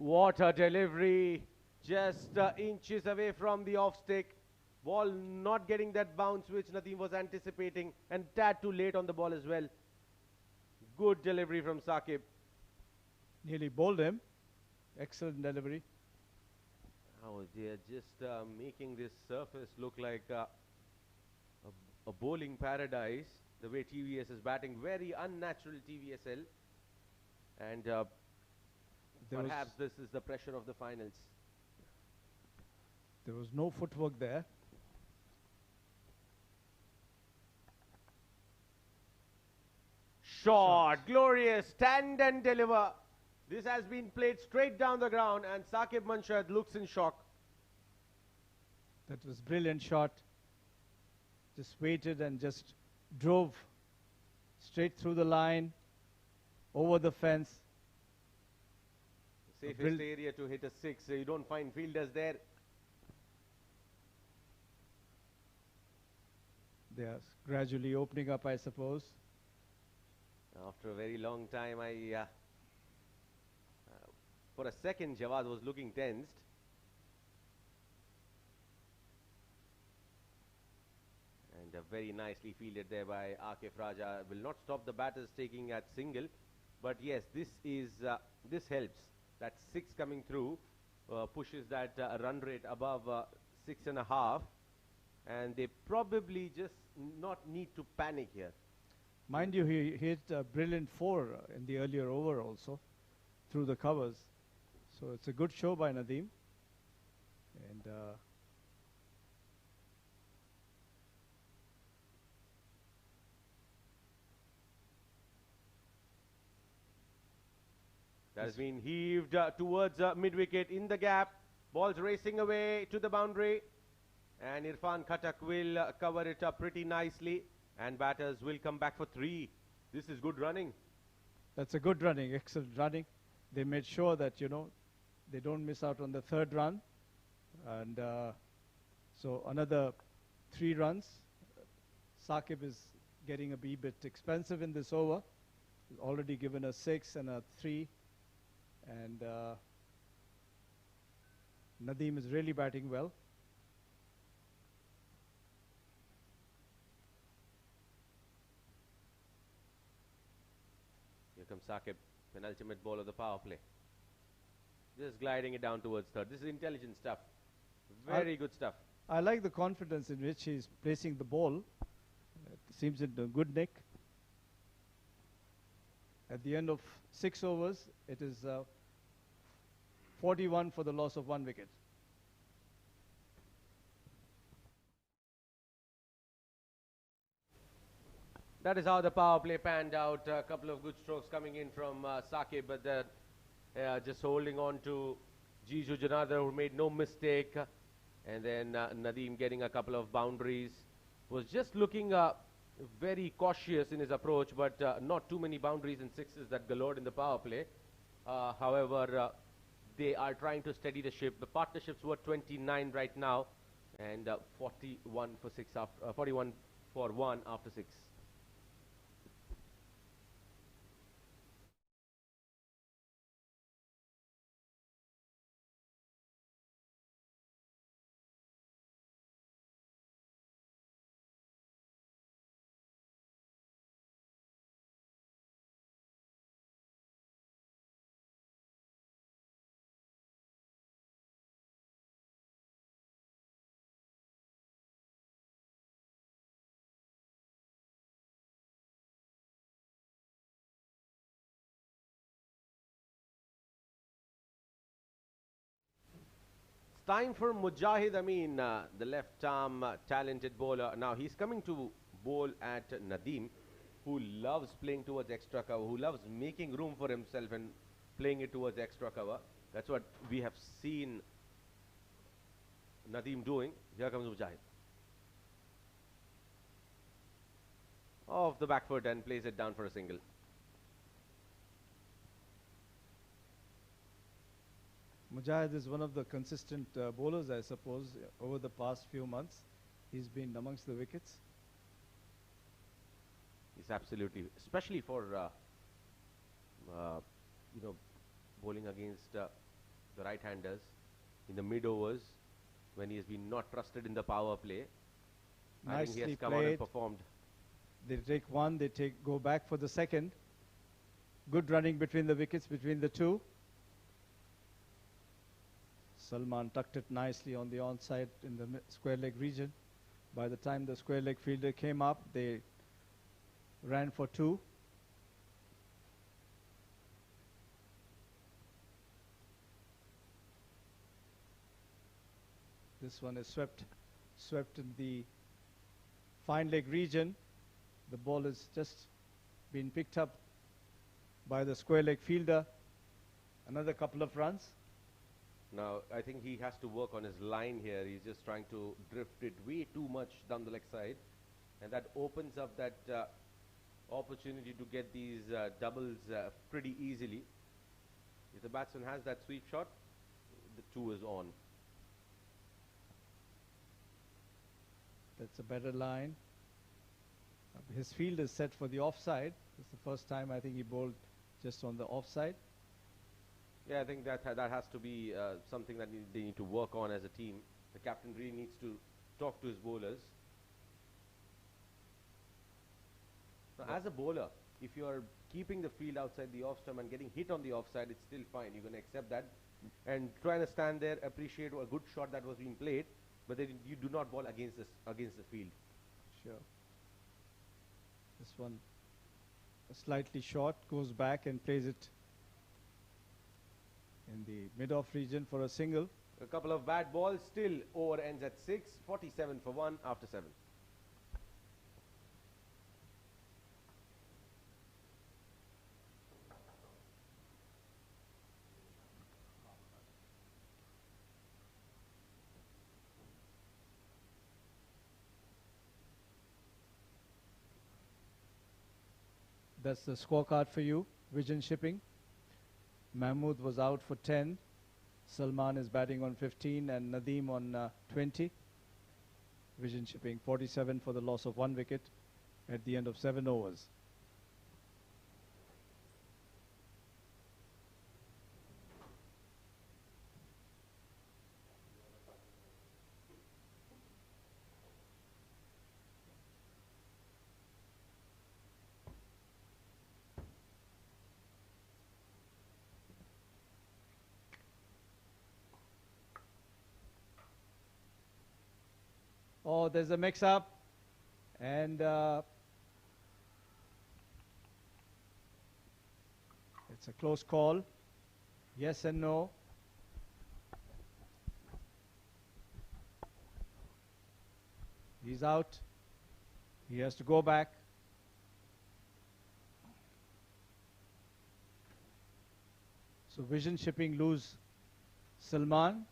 What a delivery, just inches away from the off stick. Ball not getting that bounce which Nadeem was anticipating, and tad too late on the ball as well. Good delivery from Saqib. Nearly bowled him. Excellent delivery. Oh, they are just making this surface look like a bowling paradise. The way TVS is batting, very unnatural TVSL. And perhaps this is the pressure of the finals. There was no footwork there. Shot, glorious, stand and deliver. This has been played straight down the ground, and Saqib Manshad looks in shock. That was brilliant shot. Just waited and just drove straight through the line, over the fence. Safest area to hit a 6. You don't find fielders there. They are gradually opening up, I suppose. After a very long time, for a second, Jawad was looking tensed. And very nicely fielded there by Akif Raja. Will not stop the batters taking at single. But yes, this helps. That 6 coming through pushes that run rate above 6.5. And they probably just not need to panic here. Mind you, he hit a brilliant 4 in the earlier over also, through the covers. So it's a good show by Nadeem. And that has been heaved towards mid-wicket in the gap. Ball's racing away to the boundary. And Irfan Khatak will cover it up pretty nicely. And batters will come back for 3. This is good running. that's a good running, excellent running. They made sure that, they don't miss out on the 3rd run. And so another 3 runs. Saqib is getting a bit expensive in this over. He's already given a 6 and a 3. And Nadeem is really batting well. Here comes Saqib, penultimate ball of the power play. Just gliding it down towards 3rd. This is intelligent stuff. Very good stuff. I like the confidence in which he's placing the ball. It seems in a good nick. At the end of 6 overs, it is 41 for the loss of 1 wicket. That is how the power play panned out. A couple of good strokes coming in from Sake, but then just holding on to Jiju Janardhan, who made no mistake. And then Nadeem getting a couple of boundaries. Was just looking very cautious in his approach, but not too many boundaries and sixes that galore in the power play. However, they are trying to steady the ship. The partnerships were 29 right now, and 41 for 6 after 41 for 1 after 6. Time for Mujahid Amin, the left arm talented bowler. Now he's coming to bowl at Nadeem, who loves playing towards extra cover, who loves making room for himself and playing it towards extra cover. That's what we have seen Nadeem doing. Here comes Mujahid. Off the back foot and plays it down for a single. Mujahid is one of the consistent bowlers, I suppose, over the past few months. He's been amongst the wickets. He's absolutely, especially for, bowling against the right-handers in the mid-overs when he has been not trusted in the power play. I think he has come out and performed. They take one, they go back for the second. Good running between the wickets, between the two. Salman tucked it nicely on the onside in the square leg region. By the time the square leg fielder came up, they ran for two. This one is swept in the fine leg region. The ball has just been picked up by the square leg fielder. Another couple of runs. Now, I think he has to work on his line here. He's just trying to drift it way too much down the leg side. And that opens up that opportunity to get these doubles pretty easily. If the batsman has that sweep shot, the two is on. That's a better line. His field is set for the offside. It's the first time I think he bowled just on the offside. Yeah, I think that has to be something that they need to work on as a team. The captain really needs to talk to his bowlers. Now, as a bowler, if you are keeping the field outside the off stump and getting hit on the offside, it's still fine. You're going to accept that and try to stand there, appreciate a good shot that was being played, but then you do not bowl against the field. Sure. This one slightly short, goes back and plays it in the mid-off region for a single. A couple of bad balls, still over ends at 6, 47 for 1 after 7. That's the scorecard for you, Vision Shipping. Mahmood was out for 10. Salman is batting on 15 and Nadeem on 20. Vision Shipping 47 for the loss of 1 wicket at the end of 7 overs. Oh, there's a mix-up, and it's a close call. Yes and no. He's out. He has to go back. So Vision Shipping lose Salman.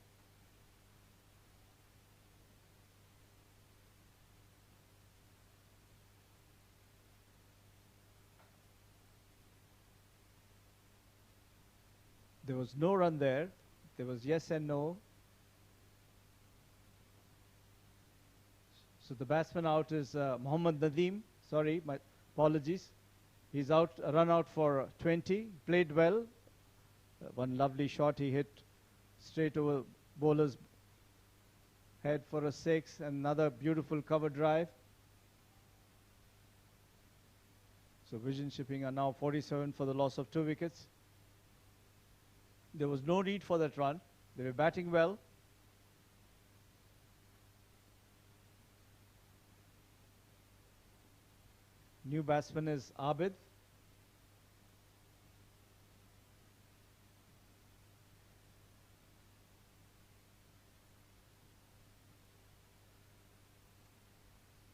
There was no run there. There was yes and no. So the batsman out is Mohammad Nadeem. Sorry, my apologies. He's out, run out for 20. Played well. One lovely shot he hit straight over bowler's head for a 6. Another beautiful cover drive. So Vision Shipping are now 47 for the loss of 2 wickets. There was no need for that run. They were batting well. New batsman is Abid.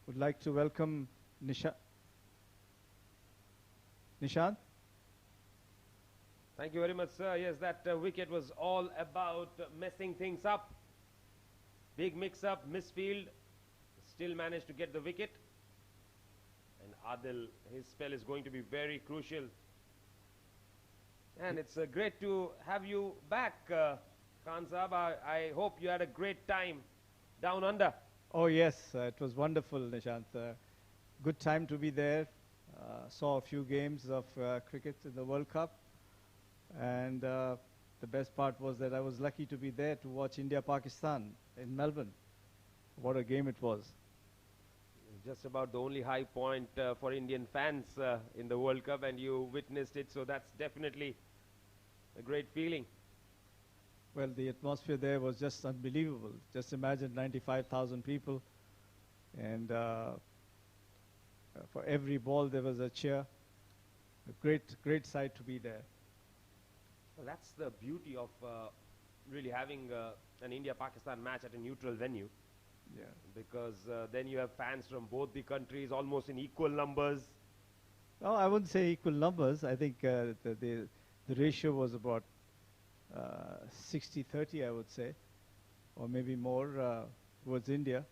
Would like to welcome Nishant. Thank you very much, sir. Yes, that wicket was all about messing things up. Big mix-up, misfield. Still managed to get the wicket. And Adil, his spell is going to be very crucial. And it's great to have you back, Khan Saab. I hope you had a great time down under. Oh yes, it was wonderful, Nishant. Good time to be there. Saw a few games of cricket in the World Cup. And the best part was that I was lucky to be there to watch India-Pakistan in Melbourne. What a game it was. Just about the only high point for Indian fans in the World Cup, and you witnessed it, so that's definitely a great feeling. Well, the atmosphere there was just unbelievable. Just imagine 95,000 people, and for every ball there was a cheer. A great sight to be there. Well, that's the beauty of really having an India-Pakistan match at a neutral venue. Yeah. Because then you have fans from both the countries almost in equal numbers. No, I wouldn't say equal numbers. I think the ratio was about 60-30, I would say, or maybe more towards India.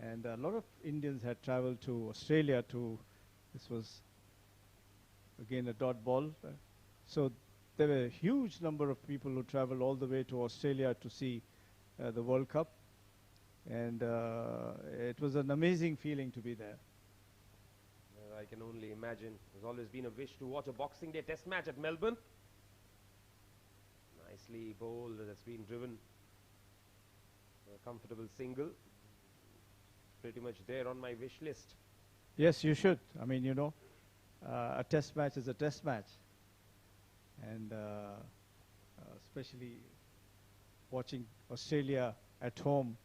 And a lot of Indians had traveled to Australia this was again a dot ball. So there were a huge number of people who traveled all the way to Australia to see the World Cup. And it was an amazing feeling to be there. I can only imagine. There's always been a wish to watch a Boxing Day test match at Melbourne. Nicely bowled, that's been driven. A comfortable single. Pretty much there on my wish list. Yes, you should. I mean, you know, a test match is a test match. And especially watching Australia at home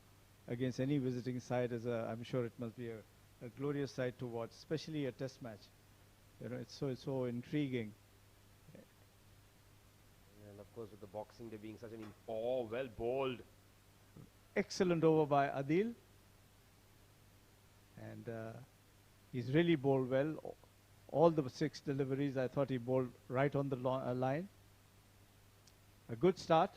against any visiting side I'm sure it must be a glorious sight to watch, especially a test match. You know, it's so intriguing. And of course, with the Boxing Day being such an well bowled. Excellent over by Adil. And he's really bowled well. All the 6 deliveries, I thought he bowled right on the line. A good start.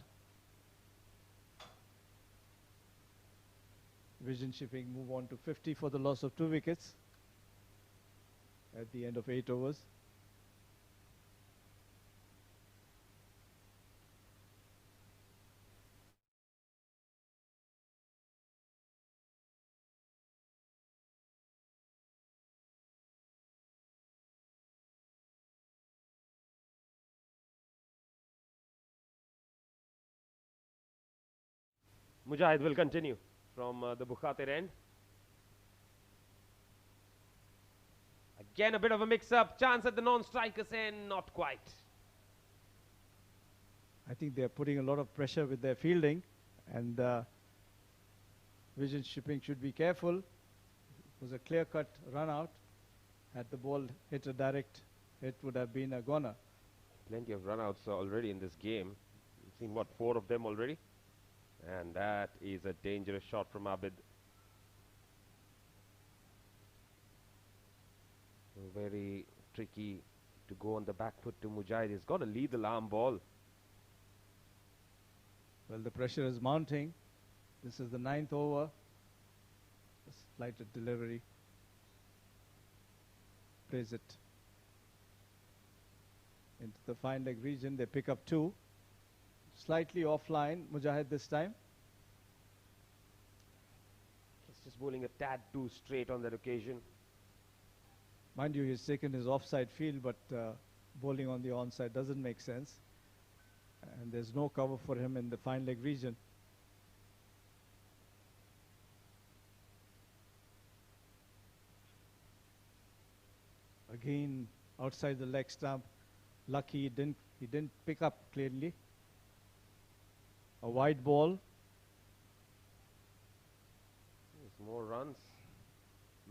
Vision Shipping move on to 50 for the loss of 2 wickets at the end of 8 overs. Mujahid will continue from the Bukhatir end. Again, a bit of a mix-up. Chance at the non-striker's end, not quite. I think they're putting a lot of pressure with their fielding, and Vision Shipping should be careful. It was a clear-cut run-out. Had the ball hit a direct hit, would have been a goner. Plenty of run-outs already in this game. You've seen, what, 4 of them already? And that is a dangerous shot from Abid. Very tricky to go on the back foot to Mujahid. He's got a lethal arm ball. Well, the pressure is mounting. This is the 9th over. A slighted delivery. Plays it into the fine leg region. They pick up 2. Slightly offline, Mujahid this time. He's just bowling a tad too straight on that occasion. Mind you, he's taken his offside field, but bowling on the onside doesn't make sense. And there's no cover for him in the fine leg region. Again, outside the leg stump. Lucky he didn't pick up cleanly. A wide ball. There's more runs.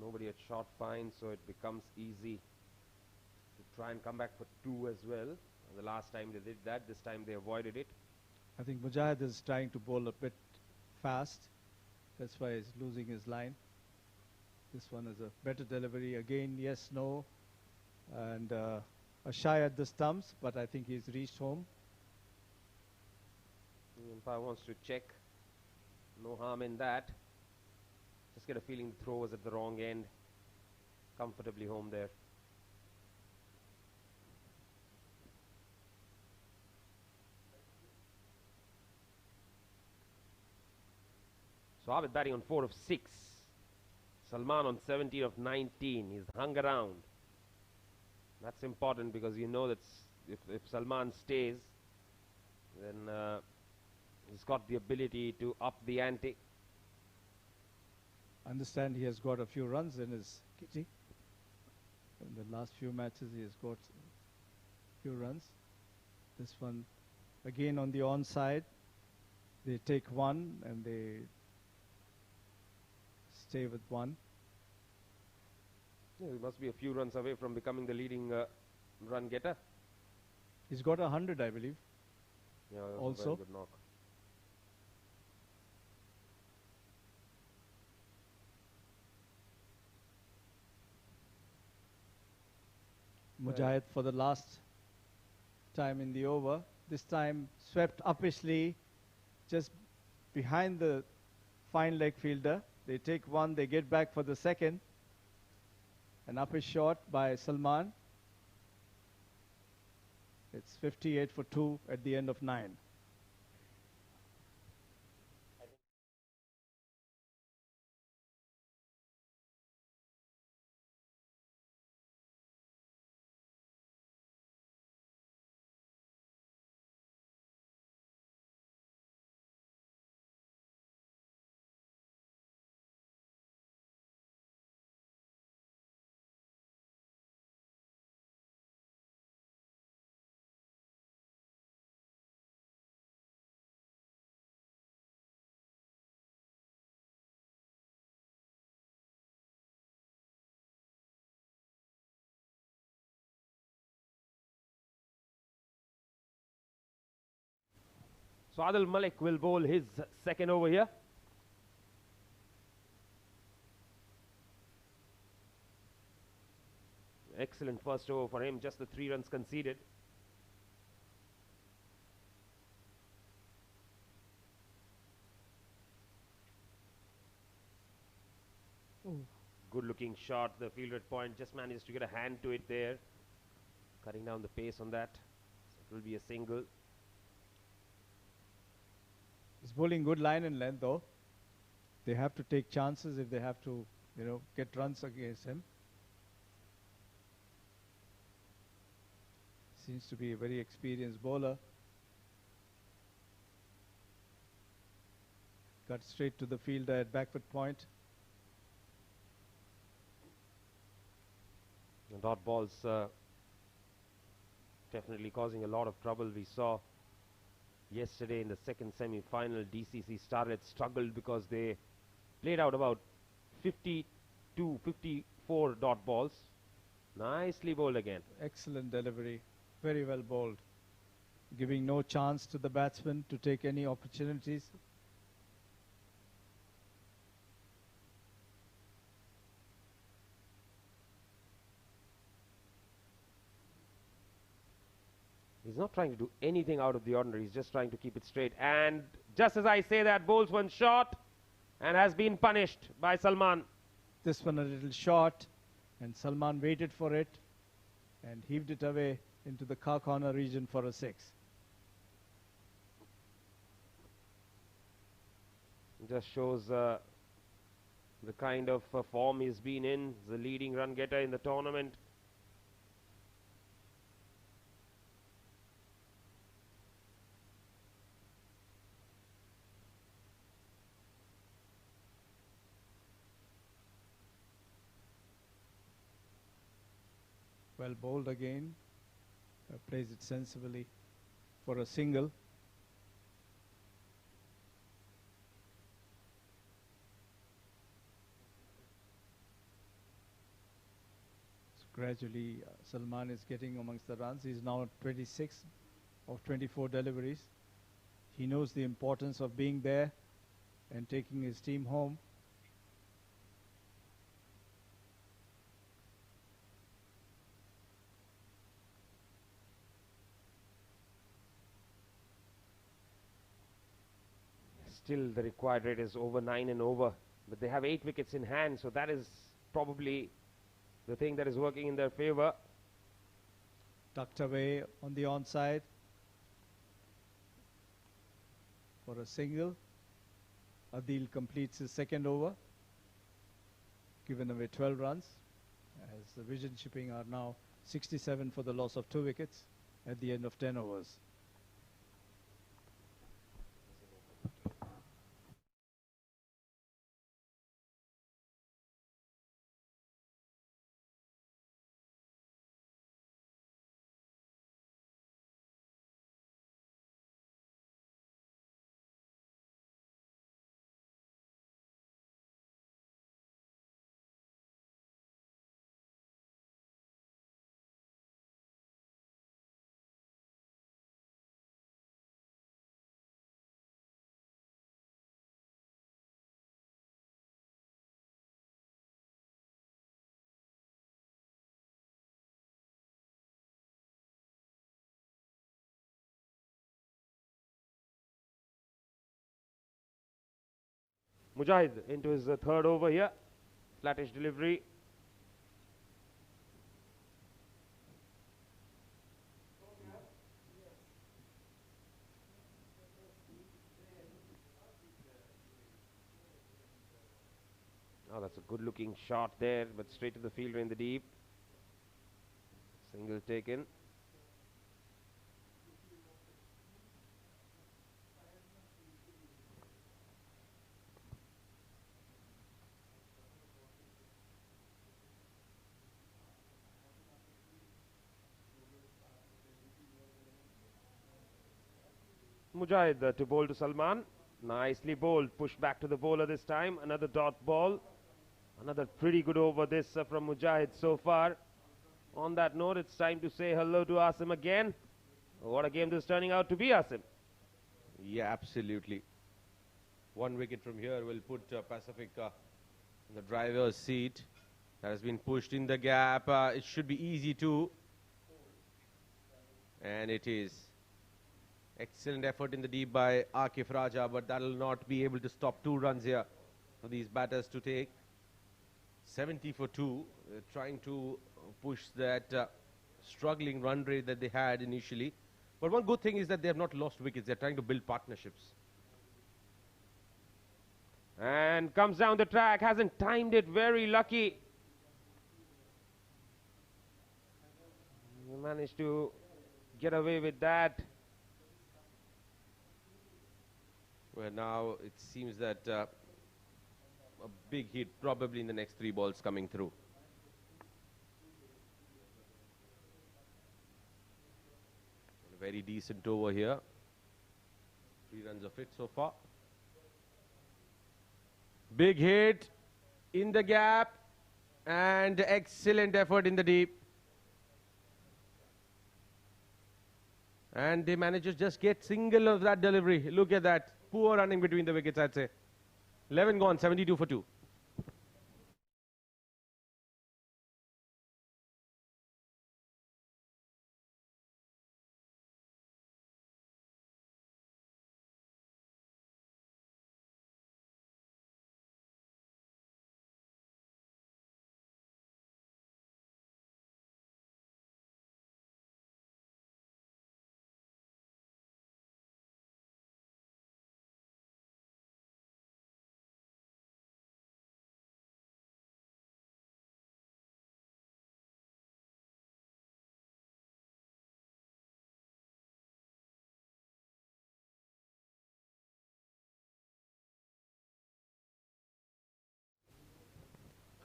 Nobody at short fine, so it becomes easy to try and come back for 2 as well. The last time they did that, this time they avoided it. I think Mujahid is trying to bowl a bit fast. That's why he's losing his line. This one is a better delivery. Again, yes, no. And a shy at the stumps, but I think he's reached home. The umpire wants to check. No harm in that. Just get a feeling the throw was at the wrong end. Comfortably home there. So Abid batting on 4 of 6. Salman on 17 of 19. He's hung around. That's important because you know that if Salman stays, then he's got the ability to up the ante. Understand he has got a few runs in his kitty. In the last few matches he has got a few runs. This one again on the onside. They take 1 and they stay with 1. Yeah, he must be a few runs away from becoming the leading run getter. He's got 100, I believe. Yeah, that was a Also. very good knock. Mujahid for the last time in the over. This time swept uppishly just behind the fine leg fielder. They take 1, they get back for the second. An uppish shot by Salman. It's 58 for 2 at the end of 9. So Adil Malik will bowl his second over here. Excellent first over for him, just the 3 runs conceded. Good looking shot, the fielder at point just managed to get a hand to it there. Cutting down the pace on that. So it will be a single. He's bowling good line and length though. They have to take chances if they have to, get runs against him. Seems to be a very experienced bowler. Got straight to the fielder at backward point. The dot balls definitely causing a lot of trouble. We saw yesterday in the second semi-final, DCC started struggled because they played out about 52, 54 dot balls. Nicely bowled again. Excellent delivery. Very well bowled. Giving no chance to the batsman to take any opportunities. He's not trying to do anything out of the ordinary. He's just trying to keep it straight. And just as I say that, bowls one shot and has been punished by Salman. This one a little short, and Salman waited for it and heaved it away into the car corner region for a 6. Just shows the kind of form he's been in, the leading run getter in the tournament. Well bowled again, plays it sensibly for a single. So gradually Salman is getting amongst the runs. He's now 26 of 24 deliveries. He knows the importance of being there and taking his team home. Still the required rate is over 9 and over, but they have 8 wickets in hand, so that is probably the thing that is working in their favour. Tucked away on the onside for a single. Adil completes his second over, given away 12 runs, as the Vision Shipping are now 67 for the loss of 2 wickets at the end of 10 overs. Mujahid into his third over here, flattish delivery. Oh, that's a good looking shot there, but straight to the fielder in the deep. Single taken. Mujahid to bowl to Salman. Nicely bowled. Push back to the bowler this time. Another dot ball. Another pretty good over this from Mujahid so far. On that note, it's time to say hello to Asim again. What a game this is turning out to be, Asim. Yeah, absolutely. 1 wicket from here will put Pacific in the driver's seat. That has been pushed in the gap. It should be easy too. And it is. Excellent effort in the deep by Akif Raja, but that will not be able to stop 2 runs here for these batters to take. 70 for 2, trying to push that struggling run rate that they had initially. But one good thing is that they have not lost wickets. They're trying to build partnerships. And comes down the track, hasn't timed it, very lucky. He managed to get away with that. Where now it seems that a big hit probably in the next 3 balls coming through. A very decent over here. 3 runs of it so far. Big hit in the gap and excellent effort in the deep. And they managed to just get single of that delivery. Look at that. Poor running between the wickets, I'd say. 11 gone, 72 for 2.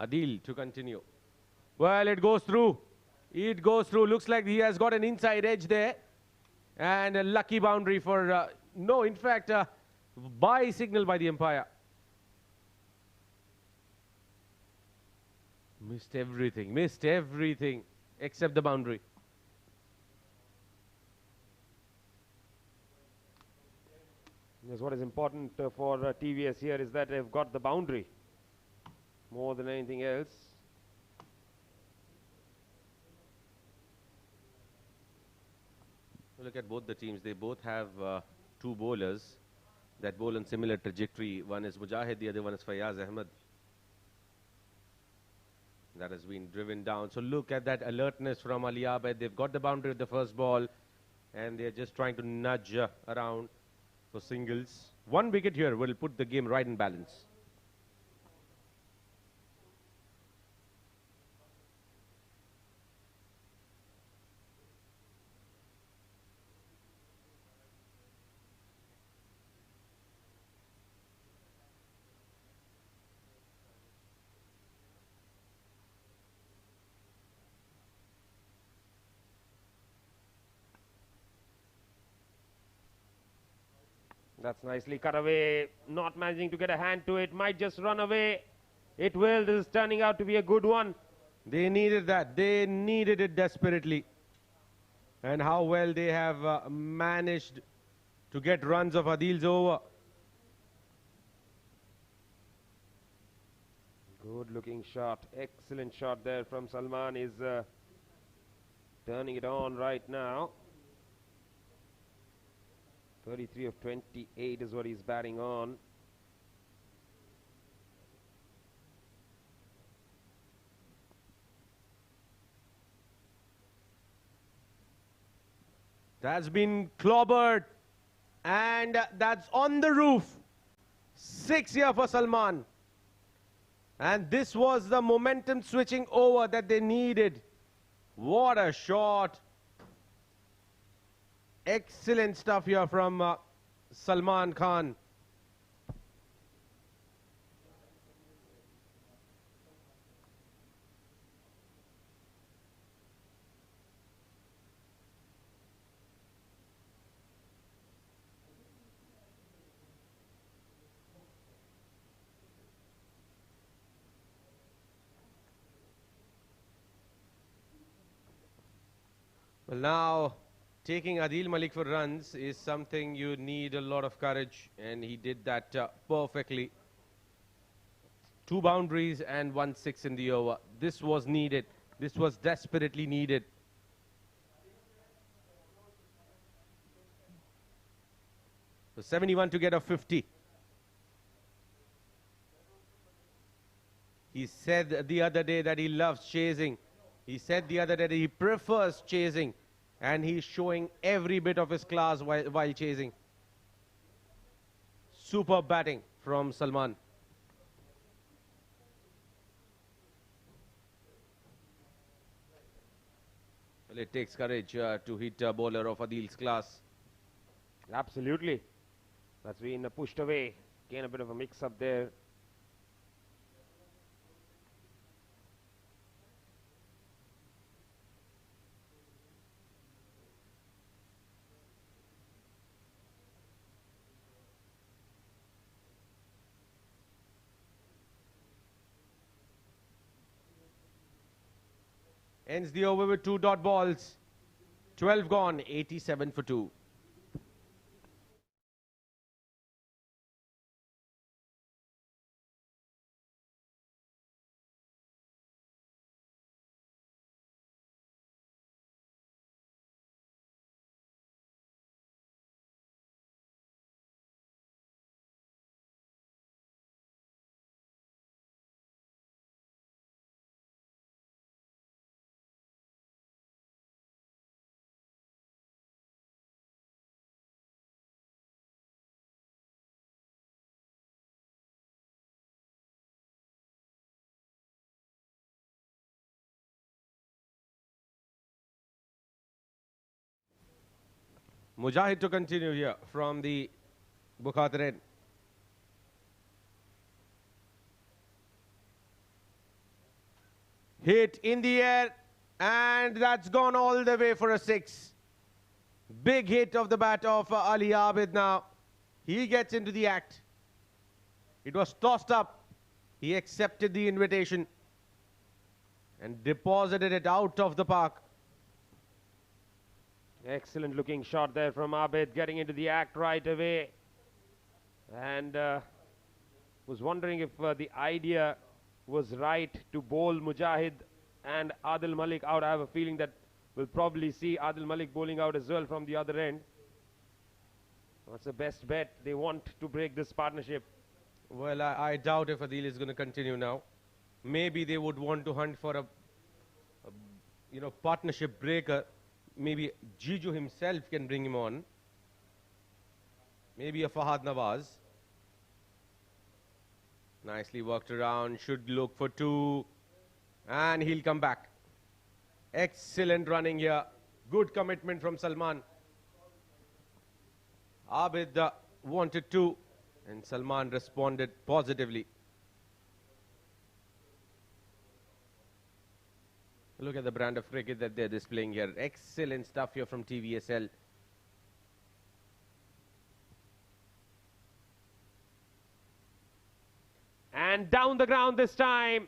Adil to continue. Well, it goes through. It goes through. Looks like he has got an inside edge there. And a lucky boundary for, no, in fact, by signal by the umpire. Missed everything except the boundary. Yes, what is important for TVS here is that they've got the boundary more than anything else. Look at both the teams. They both have two bowlers that bowl on similar trajectory. One is Mujahid, the other one is Fayaz Ahmed. That has been driven down. So look at that alertness from Ali Abed. They've got the boundary with the first ball and they're just trying to nudge around for singles. One wicket here will put the game right in balance. That's nicely cut away, not managing to get a hand to it, might just run away. It will. This is turning out to be a good one. They needed that. They needed it desperately. And how well they have managed to get runs of Adil's over. Good looking shot, excellent shot there from Salman. Is turning it on right now. 33 of 28 is what he's batting on. That's been clobbered and that's on the roof. 6 here for Salman. And this was the momentum switching over that they needed. What a shot. Excellent stuff here from Salman Khan. Well, now taking Adil Malik for runs is something you need a lot of courage, and he did that perfectly. 2 boundaries and 1 6 in the over. This was needed. This was desperately needed. So 71 to get a 50. He said the other day that he loves chasing. He said the other day that he prefers chasing. And he's showing every bit of his class while chasing. Super batting from Salman. Well, it takes courage to hit a bowler of Adil's class. Absolutely. That's been pushed away. Again, a bit of a mix-up there. Ends the over with 2 dot balls. 12 gone, 87 for 2. Mujahid to continue here from the Bukhatir end. Hit in the air, and that's gone all the way for a 6. Big hit of the bat of Ali Abid now. He gets into the act. It was tossed up. He accepted the invitation and deposited it out of the park. Excellent looking shot there from Abid, getting into the act right away. And was wondering if the idea was right to bowl Mujahid and Adil Malik out. I have a feeling that we'll probably see Adil Malik bowling out as well from the other end. What's the best bet? They want to break this partnership. Well, I doubt if Adil is going to continue now. Maybe they would want to hunt for a partnership breaker. Maybe Jiju himself can bring him on. Maybe a Fahad Nawaz. Nicely worked around. Should look for 2. And he'll come back. Excellent running here. Good commitment from Salman. Abid wanted 2. And Salman responded positively. Look at the brand of cricket that they're displaying here. Excellent stuff here from TVSL. And down the ground this time.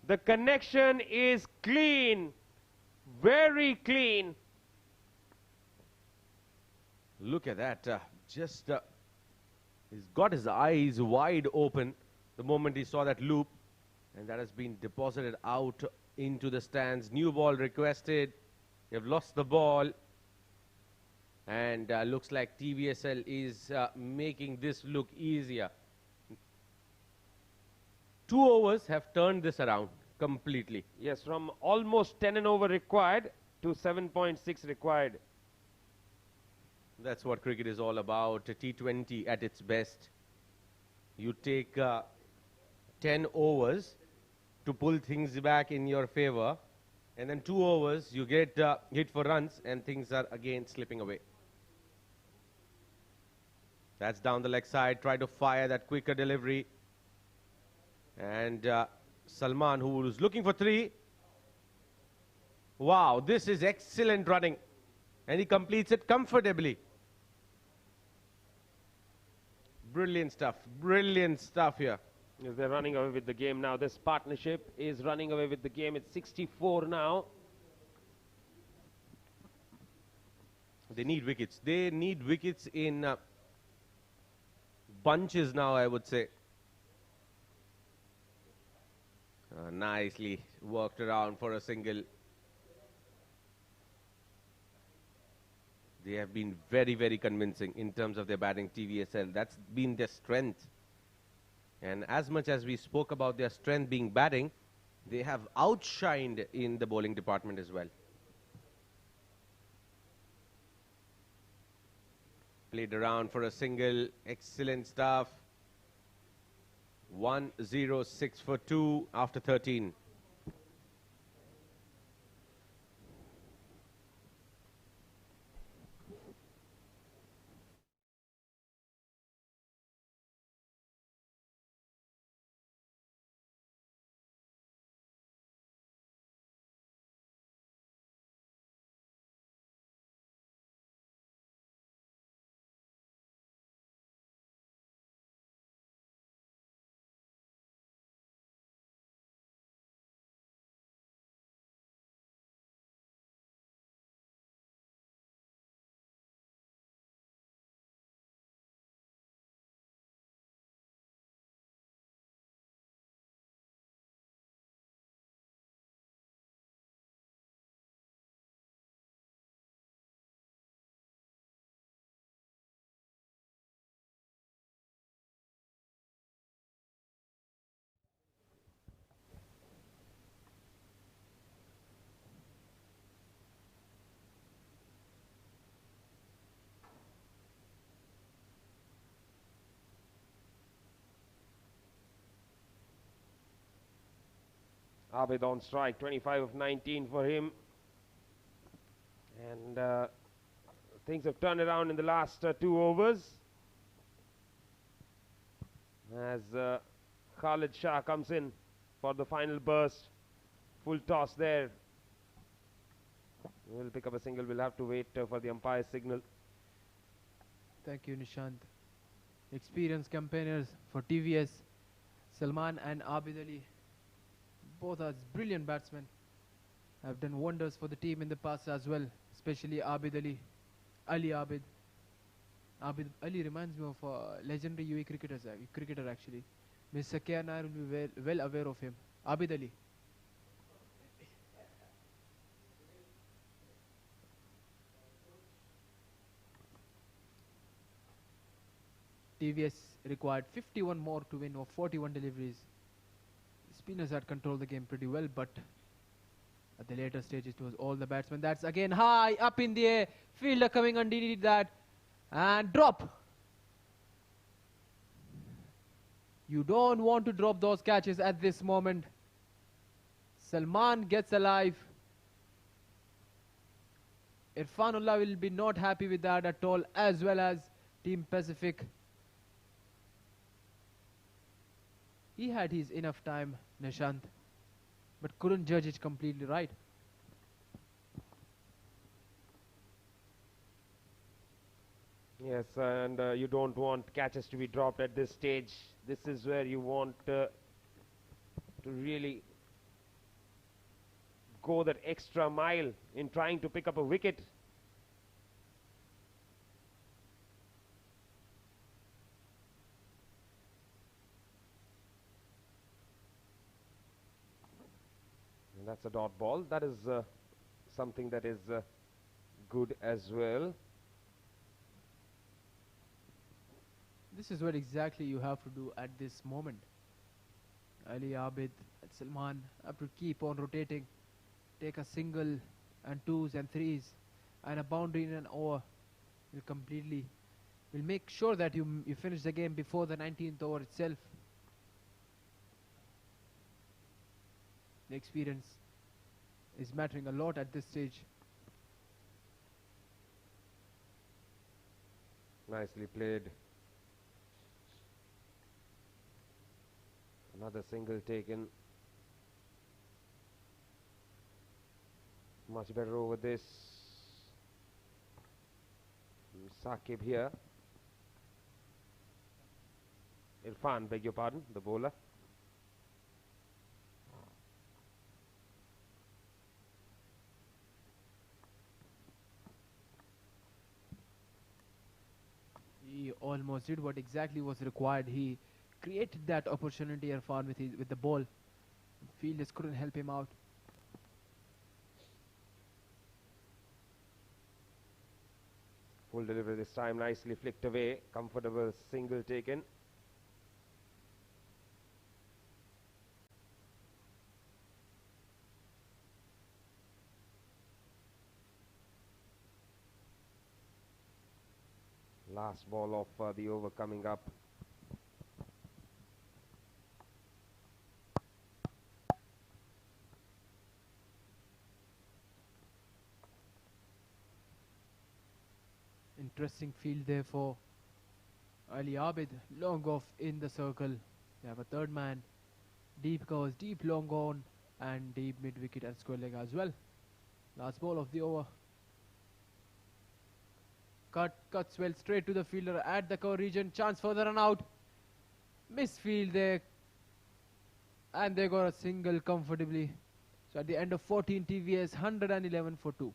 The connection is clean. Very clean. Look at that. He's got his eyes wide open the moment he saw that loop. And that has been deposited out into the stands. New ball requested. They've lost the ball. And looks like TVSL is making this look easier. 2 overs have turned this around completely. Yes, from almost 10 and over required to 7.6 required. That's what cricket is all about. A T20 at its best. You take 10 overs to pull things back in your favor, and then 2 overs you get hit for runs and things are again slipping away. That's down the leg side. Try to fire that quicker delivery. And Salman, who was looking for 3. Wow, this is excellent running. And he completes it comfortably. Brilliant stuff here. Yes, they're running away with the game now. This partnership is running away with the game. It's 64 now. They need wickets. They need wickets in bunches now, I would say. Nicely worked around for a single. They have been very, very convincing in terms of their batting, TVSL. That's been their strength. And as much as we spoke about their strength being batting, they have outshined in the bowling department as well. Played around for a single. Excellent stuff. 106 for 2 after 13. Abid on strike, 25 of 19 for him. And things have turned around in the last 2 overs. As Khalid Shah comes in for the final burst. Full toss there. We'll pick up a single. We'll have to wait for the umpire's signal. Thank you, Nishant. Experienced campaigners for TVS, Salman and Abid Ali. Both are brilliant batsmen. Have done wonders for the team in the past as well, especially Abid Ali. Ali Abid. Abid Ali reminds me of a legendary UAE cricketer actually. Mr. K. Nair will be well aware of him. Abid Ali. TVS required 51 more to win of 41 deliveries. Spinners had controlled the game pretty well, but at the later stage it was all the batsmen. That's again high up in the air. Fielder coming underneath that and drop. You don't want to drop those catches at this moment. Salman gets alive. Irfanullah will be not happy with that at all, as well as Team Pacific. He had his enough time, Nishant, but couldn't judge it completely right. Yes, and you don't want catches to be dropped at this stage. This is where you want to really go that extra mile in trying to pick up a wicket. And that's a dot ball. That is something that is good as well. This is what exactly you have to do at this moment. Ali, Abid and Salman have to keep on rotating. Take a single and twos and threes and a boundary in an over. Will make sure that you finish the game before the 19th over itself. The experience is mattering a lot at this stage. Nicely played. Another single taken. Much better over this. Saqib here. Irfan, beg your pardon, the bowler. He almost did what exactly was required. He created that opportunity, Irfan, with the ball. Fielders couldn't help him out. Full delivery this time, nicely flicked away. Comfortable single taken. Last ball of the over coming up. Interesting field there for Ali Abid. Long off in the circle. They have a third man. Deep covers, deep long on, and deep mid wicket and square leg as well. Last ball of the over. Cuts well straight to the fielder at the cover region. Chance for the run out. Misfield there. And they got a single comfortably. So at the end of 14 TVS, 111 for 2.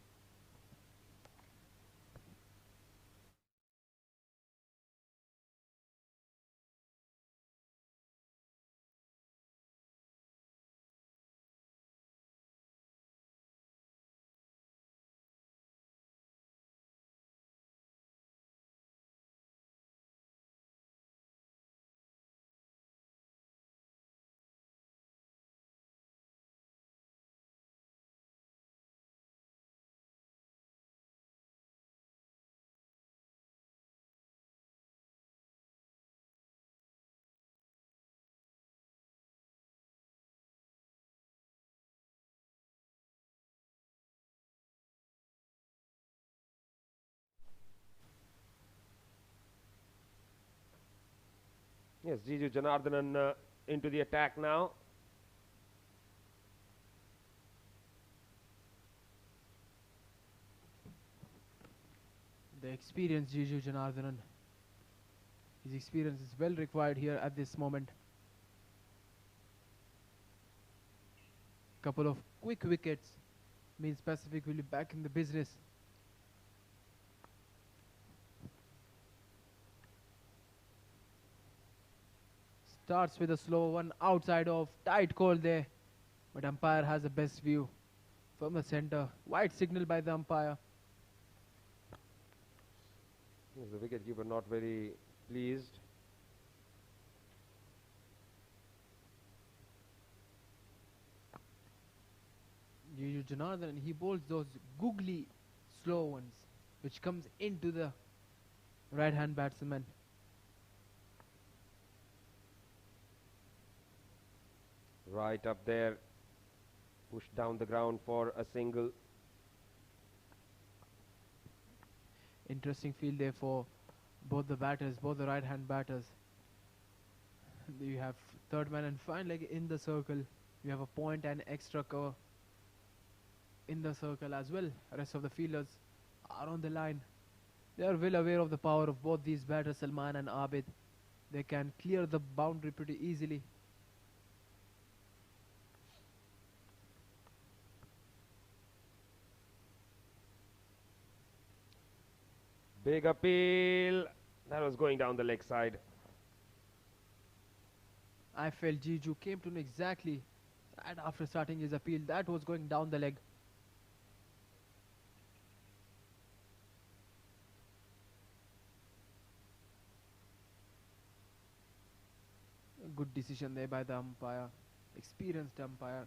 Yes, Jiju Janardhanan into the attack now. The experienced Jiju Janardhanan. His experience is well required here at this moment. Couple of quick wickets means Pacific will be back in the business. Starts with a slow one outside of tight call there, but umpire has the best view from the center. Wide signal by the umpire. Is the wicketkeeper not very pleased? Jiju Janardhanan, he bowls those googly slow ones which comes into the right hand batsman. Right up there, pushed down the ground for a single. Interesting field there for both the batters, both the right hand batters. You have third man and fine leg in the circle. You have a point and extra cover in the circle as well. Rest of the fielders are on the line. They are well aware of the power of both these batters, Salman and Abid. They can clear the boundary pretty easily. Big appeal. That was going down the leg side. I felt Jiju came to know exactly right after starting his appeal that was going down the leg. A good decision there by the umpire, experienced umpire.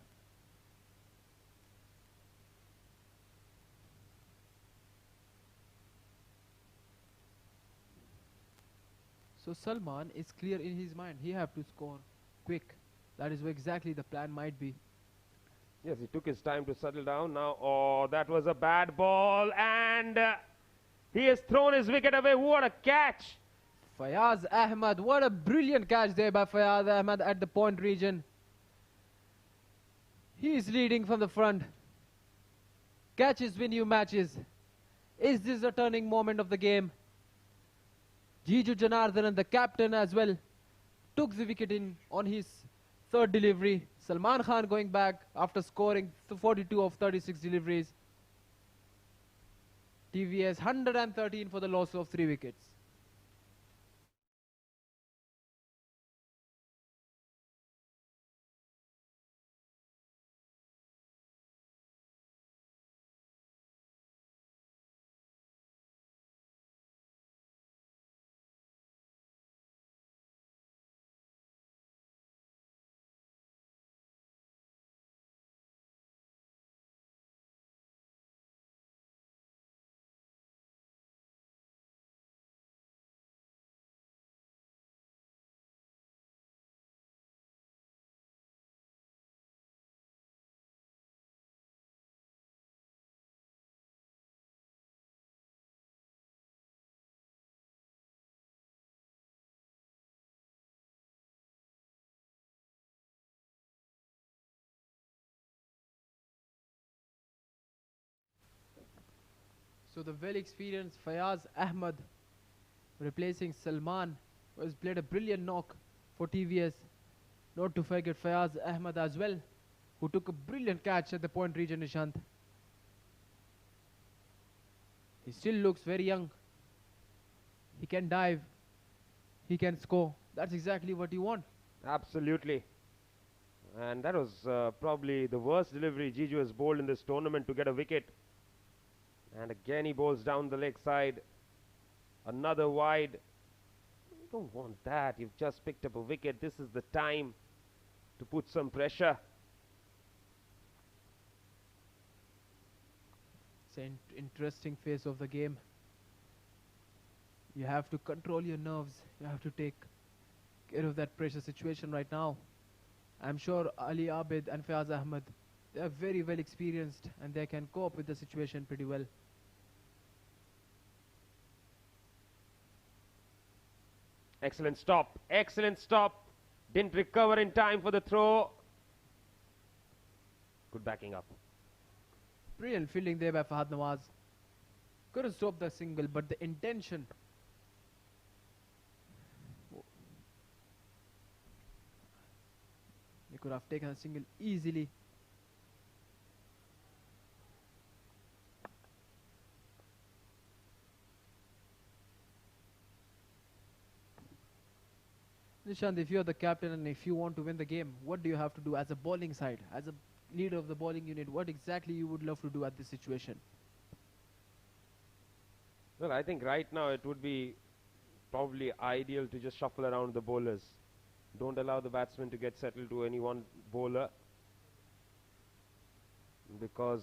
So Salman is clear in his mind. He have to score quick. That is what exactly the plan might be. Yes, he took his time to settle down. Now, oh, that was a bad ball, and he has thrown his wicket away. What a catch! Fayaz Ahmad, what a brilliant catch there by Fayaz Ahmad at the point region. He is leading from the front. Catches win you matches. Is this a turning moment of the game? Jiju Janardhanan, the captain as well, took the wicket in on his third delivery. Salman Khan going back after scoring 42 of 36 deliveries. TVS 113 for the loss of 3 wickets. So the well-experienced Fayaz Ahmad replacing Salman, who has played a brilliant knock for TVS. Not to forget Fayaz Ahmad as well, who took a brilliant catch at the point region, Nishant. He still looks very young. He can dive. He can score. That's exactly what you want. Absolutely. And that was probably the worst delivery Jiju has bowled in this tournament to get a wicket. And again he bowls down the leg side. Another wide. You don't want that. You've just picked up a wicket. This is the time to put some pressure. It's an interesting phase of the game. You have to control your nerves. You have to take care of that pressure situation right now. I'm sure Ali Abid and Fayaz Ahmad, they are very well experienced and they can cope with the situation pretty well. Excellent stop. Excellent stop. Didn't recover in time for the throw. Good backing up. Brilliant fielding there by Fahad Nawaz. Couldn't stop the single, but the intention. They could have taken a single easily. Nishant, if you're the captain and if you want to win the game, what do you have to do as a bowling side, as a leader of the bowling unit? What exactly you would love to do at this situation? Well, I think right now it would be probably ideal to just shuffle around the bowlers. Don't allow the batsman to get settled to any one bowler, because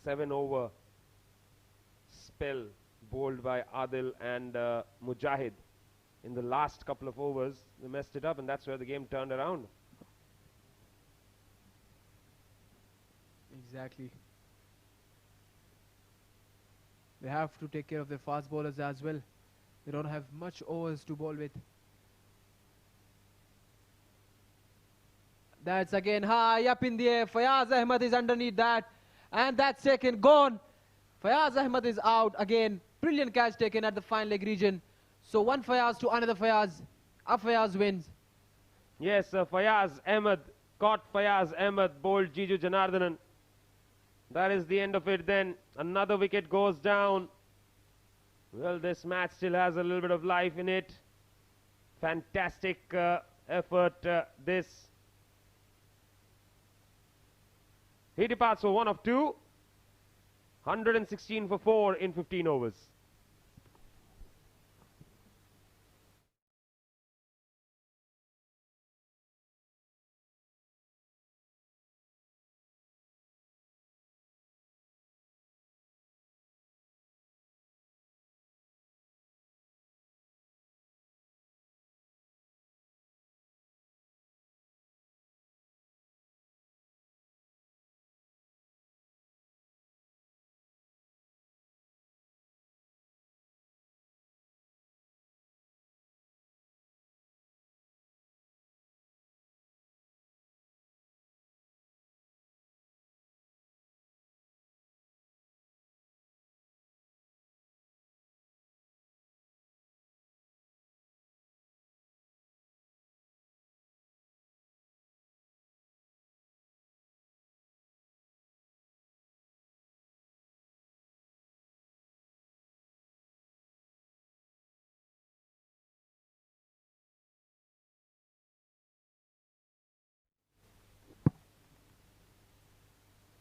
7-over spell bowled by Adil and Mujahid in the last couple of overs, they messed it up, and that's where the game turned around. Exactly. They have to take care of their fast bowlers as well. They don't have much overs to bowl with. That's again high up in the air. Fayaz Ahmed is underneath that. And that's taken, gone. Fayaz Ahmed is out again. Brilliant catch taken at the fine leg region. So one Fayaz to another Fayaz. Up Fayaz wins. Yes, Fayaz Ahmed caught Fayaz Ahmed, bowled Jiju Janardhanan. That is the end of it then. Another wicket goes down. Well, this match still has a little bit of life in it. Fantastic effort this. He departs for 1 of 2. 116 for 4 in 15 overs.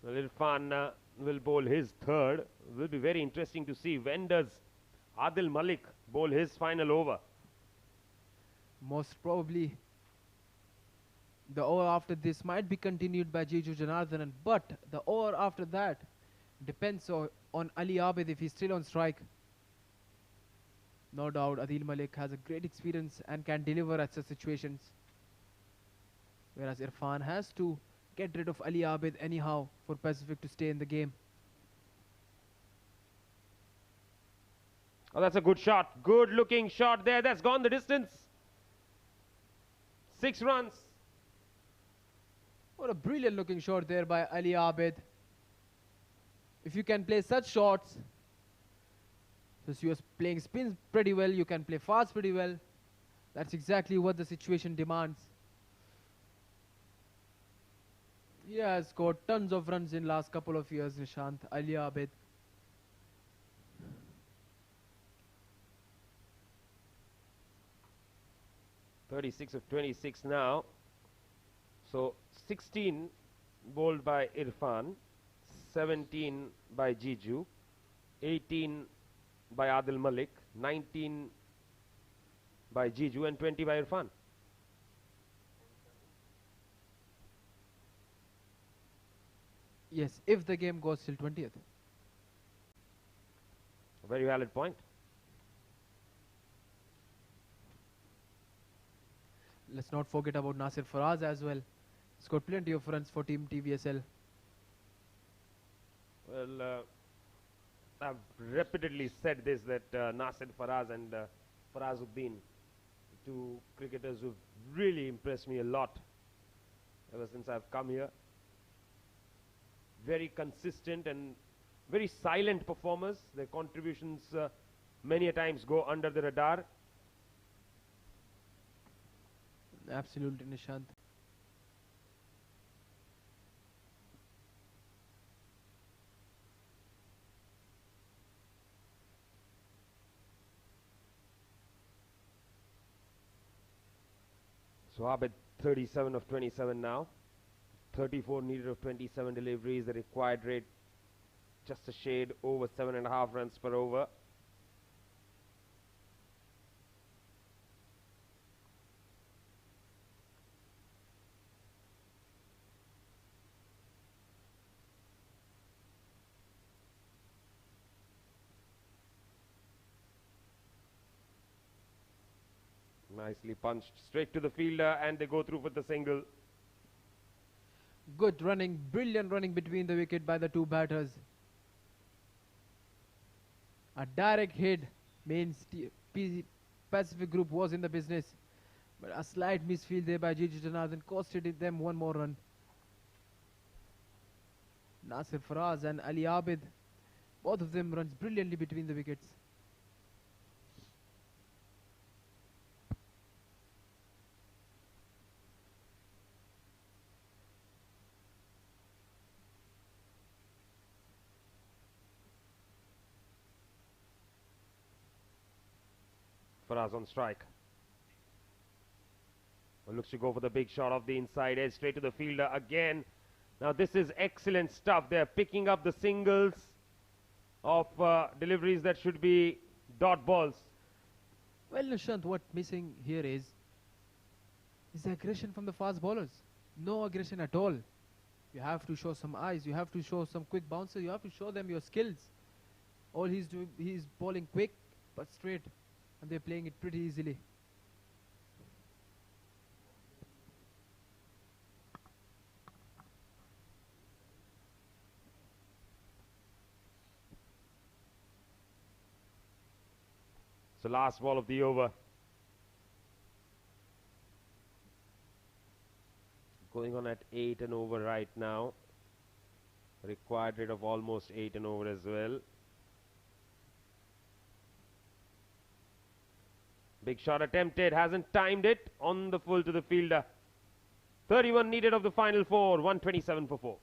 Irfan will bowl his third. Will be very interesting to see when does Adil Malik bowl his final over. Most probably the over after this might be continued by Jiju Janardhanan, but the over after that depends on Ali Abid if he's still on strike. No doubt Adil Malik has a great experience and can deliver at such situations, whereas Irfan has to get rid of Ali Abid anyhow for Pacific to stay in the game. Oh, that's a good shot. Good looking shot there. That's gone the distance. 6 runs. What a brilliant looking shot there by Ali Abid. If you can play such shots, because you are playing spins pretty well, you can play fast pretty well. That's exactly what the situation demands. He has scored tons of runs in last couple of years, Nishant, Ali Abid. (36 of 26 now). So 16 bowled by Irfan, 17 by Jiju, 18 by Adil Malik, 19 by Jiju, and 20 by Irfan. Yes, if the game goes till 20th. A very valid point. Let's not forget about Nasir Faraz as well. He's got plenty of runs for Team TVSL. Well, I've repeatedly said this, that Nasir Faraz and Farazuddin, two cricketers who've really impressed me a lot ever since I've come here. Very consistent and very silent performers. Their contributions many a times go under the radar. Absolutely, Nishant. So Abid 37 of 27 now. 34 needed of 27 deliveries. The required rate just a shade over 7.5 runs per over. Nicely punched straight to the fielder, and they go through for the single. Good running, brilliant running between the wicket by the two batters. A direct hit means Pacific Group was in the business. But a slight misfield there by Jiju Janardhan costed them one more run. Nasir Faraz and Ali Abid, both of them runs brilliantly between the wickets. Faraz on strike. Well, looks to go for the big shot off the inside edge, straight to the fielder again. Now this is excellent stuff. They're picking up the singles of deliveries that should be dot balls. Well, Nishant, what's missing here is aggression from the fast bowlers. No aggression at all. You have to show some eyes. You have to show some quick bounces. You have to show them your skills. All he's doing, he's bowling quick but straight, and they're playing it pretty easily. So last ball of the over. Going on at 8 and over right now. Required rate of almost 8 and over as well. Big shot attempted, hasn't timed it, on the full to the fielder. 31 needed of the final 4, 127 for 4.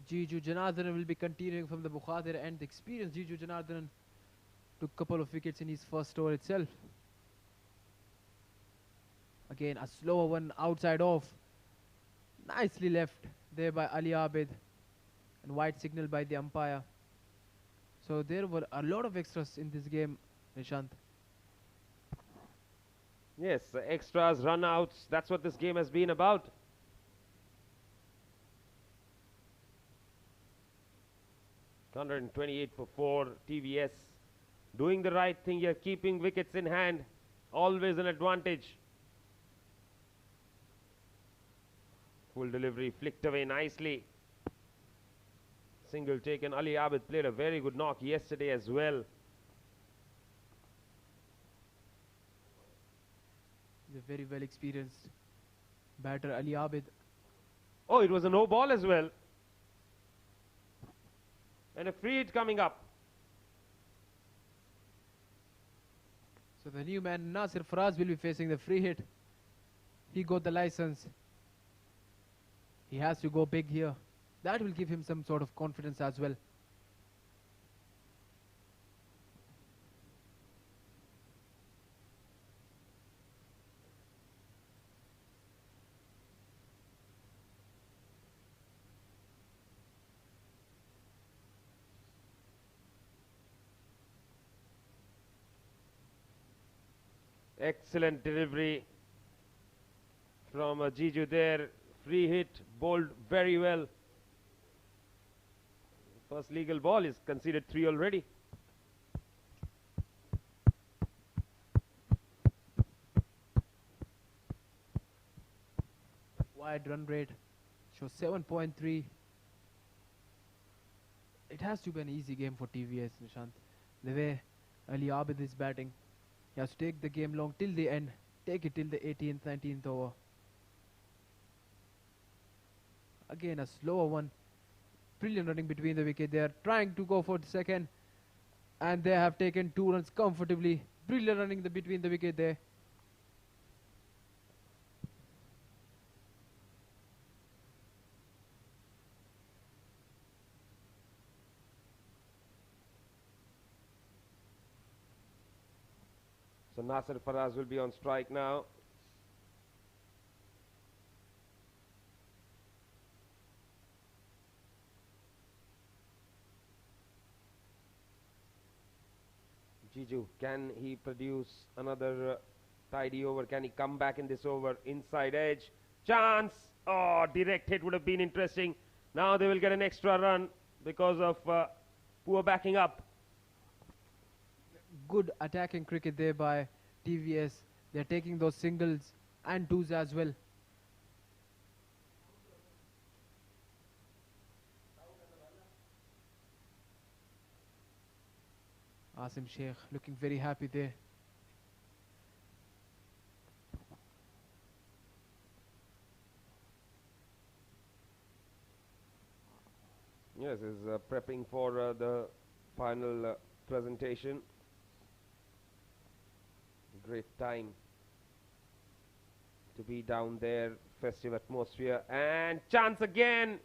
Jiju Janardhan will be continuing from the Bukhatir end. The experienced Jiju Janardhan took a couple of wickets in his first over itself. Again, a slower one outside off. Nicely left there by Ali Abid, and wide signal by the umpire. So there were a lot of extras in this game, Nishant. Yes, extras, run-outs, that's what this game has been about. $128 for 4, TVS doing the right thing here, keeping wickets in hand, always an advantage. Full delivery, flicked away nicely. Single taken. Ali Abid played a very good knock yesterday as well. He's a very well experienced batter, Ali Abid. Oh, it was a no ball as well. And a free hit coming up. So the new man Nasir Faraz will be facing the free hit. he got the license. He has to go big here. That will give him some sort of confidence as well. Excellent delivery from Jiju there. Free hit, bowled very well. First legal ball is conceded 3 already. Wide run rate shows 7.3. It has to be an easy game for TVS, Nishant. The way Ali Abid is batting, he has to take the game long till the end, take it till the 18th, 19th over. Again a slower one. Brilliant running between the wicket. They are trying to go for the second, and they have taken 2 runs comfortably. Brilliant running between the wicket there. So Nasser Faraz will be on strike now. Jiju, can he produce another tidy over? Can he come back in this over? Inside edge. Chance! Oh, direct hit would have been interesting. Now they will get an extra run because of poor backing up. Good attacking cricket there by TVS. They're taking those singles and twos as well. Asim Sheikh looking very happy there. Yes, is prepping for the final presentation. Great time to be down there, festive atmosphere, and chance again,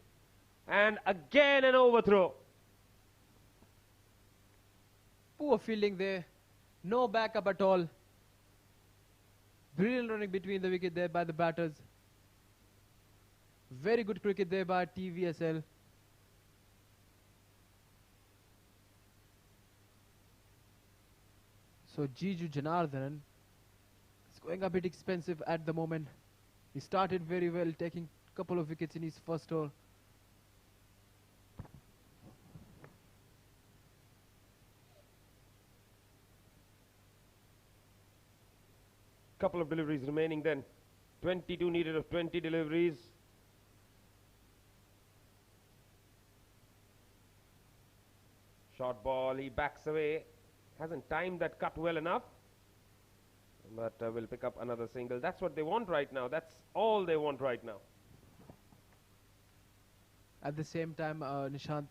and again an overthrow. Poor fielding there, no backup at all. Brilliant running between the wicket there by the batters. Very good cricket there by TVSL. So Jiju Janardhanan is going a bit expensive at the moment. He started very well, taking a couple of wickets in his first over. Couple of deliveries remaining then. 22 needed of 20 deliveries. Short ball, he backs away. Hasn't timed that cut well enough. But will pick up another single. That's what they want right now. That's all they want right now. At the same time, Nishant,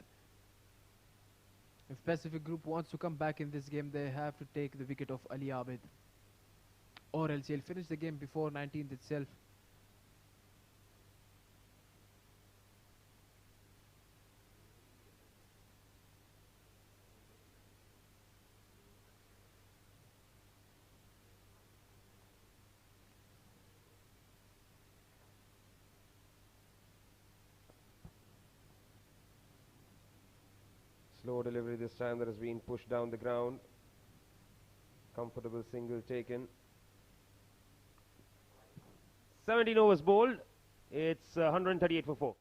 if Pacific Group wants to come back in this game, they have to take the wicket of Ali Abid. Or else he'll finish the game before 19th itself. Slow delivery this time that has been pushed down the ground. Comfortable single taken. 17 overs bowled. It's 138 for 4.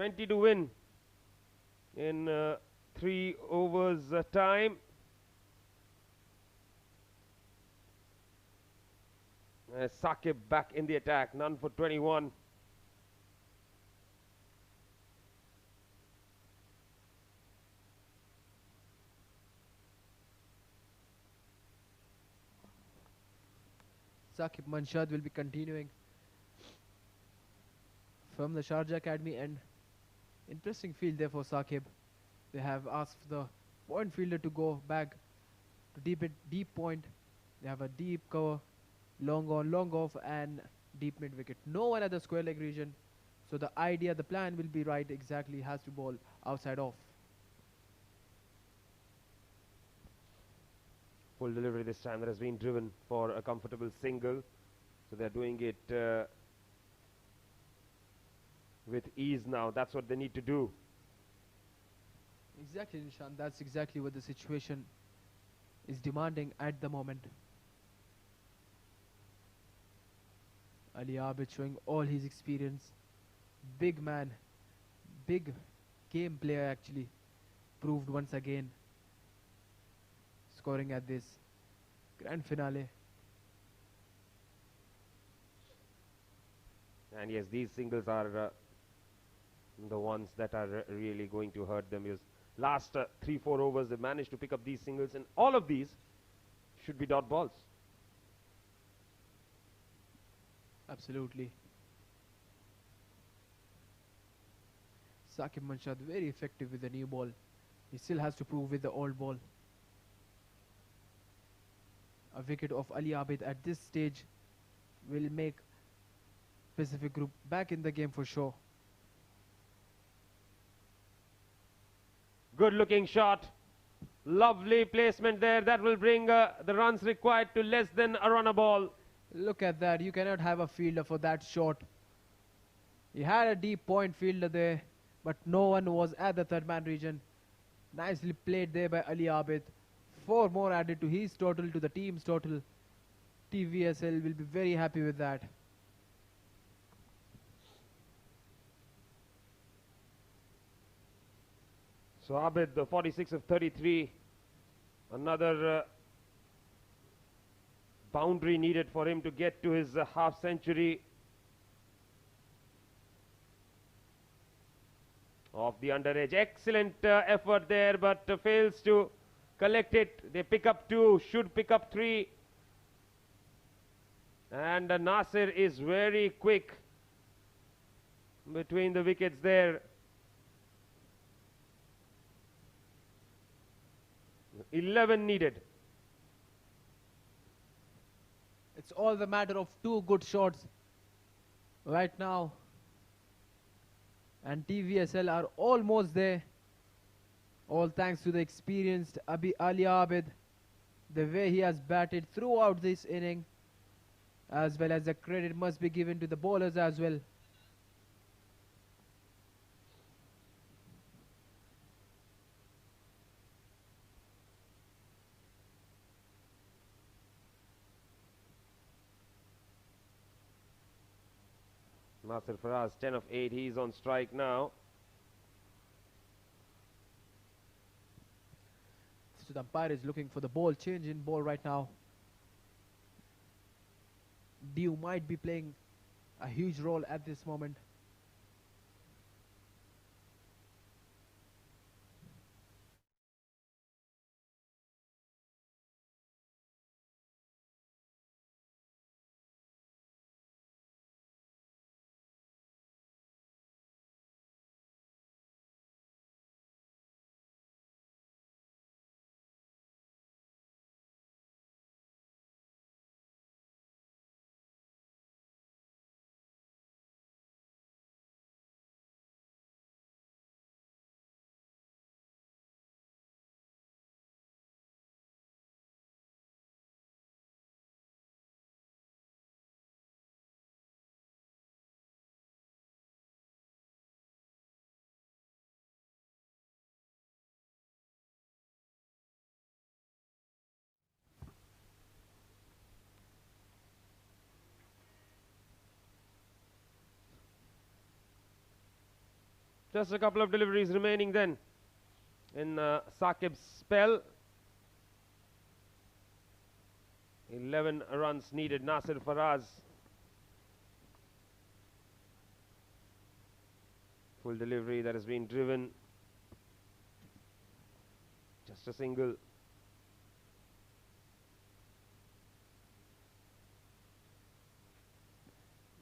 20 to win in 3 overs time. Saqib back in the attack, none for 21. Saqib Manshad will be continuing from the Sharjah Academy, and interesting field there for Saqib. They have asked the point fielder to go back to deep point. They have a deep cover, long on, long off, and deep mid wicket. No one at the square leg region. So the idea, the plan will be right exactly. Has to bowl outside off. Full delivery this time that has been driven for a comfortable single. So they're doing it with ease now. That's what they need to do. Exactly, Nishan. That's exactly what the situation is demanding at the moment. Ali Abid showing all his experience. Big man, big game player actually, proved once again, scoring at this grand finale. And yes, these singles are the ones that are really going to hurt them, because last 3-4 overs they managed to pick up these singles, and all of these should be dot balls. Absolutely. Saqib Manshad very effective with the new ball. He still has to prove with the old ball. A wicket of Ali Abid at this stage will make Pacific Group back in the game for sure. Good looking shot. Lovely placement there. That will bring the runs required to less than a run a ball. Look at that. You cannot have a fielder for that shot. He had a deep point fielder there, but no one was at the third man region. Nicely played there by Ali Abid. 4 more added to his total, to the team's total. TVSL will be very happy with that. So Abid, the 46 of 33. Another boundary needed for him to get to his half century. Off the under edge. Excellent effort there, but fails to collect it. They pick up 2, should pick up 3. And Nasir is very quick between the wickets there. 11 needed. It's all the matter of 2 good shots right now. And TVSL are almost there. All thanks to the experienced Ali Abid. The way he has batted throughout this inning, as well as the credit must be given to the bowlers as well. Nasir Faraz, 10 of 8. He's on strike now. So the umpire is looking for the ball change in ball right now. Dew might be playing a huge role at this moment. Just a couple of deliveries remaining then in Saqib's spell. 11 runs needed. Nasir Faraz. Full delivery that has been driven. Just a single.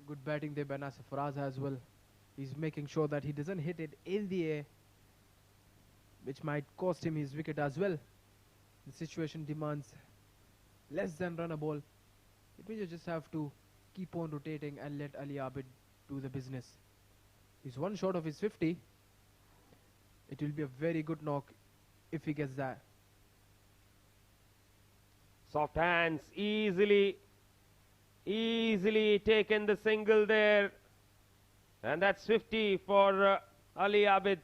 Good batting there by Nasir Faraz as well. He's making sure that he doesn't hit it in the air, which might cost him his wicket as well. The situation demands less than run a ball. It means you just have to keep on rotating and let Ali Abid do the business. He's one short of his 50. It will be a very good knock if he gets that. Soft hands, easily taken the single there. And that's 50 for Ali Abid.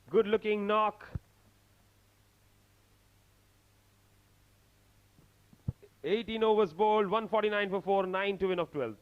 Good looking knock. 18 overs bowled, 149 for 4, 9 to win of 12.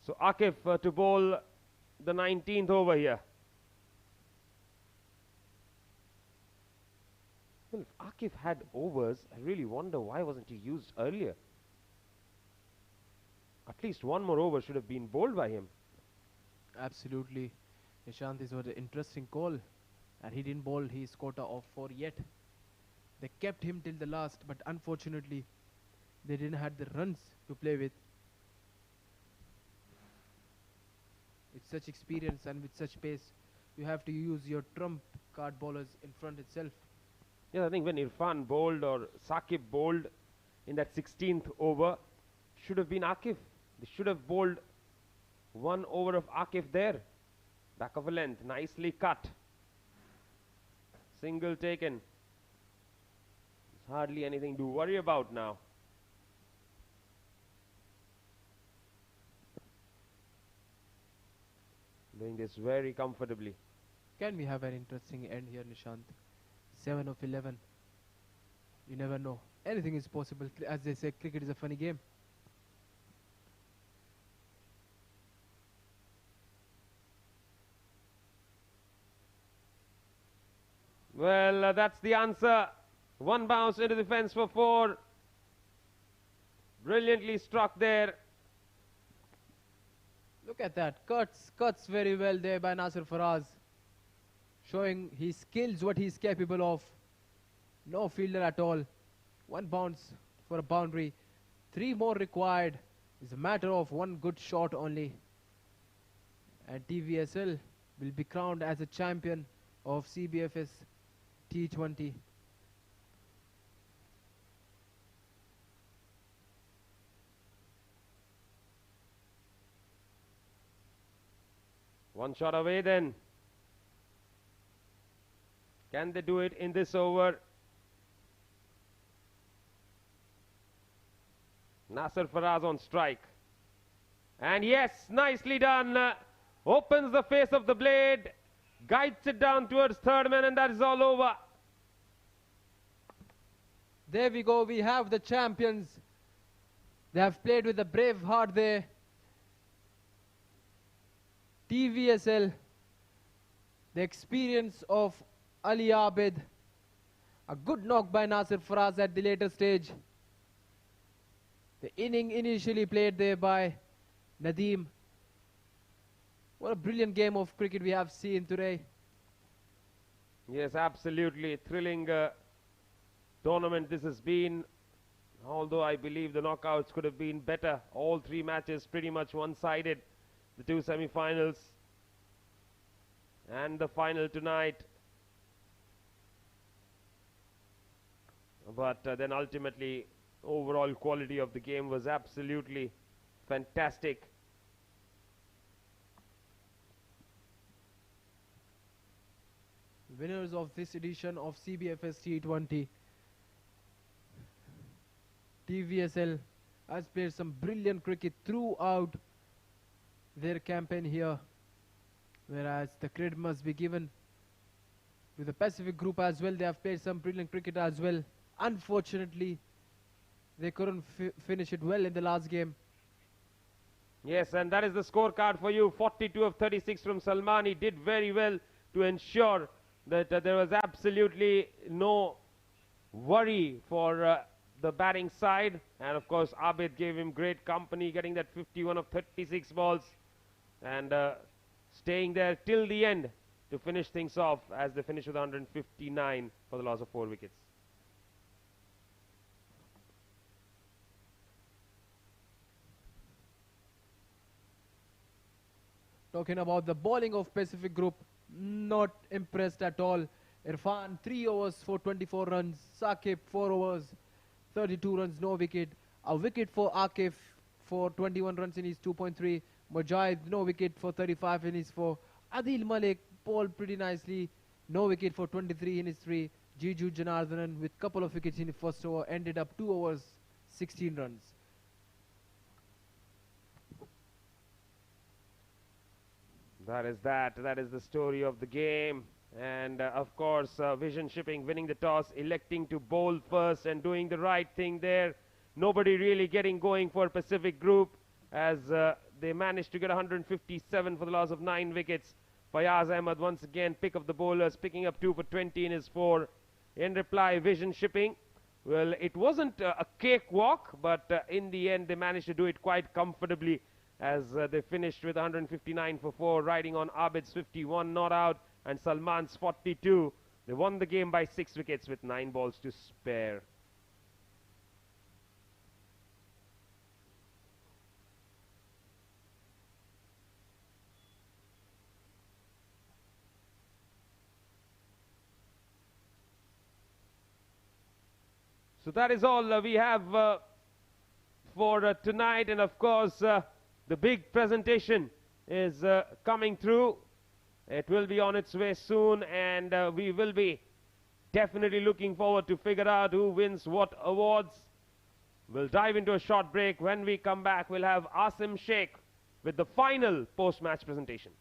So Akif to bowl the 19th over here. Well, if Akif had overs, I really wonder why wasn't he used earlier. At least one more over should have been bowled by him. Absolutely. Nishant, this was an interesting call. And he didn't bowl his quota of 4 yet. They kept him till the last, but unfortunately, they didn't have the runs to play with. With such experience and with such pace, you have to use your trump card bowlers in front itself. Yeah, I think when Irfan bowled or Saqib bowled in that 16th over, should have been Akif. They should have bowled 1 over of Akif there. Back of a length, nicely cut. Single taken. There's hardly anything to worry about now. Doing this very comfortably. Can we have an interesting end here, Nishant? 7 of 11. You never know. Anything is possible. As they say, cricket is a funny game. Well, that's the answer. 1 bounce into the fence for 4. Brilliantly struck there. Look at that. Cuts very well there by Nasir Faraz. Showing his skills, what he's capable of. No fielder at all. 1 bounce for a boundary. 3 more required. It's a matter of 1 good shot only. And TVSL will be crowned as a champion of CBFS T20. One shot away then. Can they do it in this over? Nasir Faraz on strike. And yes, nicely done. Opens the face of the blade. Guides it down towards third man, and that is all over. There we go. We have the champions. They have played with a brave heart there. TVSL, the experience of Ali Abid, a good knock by Nasir Faraz at the later stage. The inning initially played there by Nadeem. What a brilliant game of cricket we have seen today. Yes, absolutely. Thrilling tournament this has been. Although I believe the knockouts could have been better. All three matches pretty much one-sided. The two semi-finals and the final tonight. But then ultimately, overall quality of the game was absolutely fantastic. Winners of this edition of CBFS T20. TVSL has played some brilliant cricket throughout their campaign here, whereas the credit must be given to the Pacific group as well. They have played some brilliant cricket as well. Unfortunately, they couldn't finish it well in the last game. Yes, and that is the scorecard for you. 42 of 36 from Salman. He did very well to ensure that there was absolutely no worry for the batting side. And of course, Abid gave him great company, getting that 51 of 36 balls and staying there till the end to finish things off as they finished with 159 for the loss of 4 wickets. Talking about the bowling of Pacific Group, not impressed at all. Irfan, 3 overs for 24 runs. Saqib, 4 overs, 32 runs, no wicket. A wicket for Akif for 21 runs in his 2.3. Mujahid, no wicket for 35 in his 4. Adil Malik bowled pretty nicely. No wicket for 23 in his 3. Jiju Janardhanan with couple of wickets in the first over ended up 2 overs, 16 runs. That is that. That is the story of the game. And of course, Vision Shipping winning the toss, electing to bowl first and doing the right thing there. Nobody really getting going for Pacific Group as they managed to get 157 for the loss of 9 wickets. Fayaz Ahmed once again pick of the bowlers, picking up 2 for 20 in his 4. In reply, Vision Shipping, well, it wasn't a cakewalk, but in the end they managed to do it quite comfortably as they finished with 159 for 4, riding on Abid's 51 not out and Salman's 42. They won the game by 6 wickets with 9 balls to spare. So that is all we have for tonight, and of course the big presentation is coming through. It will be on its way soon, and we will be definitely looking forward to figure out who wins what awards. We'll dive into a short break. When we come back, we'll have Asim Sheikh with the final post-match presentation.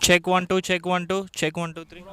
Check 1 2, check 1 2, check 1 2 3.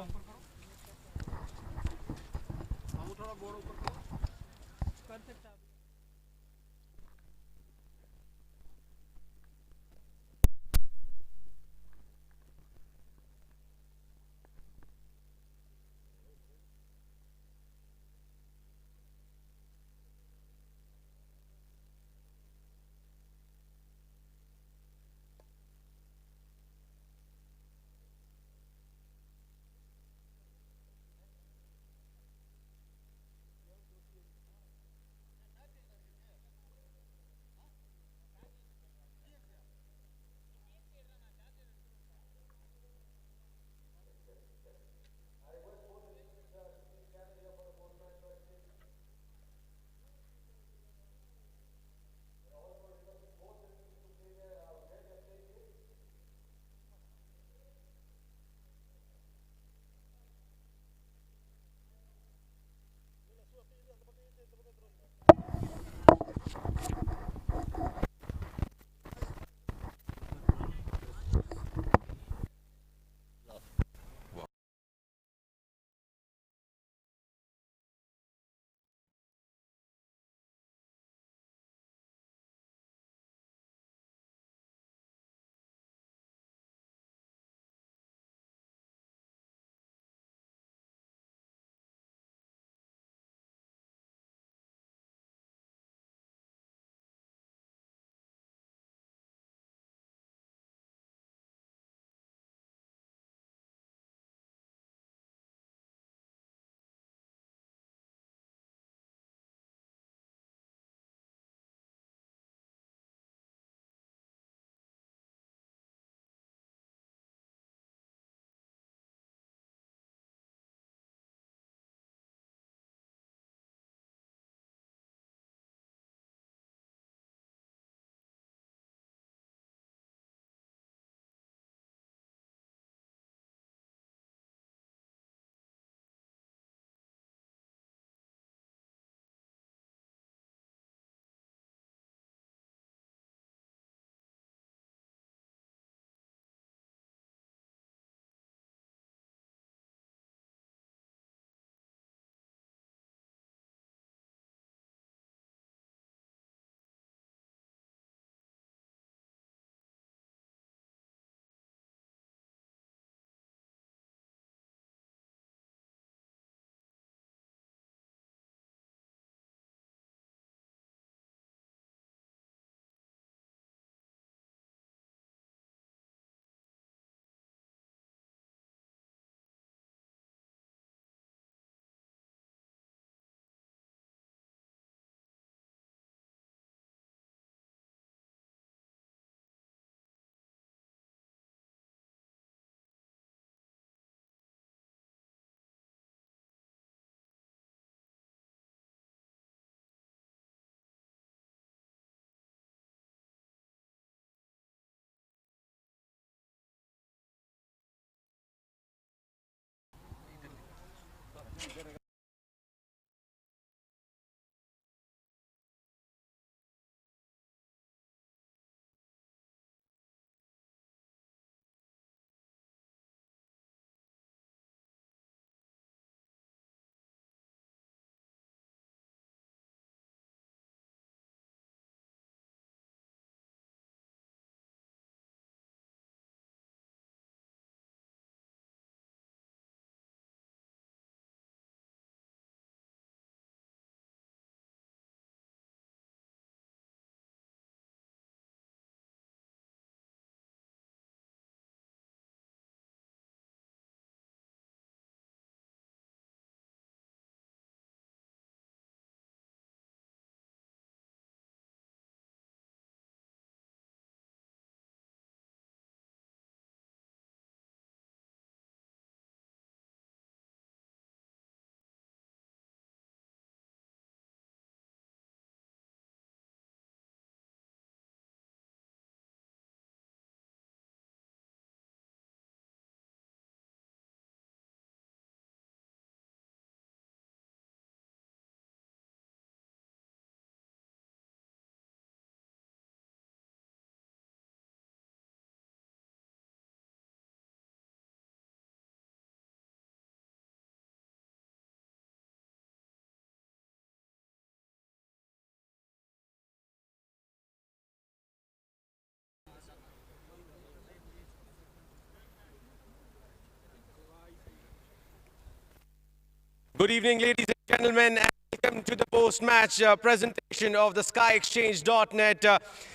Good evening, ladies and gentlemen, and welcome to the post-match presentation of the SkyExchange.net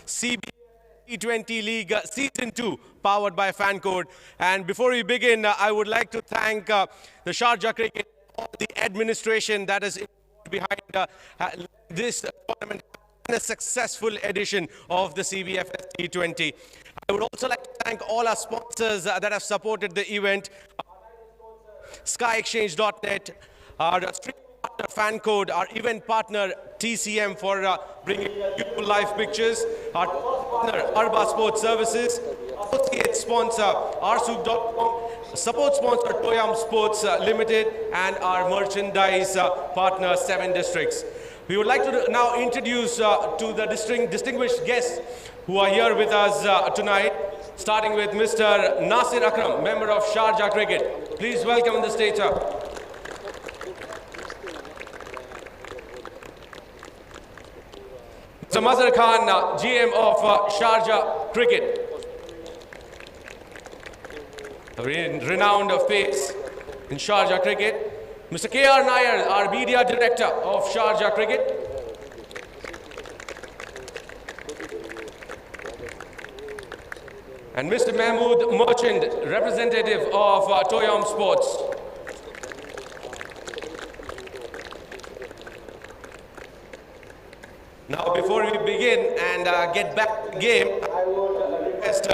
CBFS T20 League Season 2, powered by FanCode. And before we begin, I would like to thank the Sharjah Cricket, all the administration that is behind this tournament and a successful edition of the CBFS T20. I would also like to thank all our sponsors that have supported the event. SkyExchange.net, our stream partner FanCode, our event partner TCM for bringing beautiful live pictures, our partner Arba Sports Services, associate sponsor rsouk.com, support sponsor Toyam Sports Limited, and our merchandise partner 7 Districts. We would like to now introduce to the distinguished guests who are here with us tonight, starting with Mr. Nasir Akram, member of Sharjah Cricket. Please welcome on the stage, sir. Mr. Mazhar Khan, GM of Sharjah Cricket. A renowned face in Sharjah Cricket. Mr. K.R. Nair, our media director of Sharjah Cricket. And Mr. Mahmood Merchant, representative of Toyam Sports. Now, before we begin and get back to the game, I would request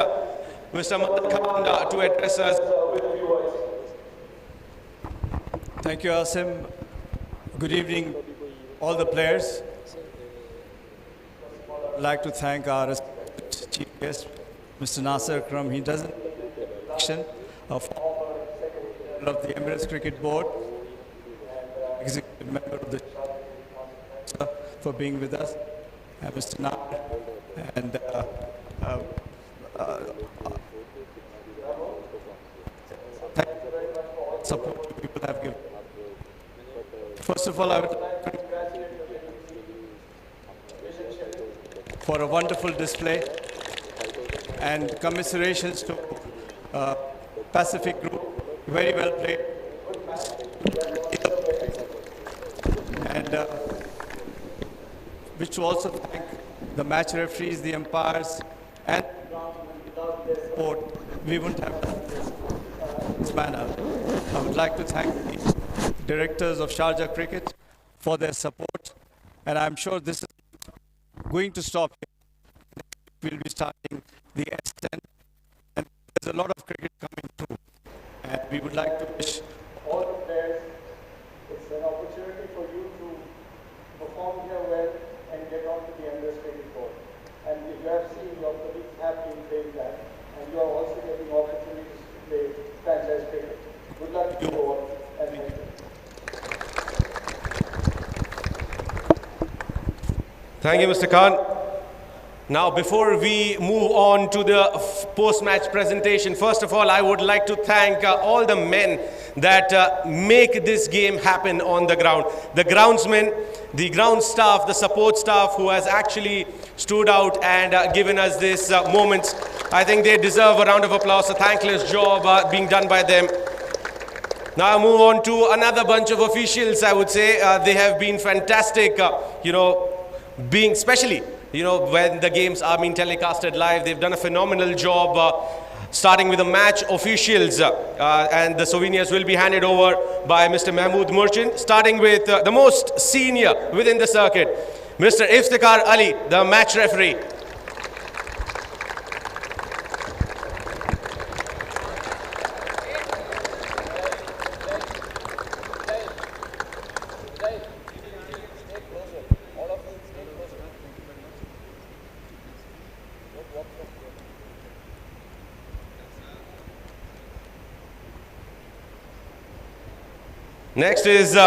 Mr. Mazhar Khan to address us with a few words. Thank you, Asim. Good evening, all the players. I'd like to thank our chief guest, Mr. Nasir Akram. He does an action of the Emirates Cricket Board, executive member of the for being with us, Mr. Nair, and thank you very much for all the support people have given. First of all, I would like to congratulate you for a wonderful display, and commiserations to Pacific Group, very well played, and wish to also thank the match referees, the umpires, and without their support, we wouldn't have done this manner. I would like to thank the directors of Sharjah Cricket for their support, and I'm sure this is going to stop here. We'll be starting the S10, and there's a lot of cricket coming through, and we would like to wish all the players, it's an opportunity for you to perform here well and get on to the Emirates Cricket Board. And if you have seen, your colleagues have been playing that, and you are also getting opportunities to play franchise cricket. Good luck to you all, and thank you. Thank you, Mr. Khan. Now, before we move on to the post-match presentation, first of all, I would like to thank all the men that make this game happen on the ground. The groundsmen, the ground staff, the support staff who has actually stood out and given us this moments. I think they deserve a round of applause, a thankless job being done by them. Now I move on to another bunch of officials, I would say. They have been fantastic, being especially, when the games are being telecasted live. They've done a phenomenal job, starting with the match officials. And the souvenirs will be handed over by Mr. Mahmood Merchant, starting with the most senior within the circuit, Mr. Iftikhar Ali, the match referee. Next is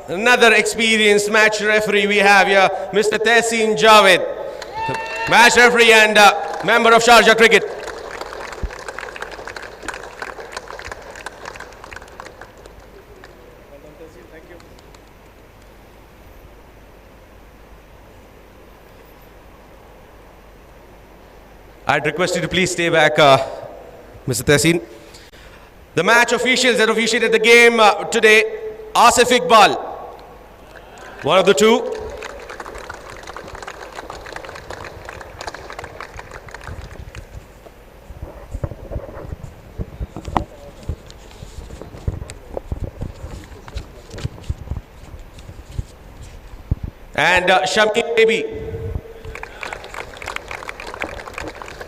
another experienced match referee we have here, Mr. Tehseen Javed, match referee and member of Sharjah Cricket. I'd request you to please stay back, Mr. Tehseen. The match officials that officiated the game today, Asif Iqbal. One of the two. And Shamim Baby.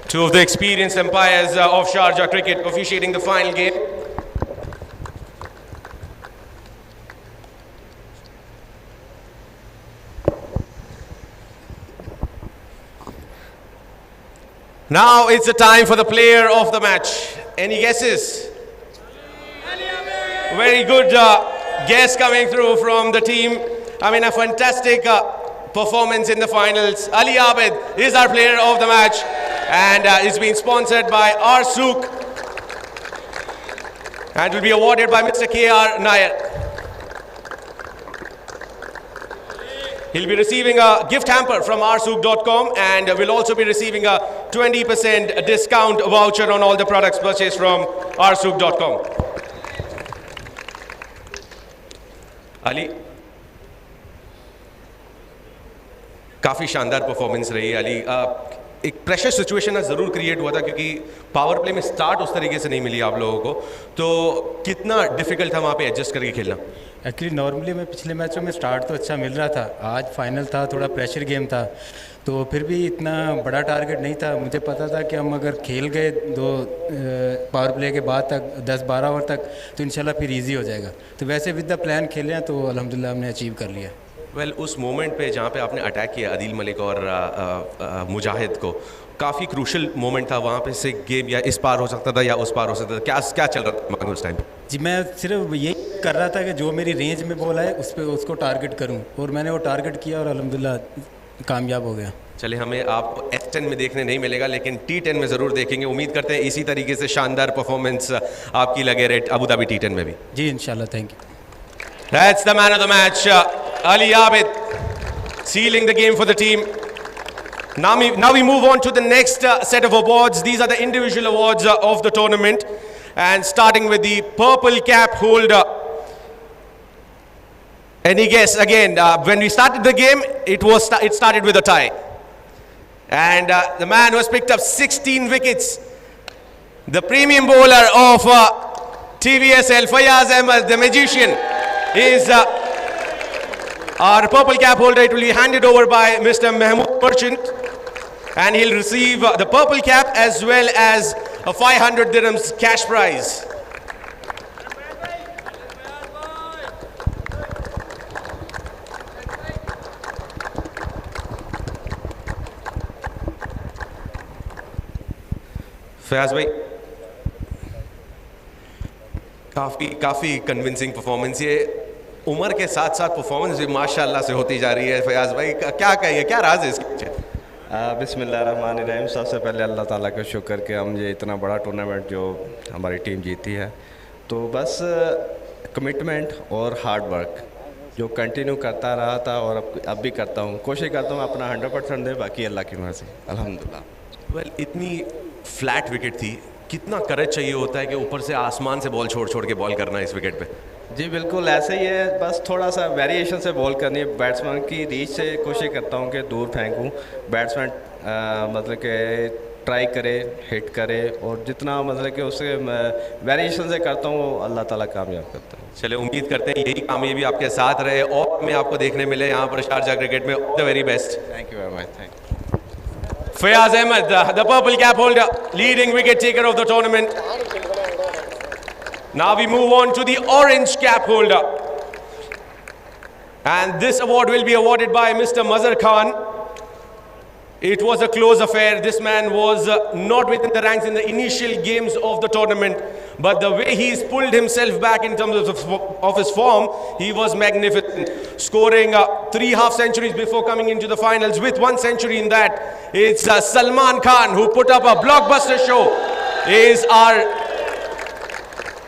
Two of the experienced umpires of Sharjah cricket officiating the final game. Now it's the time for the player of the match. Any guesses? Very good guess coming through from the team. I mean, a fantastic performance in the finals. Ali Abid is our player of the match, and is being sponsored by Arsook and will be awarded by Mr. K.R. Nair. He'll be receiving a gift hamper from arsook.com and will also be receiving a 20% discount voucher on all the products purchased from arsook.com. Ali, काफ़ी शानदार performance रही है अली। एक pressure situation ज़रूर create हुआ था क्योंकि power play में स्टार्ट उस तरीके से नहीं मिली आप लोगों को, तो कितना डिफिकल्ट था वहाँ पे एडजस्ट करके खेलना? एक्चुअली नॉर्मली मैं पिछले मैचों में स्टार्ट तो अच्छा मिल रहा था, आज फाइनल था, थोड़ा प्रेशर गेम था, तो फिर भी इतना बड़ा टारगेट नहीं था। मुझे पता था कि हम अगर खेल गए दो पावर प्ले के बाद तक 10-12 ओवर तक तो इंशाल्लाह फिर इजी हो जाएगा। तो वैसे विद द प्लान खेले हैं तो अल्हम्दुलिल्लाह हमने अचीव कर लिया। वेल उस मोमेंट पे जहाँ पे आपने अटैक किया अदील मलिक और मुजाहिद को, काफ़ी क्रूशल मोमेंट था, वहाँ पे से गेम या इस पार हो सकता था या उस पार हो सकता था, क्या क्या चल रहा था उस टाइम? जी मैं सिर्फ यही कर रहा था कि जो मेरी रेंज में बॉल आए उस पर उसको टारगेट करूँ, और मैंने वो टारगेट किया और अल्हम्दुलिल्लाह कामयाब हो गया। चले, हमें आपको S10 में देखने नहीं मिलेगा लेकिन T10 में ज़रूर देखेंगे। उम्मीद करते हैं इसी तरीके से शानदार परफॉर्मेंस आपकी लगे रहे अबू धाबी T10 में भी। जी इंशाल्लाह, thank you. That's the man of the match, Ali Abid, sealing the game for the team. Now we move on to the next set of awards. These are the individual awards of the tournament, and starting with the purple cap holder. Any guess? Again, when we started the game, it started with a tie, and the man who has picked up 16 wickets, the premium bowler of TVSL, Fayaz Ahmed, the magician, is our purple cap holder. It will be handed over by Mr. Mahmood Merchant, and he'll receive the purple cap as well as a 500 dirhams cash prize. Fayaz भाई, काफ़ी convincing performance, ये उम्र के साथ साथ performance भी माशाल्लाह से होती जा रही है। फयाज भाई क्या कहिए, क्या राज है इसके पीछे? बिस्मिल्लाहिर्रहमानिर्रहीम। सबसे पहले अल्लाह ताला का शुक्र कि हम ये इतना बड़ा टूर्नामेंट जो हमारी टीम जीती है, तो बस कमिटमेंट और हार्ड वर्क जो कंटिन्यू करता रहा था और अब भी करता हूँ, कोशिश करता हूँ अपना 100% दे, बाकी अल्लाह की मर्ज़ी, अल्हम्दुलिल्लाह। वेल, इतनी फ्लैट विकेट थी, कितना करेज चाहिए होता है कि ऊपर से आसमान से बॉल छोड़ के बॉल करना है इस विकेट पे? जी बिल्कुल ऐसे ही है, बस थोड़ा सा वेरिएशन से बॉल करनी है। बैट्समैन की रीच से कोशिश करता हूँ कि दूर फेंकूँ, बैट्समैन मतलब कि ट्राई करे, हिट करे, और जितना मतलब कि उससे वेरिएशन से करता हूँ वो अल्लाह ताला कामयाब करता है। चले, उम्मीद करते हैं यही कामयाबी आपके साथ रहे और हमें आपको देखने मिले यहाँ पर शारजा क्रिकेट में। All the very best. Thank you very much. Thank you. Fayaz Ahmed, the purple cap holder, leading wicket taker of the tournament. Now we move on to the orange cap holder, and this award will be awarded by Mr. Mazhar Khan. It was a close affair. This man was not within the ranks in the initial games of the tournament, but the way he's pulled himself back in terms of his form, he was magnificent, scoring 3 half centuries before coming into the finals with 1 century in that. It's Salman Khan, who put up a blockbuster show, is our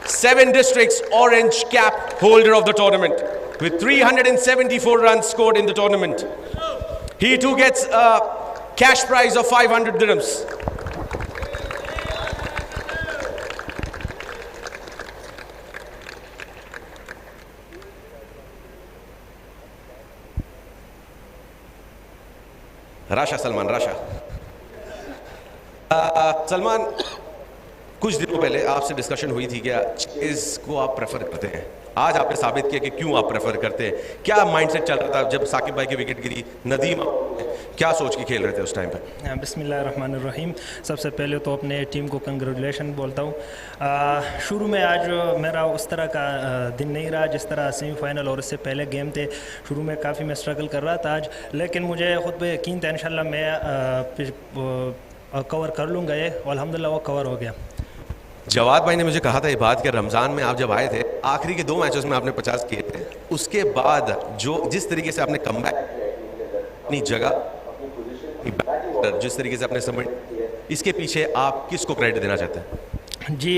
7 districts orange cap holder of the tournament with 374 runs scored in the tournament. He too gets a cash prize of 500 dirhams. Rasha Salman Rasha Salman कुछ दिनों पहले आपसे discussion हुई थी कि chase को आप prefer करते हैं, आज आपने साबित किया कि क्यों आप प्रेफर करते हैं। क्या माइंडसेट चल रहा था जब साकिब भाई की विकेट गिरी, नदीम क्या सोच के खेल रहे थे उस टाइम पे? बिस्मिल्लाहिर्रहमानिर्रहीम। सबसे पहले तो अपने टीम को कंग्रेचुलेशन बोलता हूँ। शुरू में आज मेरा उस तरह का दिन नहीं रहा जिस तरह सेमीफाइनल और उससे पहले गेम थे। शुरू में काफ़ी मैं स्ट्रगल कर रहा था आज, लेकिन मुझे ख़ुद पे यकीन था इंशाल्लाह मैं कवर कर लूँगा ये, और अल्हम्दुलिल्लाह वो कवर हो गया। जवाद भाई ने मुझे कहा था ये बात कि रमज़ान में आप जब आए थे, आखिरी के 2 मैचेस में आपने 50 किए थे, उसके बाद जिस तरीके से आपने कमबैक अपनी जगह जिस तरीके से आपने सबमिट, इसके पीछे आप किसको क्रेडिट देना चाहते हैं? जी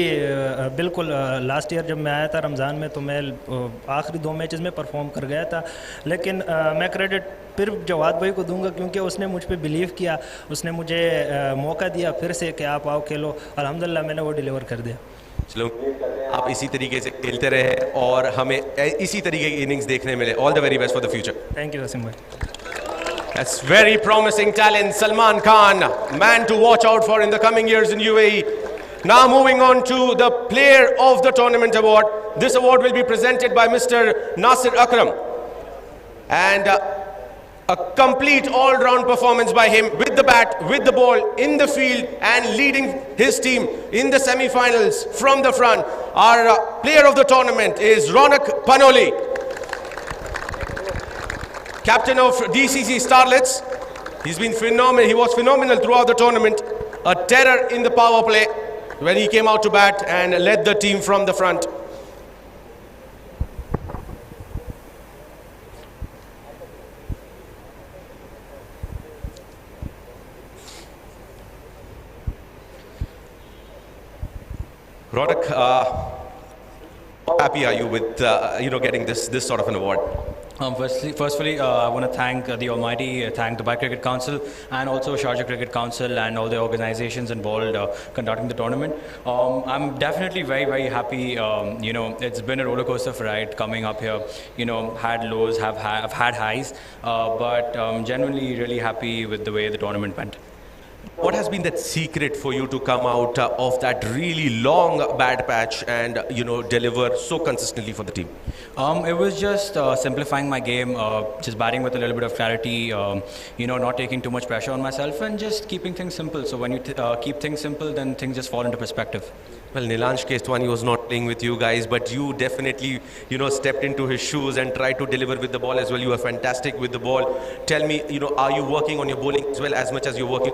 बिल्कुल, लास्ट ईयर जब मैं आया था रमज़ान में तो मैं आखिरी 2 मैचेस में परफॉर्म कर गया था, लेकिन मैं क्रेडिट फिर जवाद भाई को दूंगा क्योंकि उसने मुझ पे बिलीव किया, उसने मुझे मौका दिया फिर से कि आप आओ खेलो। अल्हम्दुलिल्लाह मैंने वो डिलीवर कर दिया। चलो आप इसी तरीके से खेलते रहे और हमें इसी तरीके की इनिंग्स देखने मिले। All the very best for the future. Thank you Wasim भाई। That's very promising talent, Salman Khan, man to watch out for in the coming years in UAE. Now moving on to the Player of the Tournament award. This award will be presented by Mr. Nasir Akram. And a complete all-round performance by him with the bat, with the ball, in the field and leading his team in the semi-finals from the front. Our Player of the Tournament is Ronak Panoli, captain of DCC Starlets. He's been phenomenal. He was phenomenal throughout the tournament. A terror in the power play when he came out to bat and led the team from the front. Ronak, how happy are you with getting this sort of an award? Firstly, I want to thank the Almighty, thank Dubai Cricket Council and also Sharjah Cricket Council and all the organizations involved conducting the tournament. I'm definitely very, very happy. It's been a roller coaster ride coming up here. Had lows, have had highs, but genuinely really happy with the way the tournament went. What has been that secret for you to come out of that really long bad patch and deliver so consistently for the team? It was just simplifying my game, just batting with a little bit of clarity, not taking too much pressure on myself and just keeping things simple. So when you keep things simple, then things just fall into perspective. Well, Nilansh Keswani was not playing with you guys, but you definitely, stepped into his shoes and tried to deliver with the ball as well. You were fantastic with the ball. Tell me, are you working on your bowling as well as much as you're working?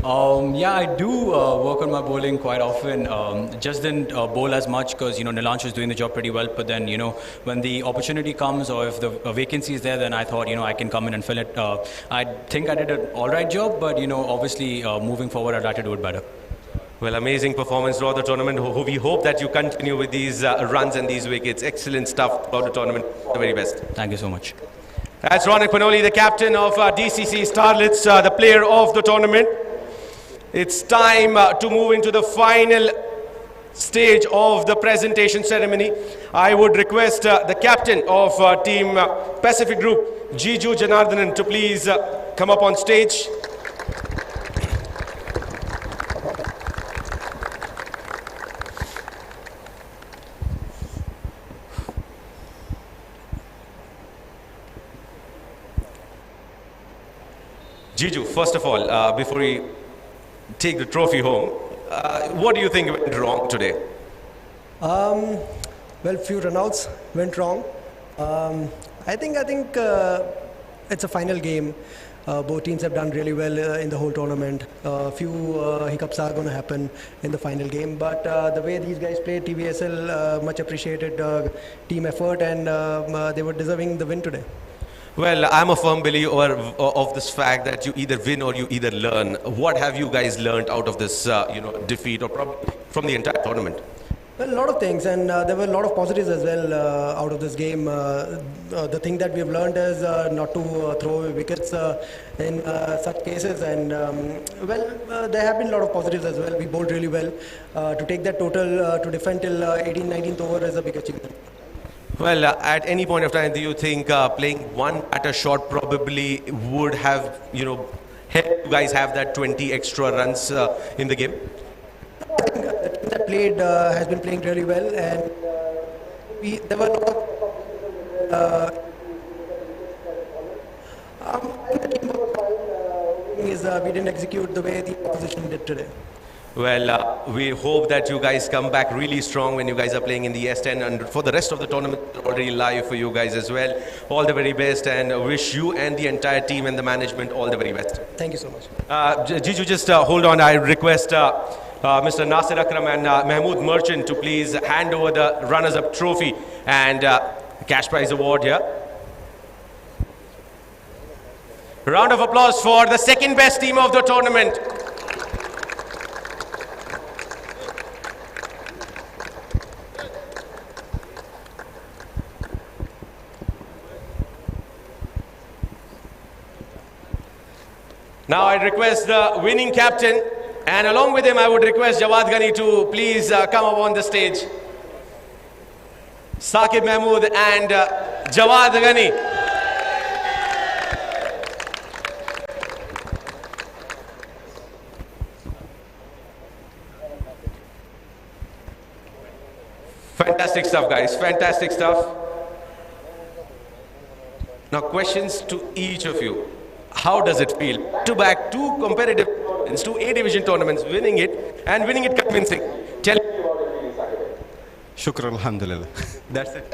Yeah, I do work on my bowling quite often. Just didn't bowl as much because, Nilansh was doing the job pretty well. But then, when the opportunity comes or if the vacancy is there, then I thought, I can come in and fill it. I think I did an all right job, but, obviously moving forward, I'd like to do it better. Well, amazing performance throughout the tournament. We hope that you continue with these runs and these wickets. Excellent stuff throughout the tournament. The very best. Thank you so much. That's Ronak Panoli, the captain of DCC Starlets, the player of the tournament. It's time to move into the final stage of the presentation ceremony. I would request the captain of Team Pacific Group, Jiju Janardhanan, to please come up on stage. Jiju, first of all, before we take the trophy home, what do you think went wrong today? Well, few runouts went wrong. I think it's a final game. Both teams have done really well in the whole tournament. Few hiccups are going to happen in the final game, but the way these guys played, TVSL much appreciated team effort, and they were deserving the win today. Well, I'm a firm believer of this fact that you either win or you either learn. What have you guys learned out of this, defeat or probably from the entire tournament? Well, a lot of things, and there were a lot of positives as well out of this game. The thing that we've learned is not to throw away wickets in such cases, and there have been a lot of positives as well. We bowled really well. To take that total to defend till 18th, 19th over is a big achievement. Well, at any point of time, do you think playing one batter shot probably would have, helped you guys have that 20 extra runs in the game? That played has been playing really well, and there were we didn't execute the way the opposition did today. Well, we hope that you guys come back really strong when you guys are playing in the S10, and for the rest of the tournament, already live for you guys as well. All the very best, and wish you and the entire team and the management all the very best. Thank you so much. Jiju, just hold on. I request Mr. Nasir Akram and Mahmood Merchant to please hand over the runners-up trophy and cash prize award here. Round of applause for the second best team of the tournament. Now I request the winning captain, and along with him I would request Jawad Ghani to please come up on the stage. Saqib Mahmood and Jawad Ghani. Fantastic stuff, guys. Fantastic stuff. Now questions to each of you. How does it feel to back two competitive tournaments, two A-division tournaments, winning it and winning it convincing? Tell me about your feelings, Saqib. Shukran, alhamdulillah. That's it.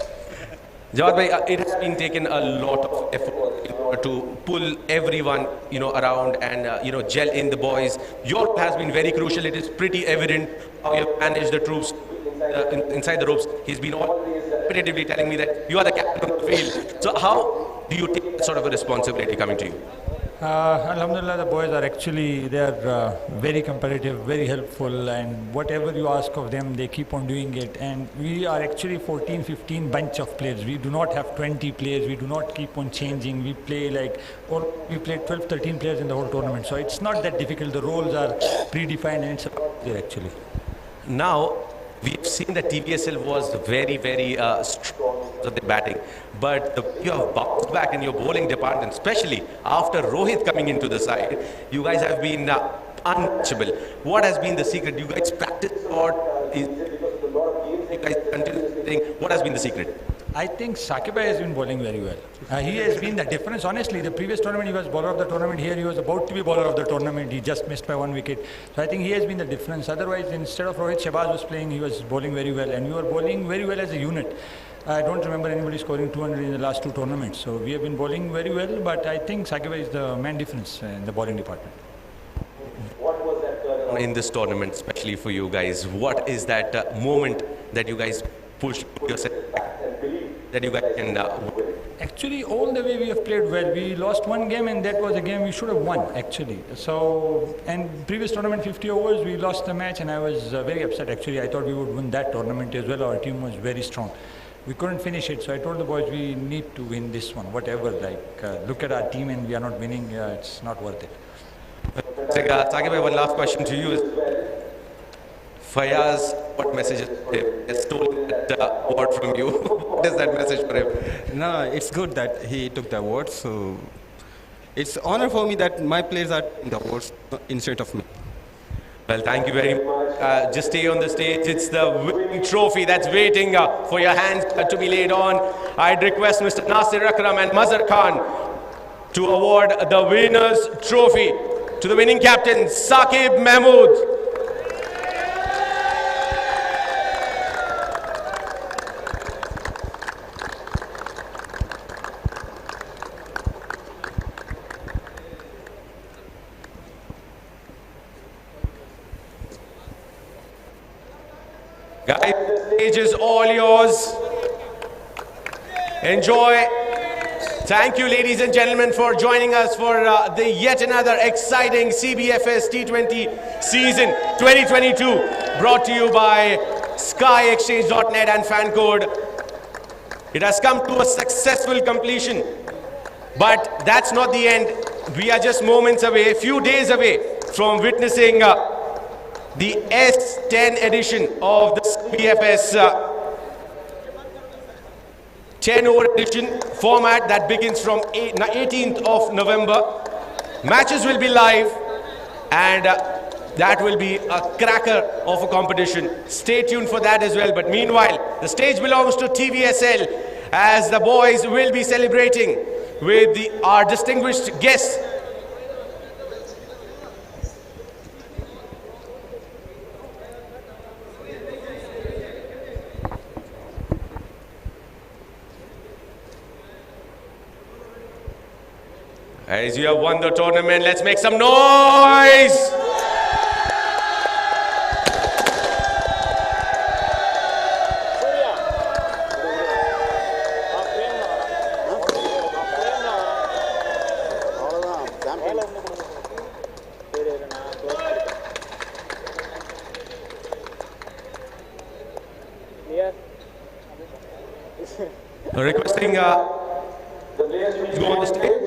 Jawad bhai, it has been taken a lot of effort in order to pull everyone, around and, gel in the boys. Your role has been very crucial. It is pretty evident how you have managed the troops inside the ropes. He's been always repetitively telling me that you are the captain of the field. So how do you take that sort of a responsibility coming to you? Alhamdulillah, the boys are actually, they are very competitive, very helpful, and whatever you ask of them, they keep on doing it. And we are actually 14, 15 bunch of players. We do not have 20 players. We do not keep on changing. We play we play 12, 13 players in the whole tournament. So it's not that difficult. The roles are predefined, and it's there actually. Now, we've seen that TVSL was very, very strong of the batting, but you have bounced back in your bowling department, especially after Rohit coming into the side. You guys have been untouchable. What has been the secret? You guys practice or is it because of a lot of games you guys continue playing? What has been the secret? I think Saqib has been bowling very well. He has been the difference. Honestly, the previous tournament he was bowler of the tournament. Here he was about to be bowler of the tournament. He just missed by 1 wicket. So I think he has been the difference. Otherwise, instead of Rohit, Shahbaz was playing. He was bowling very well, and we were bowling very well as a unit. I don't remember anybody scoring 200 in the last two tournaments. So we have been bowling very well, but I think Saqib is the main difference in the bowling department. What was that turn in this tournament, especially for you guys? What is that moment that you guys push yourself back and believe that you guys can win? Actually, all the way we have played well. We lost one game, and that was a game we should have won, actually. So, and previous tournament, 50 overs, we lost the match, and I was very upset, actually. I thought we would win that tournament as well. Our team was very strong. We couldn't finish it, so I told the boys we need to win this one, whatever. Look at our team, and we are not winning. It's not worth it. Saqib, one last question to you is, Fayaz, what message has stolen that award from you? What is that message for him? No, it's good that he took the award. So it's honor for me that my players are in the awards instead of me. Well, thank you very much. Just stay on the stage. It's the winning trophy that's waiting for your hands to be laid on. I'd request Mr. Nasir Akram and Mazhar Khan to award the winner's trophy to the winning captain, Saqib Mahmood. Guys, the stage is all yours. Enjoy. Thank you, ladies and gentlemen, for joining us for the yet another exciting CBFS T20 season 2022, brought to you by SkyExchange.net and FanCode. It has come to a successful completion, but that's not the end. We are just moments away, a few days away from witnessing the S10 edition of the CBFS 10 over edition format that begins from 18th of November. Matches will be live, and that will be a cracker of a competition. Stay tuned for that as well. But meanwhile, the stage belongs to TVSL, as the boys will be celebrating with our distinguished guests. As you have won the tournament, let's make some noise! Requesting the players to go on the stage.